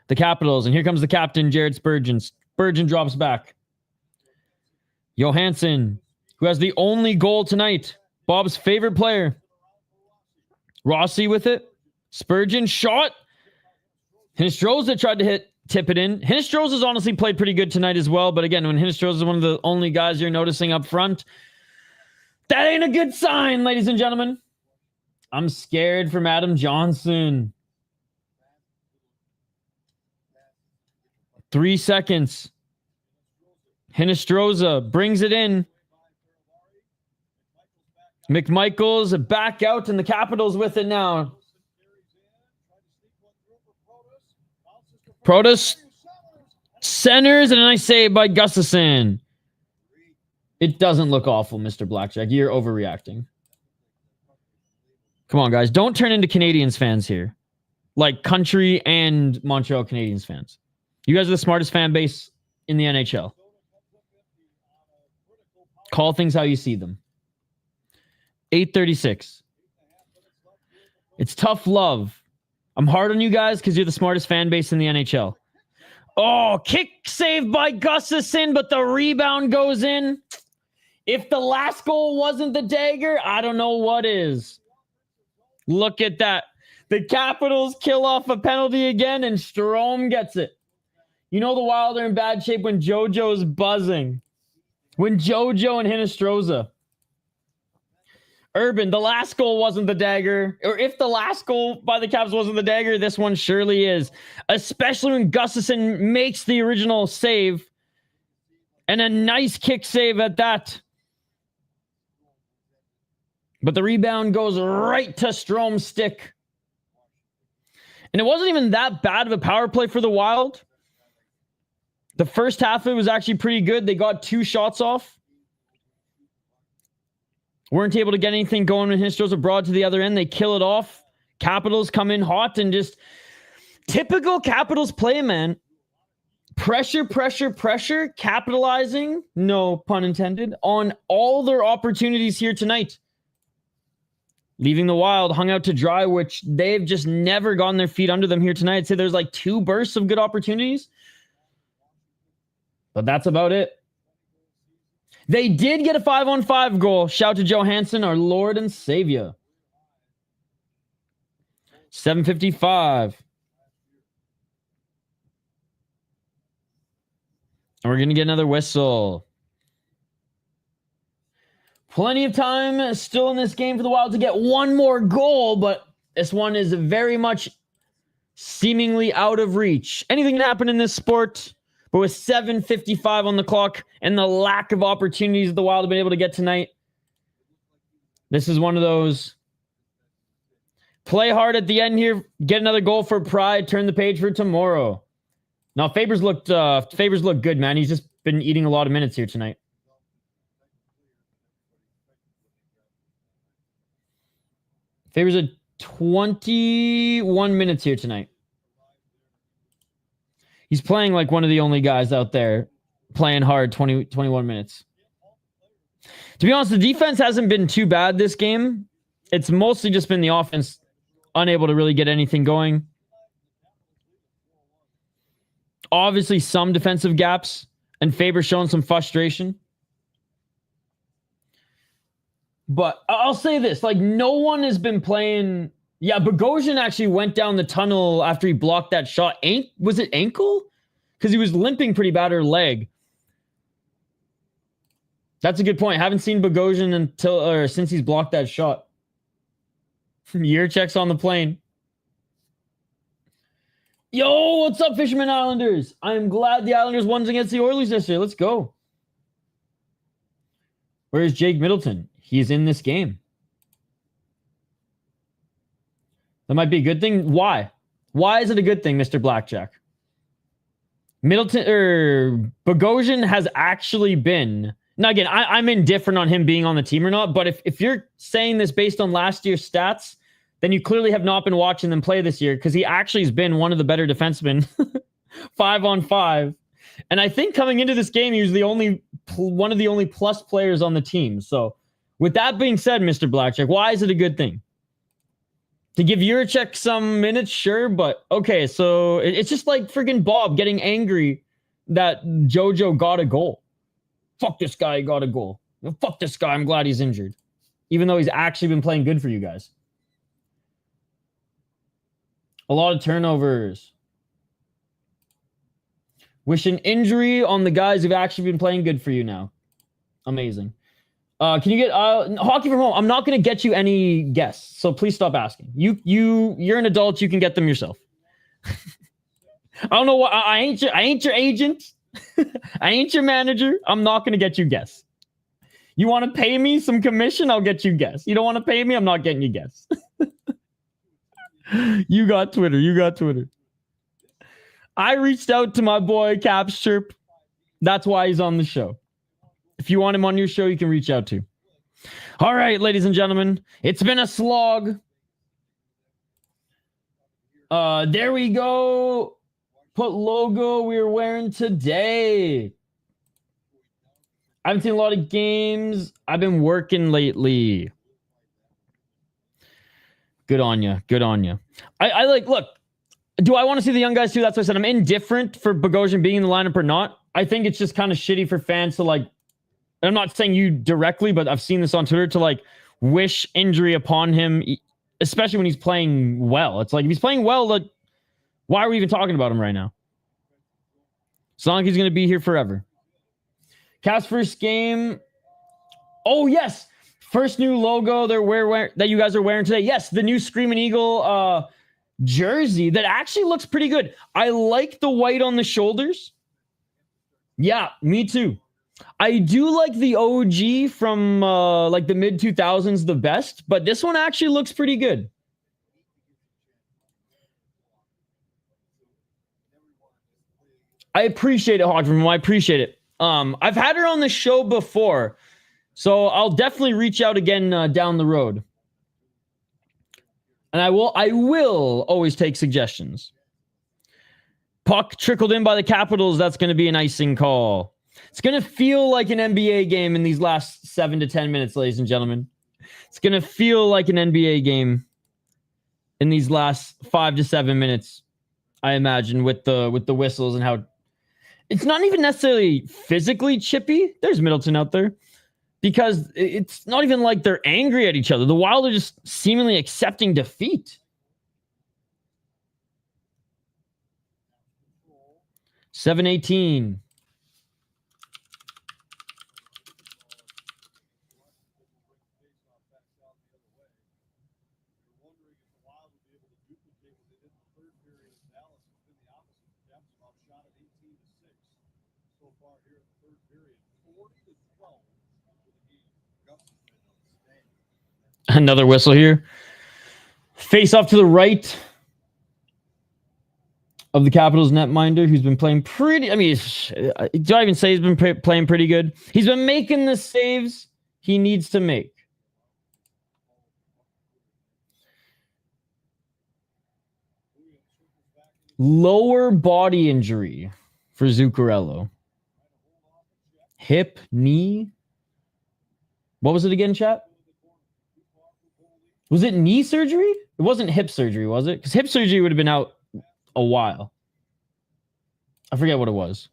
the Capitals. And here comes the captain, Jared Spurgeon. Spurgeon drops back. Johansson, who has the only goal tonight. Bob's favorite player. Rossi with it. Spurgeon shot. Hinestroza tried to tip it in. Hinestroza's honestly played pretty good tonight as well. But again, when Hinestroza is one of the only guys you're noticing up front, that ain't a good sign, ladies and gentlemen. I'm scared from Adam Johnson. 3 seconds. Hinestroza brings it in. McMichael's back out, and the Capitals with it now. Protas centers, and a nice save by Gustafsson. It doesn't look awful, Mr. Blackjack. You're overreacting. Come on, guys. Don't turn into Canadiens fans here. Like country and Montreal Canadiens fans. You guys are the smartest fan base in the NHL. Call things how you see them. 8:36. It's tough love. I'm hard on you guys because you're the smartest fan base in the NHL. Oh, kick save by Gustafsson, but the rebound goes in. If the last goal wasn't the dagger, I don't know what is. Look at that. The Capitals kill off a penalty again, and Strome gets it. You know the Wild are in bad shape when JoJo's buzzing. When JoJo and Hinestroza. Urban, the last goal wasn't the dagger. Or if the last goal by the Caps wasn't the dagger, this one surely is. Especially when Gustafsson makes the original save. And a nice kick save at that. But the rebound goes right to Strome's stick. And it wasn't even that bad of a power play for the Wild. The first half of it was actually pretty good. They got 2 shots off. Weren't able to get anything going when Hinestroza abroad to the other end. They kill it off. Capitals come in hot and just typical Capitals play, man. Pressure, pressure, pressure. Capitalizing, no pun intended, on all their opportunities here tonight. Leaving the Wild hung out to dry, which they've just never gotten their feet under them here tonight. I'd say there's like 2 bursts of good opportunities. But that's about it. They did get a 5-on-5 goal. Shout to Johansson, our Lord and Savior. 7:55. And we're going to get another whistle. Plenty of time still in this game for the Wild to get one more goal, but this one is very much seemingly out of reach. Anything can happen in this sport, but with 7:55 on the clock and the lack of opportunities the Wild have been able to get tonight, this is one of those play hard at the end here, get another goal for pride, turn the page for tomorrow. Now, Faber's looked good, man. He's just been eating a lot of minutes here tonight. Faber's at 21 minutes here tonight. He's playing like one of the only guys out there playing hard 21 minutes. To be honest, the defense hasn't been too bad this game. It's mostly just been the offense unable to really get anything going. Obviously, some defensive gaps, and Faber showing some frustration. But I'll say this, like, no one has been playing. Yeah, Bogosian actually went down the tunnel after he blocked that shot. Was it ankle? Because he was limping pretty bad, or leg. That's a good point. Haven't seen Bogosian since he's blocked that shot. Year checks on the plane. Yo, what's up, Fisherman Islanders? I'm glad the Islanders won against the Oilers yesterday. Let's go. Where's Jake Middleton? He's in this game. That might be a good thing. Why? Why is it a good thing, Mr. Blackjack? Bogosian has actually been. Now, again, I'm indifferent on him being on the team or not, but if you're saying this based on last year's stats, then you clearly have not been watching them play this year, because he actually has been one of the better defensemen. 5-on-5. And I think coming into this game, he was one of the only plus players on the team. So with that being said, Mr. Blackjack, why is it a good thing? To give Juracek some minutes, sure, but okay, so it's just like friggin' Bob getting angry that JoJo got a goal. Fuck this guy, he got a goal. Fuck this guy, I'm glad he's injured. Even though he's actually been playing good for you guys. A lot of turnovers. Wishing injury on the guys who've actually been playing good for you now. Amazing. Can you get hockey from home? I'm not going to get you any guests, so please stop asking. You're an adult. You can get them yourself. I don't know what. I ain't your agent. I ain't your manager. I'm not going to get you guests. You want to pay me some commission? I'll get you guests. You don't want to pay me? I'm not getting you guests. You got Twitter. I reached out to my boy Caps Chirp. That's why he's on the show. If you want him on your show, you can reach out to. All right, ladies and gentlemen, it's been a slog. There we go. Put logo we were wearing today. I haven't seen a lot of games. I've been working lately. Good on you. I look, do I want to see the young guys too? That's what I said. I'm indifferent for Bogosian being in the lineup or not. I think it's just kind of shitty for fans to like, I'm not saying you directly, but I've seen this on Twitter, to like wish injury upon him, especially when he's playing well. It's like, if he's playing well, like, why are we even talking about him right now? It's not like he's going to be here forever. Caps first game. Oh, yes. First new logo that you guys are wearing today. Yes, the new Screaming Eagle jersey that actually looks pretty good. I like the white on the shoulders. Yeah, me too. I do like the OG from like the mid-2000s the best, but this one actually looks pretty good. I appreciate it, Hogman. I appreciate it. I've had her on the show before, so I'll definitely reach out again down the road. And I will always take suggestions. Puck trickled in by the Capitals. That's going to be an icing call. It's going to feel like an NBA game in these last 7 to 10 minutes, ladies and gentlemen. It's going to feel like an NBA game in these last 5 to 7 minutes, I imagine, with the whistles and how It's not even necessarily physically chippy. There's Middleton out there. Because it's not even like they're angry at each other. The Wild are just seemingly accepting defeat. 7-18. Another whistle here. Face off to the right of the Capitals netminder, who's been playing pretty... I mean, do I even say he's been playing pretty good? He's been making the saves he needs to make. Lower body injury for Zuccarello. Hip, knee. What was it again, chat? Was it knee surgery? It wasn't hip surgery, was it? Because hip surgery would have been out a while. I forget what it was.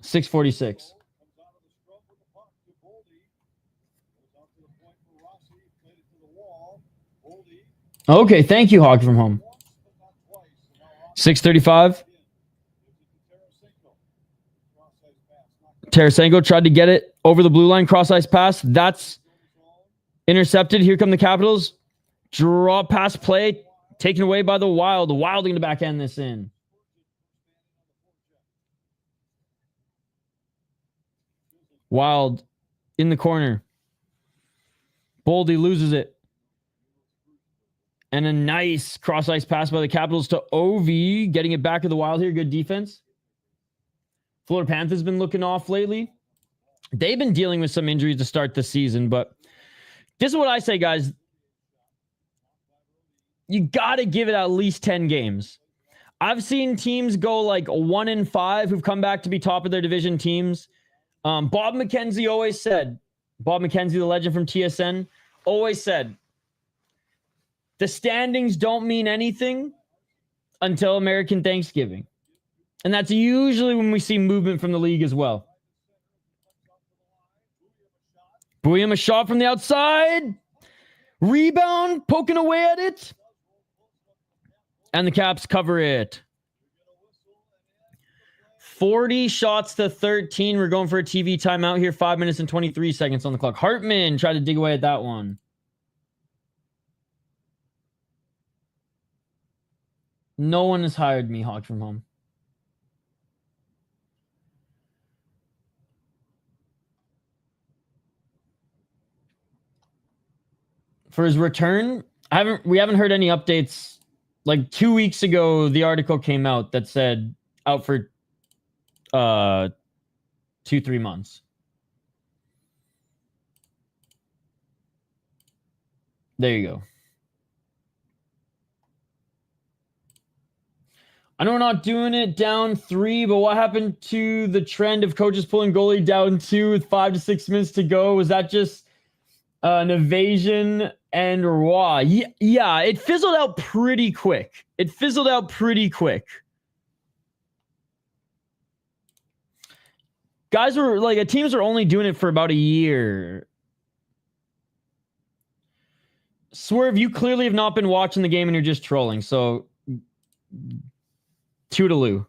6:46. Okay, thank you, Hog from home. 6:35. Tarasenko tried to get it over the blue line, cross-ice pass. That's intercepted. Here come the Capitals. Draw pass play taken away by the Wild. The Wild going to backhand this in. Wild in the corner. Boldy loses it. And a nice cross-ice pass by the Capitals to Ovi. Getting it back to the Wild here. Good defense. Florida Panthers been looking off lately. They've been dealing with some injuries to start the season, but this is what I say, guys. You got to give it at least 10 games. I've seen teams go like 1-5 who've come back to be top of their division teams. Bob McKenzie always said, Bob McKenzie, the legend from TSN, always said, the standings don't mean anything until American Thanksgiving. And that's usually when we see movement from the league as well. Bouillon, a shot from the outside. Rebound, poking away at it. And the Caps cover it. 40 shots to 13. We're going for a TV timeout here. 5 minutes and 23 seconds on the clock. Hartman tried to dig away at that one. No one has hired me, Hawk from home. For his return, we haven't heard any updates. Like 2 weeks ago, the article came out that said out for 2-3 months. There you go. I know we're not doing it down 3, but what happened to the trend of coaches pulling goalie down 2 with 5 to 6 minutes to go? Was that just an evasion and raw? Yeah, it fizzled out pretty quick. Guys were like, teams are only doing it for about a year. Swerve, you clearly have not been watching the game and you're just trolling. So, toodaloo.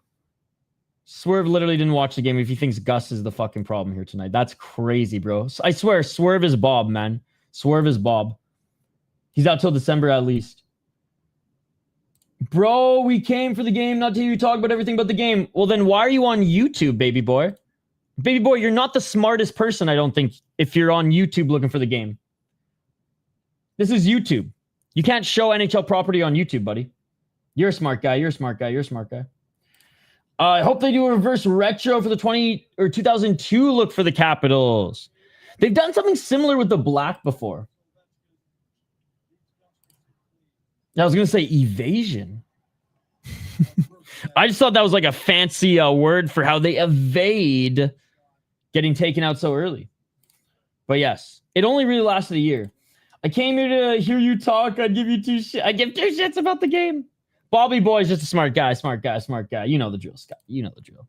Swerve literally didn't watch the game if he thinks Gus is the fucking problem here tonight. That's crazy, bro. I swear, Swerve is Bob, man. Swerve is Bob. He's out till December at least. Bro, we came for the game, not to hear you talk about everything but the game. Well, then why are you on YouTube, baby boy? Baby boy, you're not the smartest person, I don't think, if you're on YouTube looking for the game. This is YouTube. You can't show NHL property on YouTube, buddy. You're a smart guy. I hope they do a reverse retro for the 2002 look for the Capitals. They've done something similar with the black before. I was going to say evasion. I just thought that was like a fancy word for how they evade getting taken out so early. But yes, it only really lasted a year. I came here to hear you talk. I give 2 shits about the game. Bobby Boy is just a smart guy. You know the drill, Scott. You know the drill.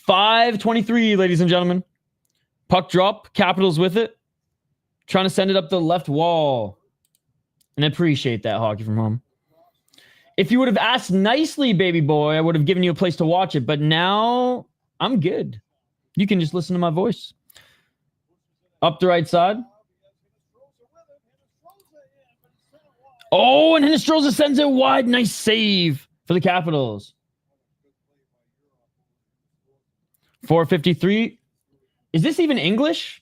5:23, ladies and gentlemen. Puck drop. Capitals with it. Trying to send it up the left wall. And I appreciate that, Hockey from Home. If you would have asked nicely, baby boy, I would have given you a place to watch it. But now I'm good. You can just listen to my voice. Up the right side. Oh, and Hinostroza sends it wide. Nice save for the Capitals. 4:53. Is this even English?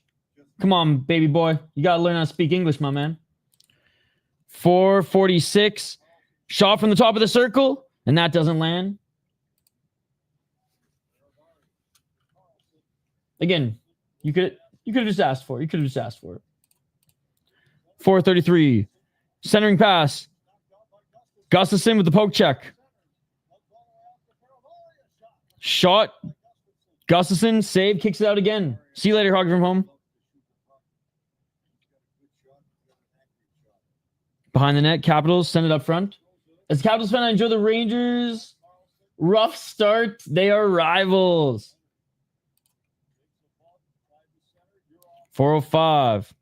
Come on, baby boy. You got to learn how to speak English, my man. 4:46. Shot from the top of the circle, and that doesn't land. Again, you could have just asked for it. You could have just asked for it. 4:33. Centering pass. Gustafsson with the poke check. Shot. Gustafsson, save, kicks it out again. See you later, Hockey from Home. Behind the net, Capitals send it up front. As Capitals fan, I enjoy the Rangers. Rough start. They are rivals. 4:05.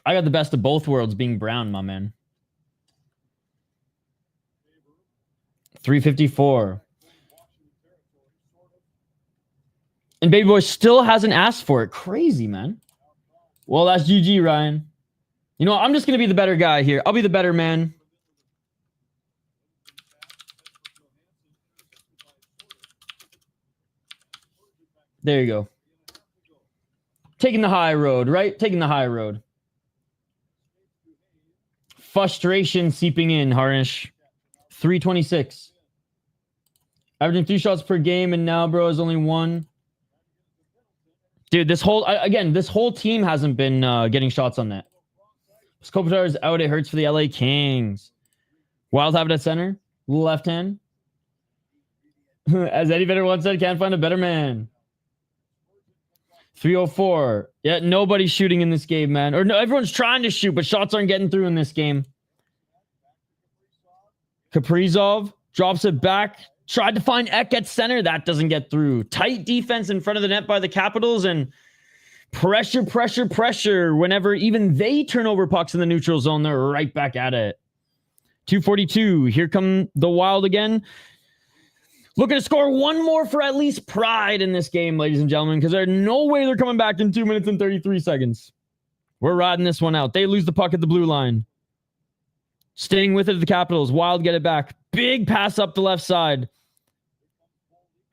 I got the best of both worlds being Brown, my man. 3:54. And Baby Boy still hasn't asked for it. Crazy, man. Well, that's GG, Ryan. You know what? I'm just going to be the better guy here. I'll be the better man. There you go. Taking the high road, right? Taking the high road. Frustration seeping in, Harnish. 3:26. Averaging 3 shots per game, and now, bro, is only 1. Dude, this whole team hasn't been getting shots on net. Kopitar is out. It hurts for the LA Kings. Wild have it at center. Left hand. As Eddie Vedder once said, can't find a better man. 3:04. Yeah, nobody's shooting in this game, man. Or no, everyone's trying to shoot, but shots aren't getting through in this game. Kaprizov drops it back. Tried to find Ek at center. That doesn't get through. Tight defense in front of the net by the Capitals, and pressure whenever even they turn over pucks in the neutral zone. They're right back at it. 2:42. Here come the Wild again. Looking to score one more for at least pride in this game, ladies and gentlemen, because there's no way they're coming back in 2 minutes and 33 seconds. We're riding this one out. They lose the puck at the blue line. Staying with it, the Capitals. Wild get it back. Big pass up the left side.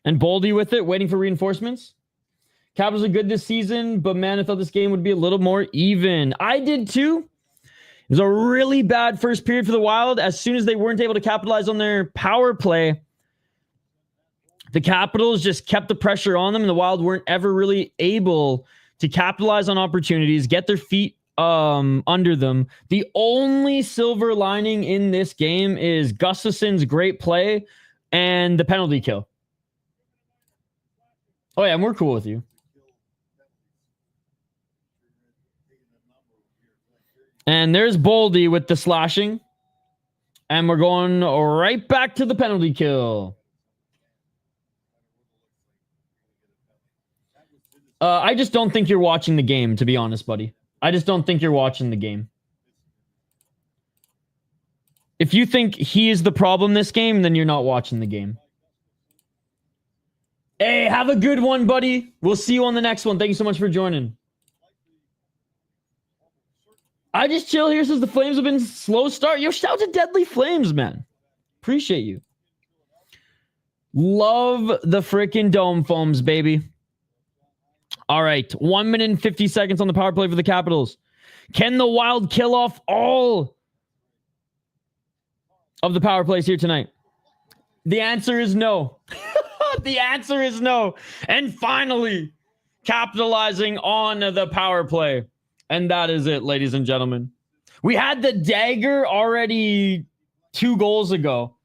And Boldy with it, waiting for reinforcements. Capitals are good this season, but man, I thought this game would be a little more even. I did too. It was a really bad first period for the Wild. As soon as they weren't able to capitalize on their power play, the Capitals just kept the pressure on them, and the Wild weren't ever really able to capitalize on opportunities, get their feet under them. The only silver lining in this game is Gustafsson's great play and the penalty kill. Oh, yeah, and we're cool with you. And there's Boldy with the slashing. And we're going right back to the penalty kill. I just don't think you're watching the game, to be honest, buddy. I just don't think you're watching the game. If you think he is the problem this game, then you're not watching the game. Hey, have a good one, buddy. We'll see you on the next one. Thank you so much for joining. I just chill here since the Flames have been slow start. Yo, shout out to Deadly Flames, man. Appreciate you. Love the freaking dome foams, baby. All right. 1 minute and 50 seconds on the power play for the Capitals. Can the Wild kill off all of the power plays here tonight? The answer is no. The answer is no. And finally, capitalizing on the power play. And that is it, ladies and gentlemen. We had the dagger already 2 goals ago.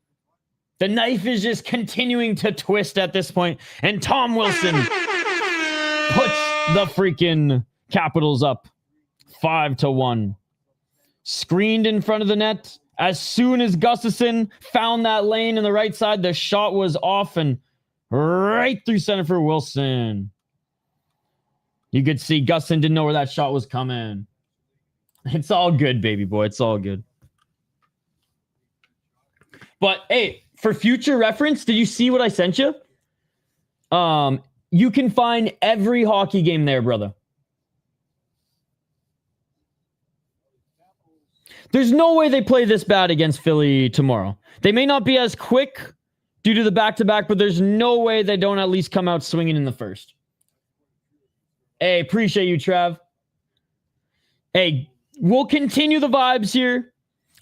The knife is just continuing to twist at this point. And Tom Wilson puts the freaking Capitals up 5-1. Screened in front of the net As soon as Gustafson found that lane in the right side, the shot was off and right through center for Wilson. You could see Gustafson didn't know where that shot was coming. It's all good, baby boy. It's all good. But hey, for future reference, did you see what I sent you? You can find every hockey game there, brother. There's no way they play this bad against Philly tomorrow. They may not be as quick due to the back-to-back, but there's no way they don't at least come out swinging in the first. Hey, appreciate you, Trav. Hey, we'll continue the vibes here.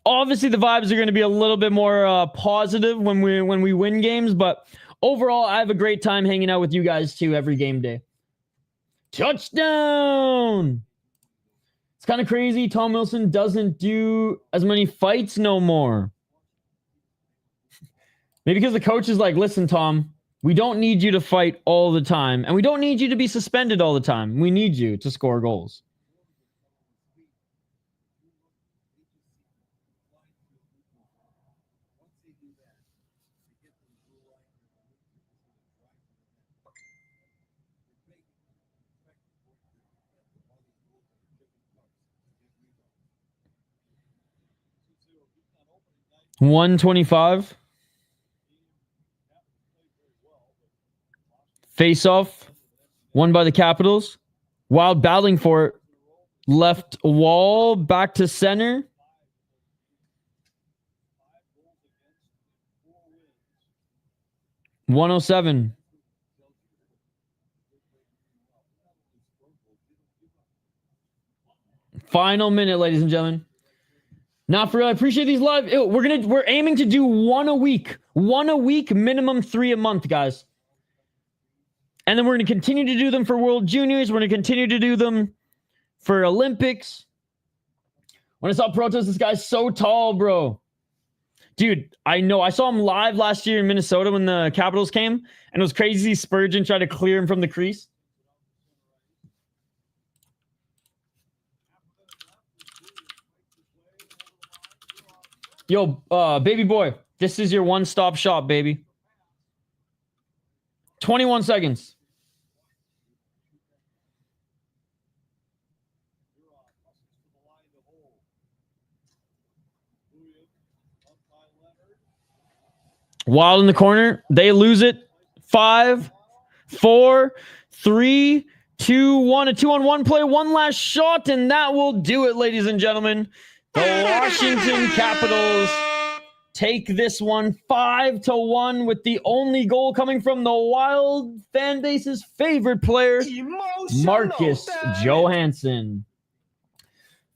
Obviously, the vibes are going to be a little bit more positive when we win games, but overall, I have a great time hanging out with you guys too every game day. Touchdown! It's kind of crazy. Tom Wilson doesn't do as many fights no more. Maybe because the coach is like, listen, Tom, we don't need you to fight all the time, and we don't need you to be suspended all the time. We need you to score goals. $125. Face-off. Won by the Capitals. Wild battling for it. Left wall. Back to center. $107. Final minute, ladies and gentlemen. Not for real. I appreciate these live. We're aiming to do one a week, minimum 3 a month, guys. And then we're going to continue to do them for World Juniors. We're going to continue to do them for Olympics. When I saw Protos, this guy's so tall, bro. Dude, I know. I saw him live last year in Minnesota when the Capitals came, and it was crazy. Spurgeon tried to clear him from the crease. Yo, baby boy, this is your one-stop shop, baby. 21 seconds. Wild in the corner. They lose it. 5, 4, 3, 2, 1. A 2-on-1 play. One last shot, and that will do it, ladies and gentlemen. The Washington Capitals take this one 5-1 with the only goal coming from the Wild fan base's favorite player, Marcus Johansson.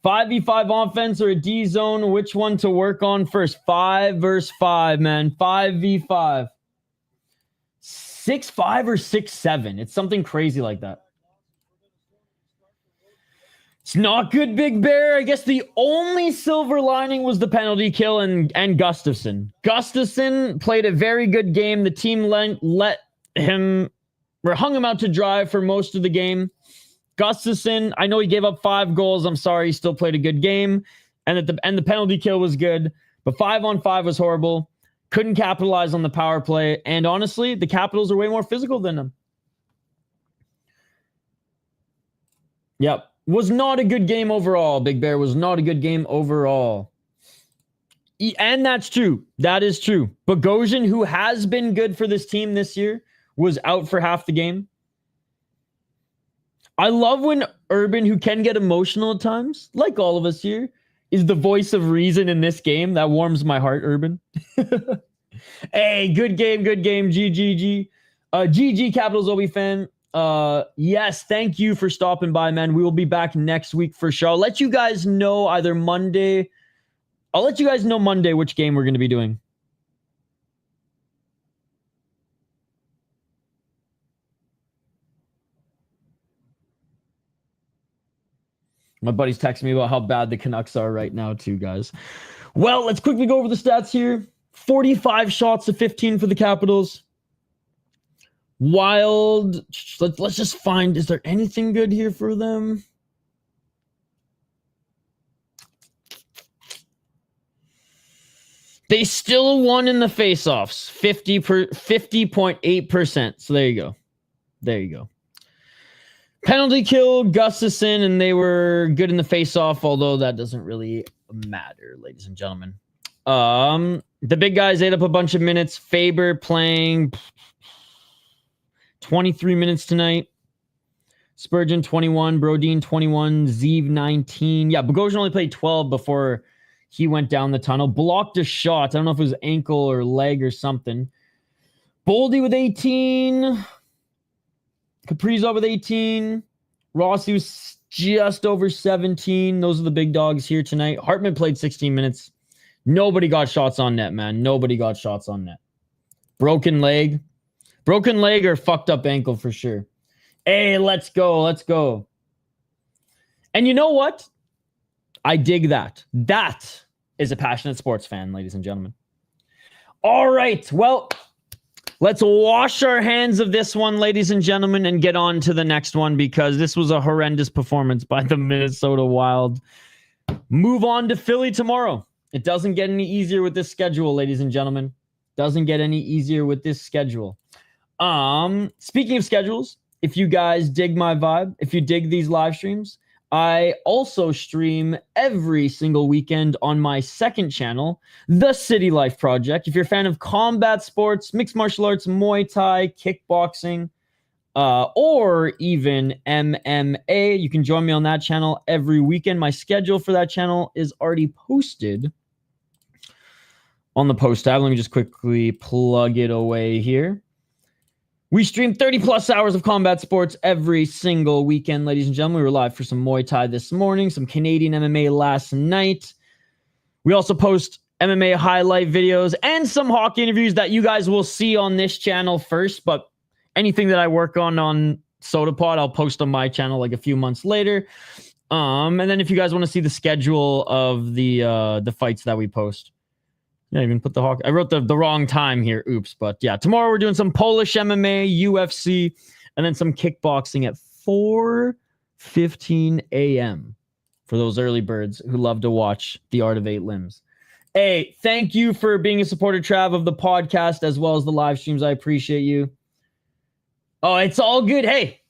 5v5 offense or a D zone, which one to work on first? 5 versus 5, man. 5v5. 6-5 or 6-7. It's something crazy like that. It's not good, Big Bear. I guess the only silver lining was the penalty kill and Gustafson. Gustafson played a very good game. The team let him or hung him out to dry for most of the game. Gustafson, I know he gave up 5 goals. I'm sorry, he still played a good game. And the penalty kill was good. But 5-on-5 was horrible. Couldn't capitalize on the power play. And honestly, the Capitals are way more physical than them. Yep. Was not a good game overall, Big Bear. Was not a good game overall. And that's true. That is true. Bogosian, who has been good for this team this year, was out for half the game. I love when Urban, who can get emotional at times, like all of us here, is the voice of reason in this game. That warms my heart, Urban. Hey, good game, good game. GGG. GG Capitals Obi fan. Yes, thank you for stopping by, man. We will be back next week for sure. I'll let you guys know either Monday. I'll let you guys know Monday which game we're going to be doing. My buddy's texting me about how bad the Canucks are right now too, guys. Well, let's quickly go over the stats here. 45 shots to 15 for the Capitals. Wild, let's just find, is there anything good here for them? They still won in the faceoffs, 50.8%. So there you go. There you go. Penalty kill, Gustafson, and they were good in the faceoff, although that doesn't really matter, ladies and gentlemen. The big guys ate up a bunch of minutes. Faber playing 23 minutes tonight. Spurgeon 21, Brodin 21, Zeev 19. Yeah, Bogosian only played 12 before he went down the tunnel. Blocked a shot. I don't know if it was ankle or leg or something. Boldy with 18. Kaprizov with 18. Rossi was just over 17. Those are the big dogs here tonight. Hartman played 16 minutes. Nobody got shots on net, man. Nobody got shots on net. Broken leg. Broken leg or fucked up ankle for sure. Hey, let's go. Let's go. And you know what? I dig that. That is a passionate sports fan, ladies and gentlemen. All right. Well, let's wash our hands of this one, ladies and gentlemen, and get on to the next one because this was a horrendous performance by the Minnesota Wild. Move on to Philly tomorrow. It doesn't get any easier with this schedule, ladies and gentlemen. Doesn't get any easier with this schedule. Speaking of schedules, if you guys dig my vibe, if you dig these live streams, I also stream every single weekend on my second channel, The City Life Project. If you're a fan of combat sports, mixed martial arts, Muay Thai, kickboxing, or even MMA, you can join me on that channel every weekend. My schedule for that channel is already posted on the post tab. Let me just quickly plug it away here. We stream 30 plus hours of combat sports every single weekend, ladies and gentlemen. We were live for some Muay Thai this morning, some Canadian MMA last night. We also post MMA highlight videos and some hockey interviews that you guys will see on this channel first, but anything that I work on SotaPod, I'll post on my channel like a few months later. And then if you guys want to see the schedule of the fights that we post. Yeah, I even put the hockey. I wrote the wrong time here. Oops. But yeah, tomorrow we're doing some Polish MMA, UFC, and then some kickboxing at 4:15 a.m. for those early birds who love to watch The Art of Eight Limbs. Hey, thank you for being a supporter, Trav, of the podcast as well as the live streams. I appreciate you. Oh, it's all good. Hey,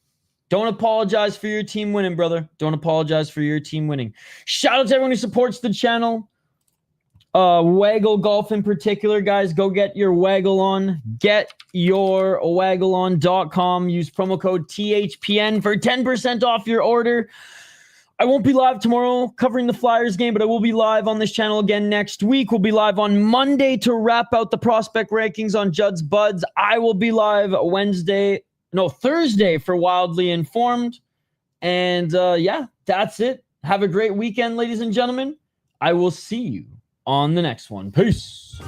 don't apologize for your team winning, brother. Don't apologize for your team winning. Shout out to everyone who supports the channel. Waggle Golf in particular, guys, go get your waggle on. GetYourWaggleOn.com. Use promo code THPN for 10% off your order. I won't be live tomorrow covering the Flyers game, but I will be live on this channel again next week. We'll be live on Monday to wrap out the prospect rankings on Judd's Buds. I will be live Thursday for Wildly Informed. And yeah, that's it. Have a great weekend, ladies and gentlemen. I will see you on the next one. Peace.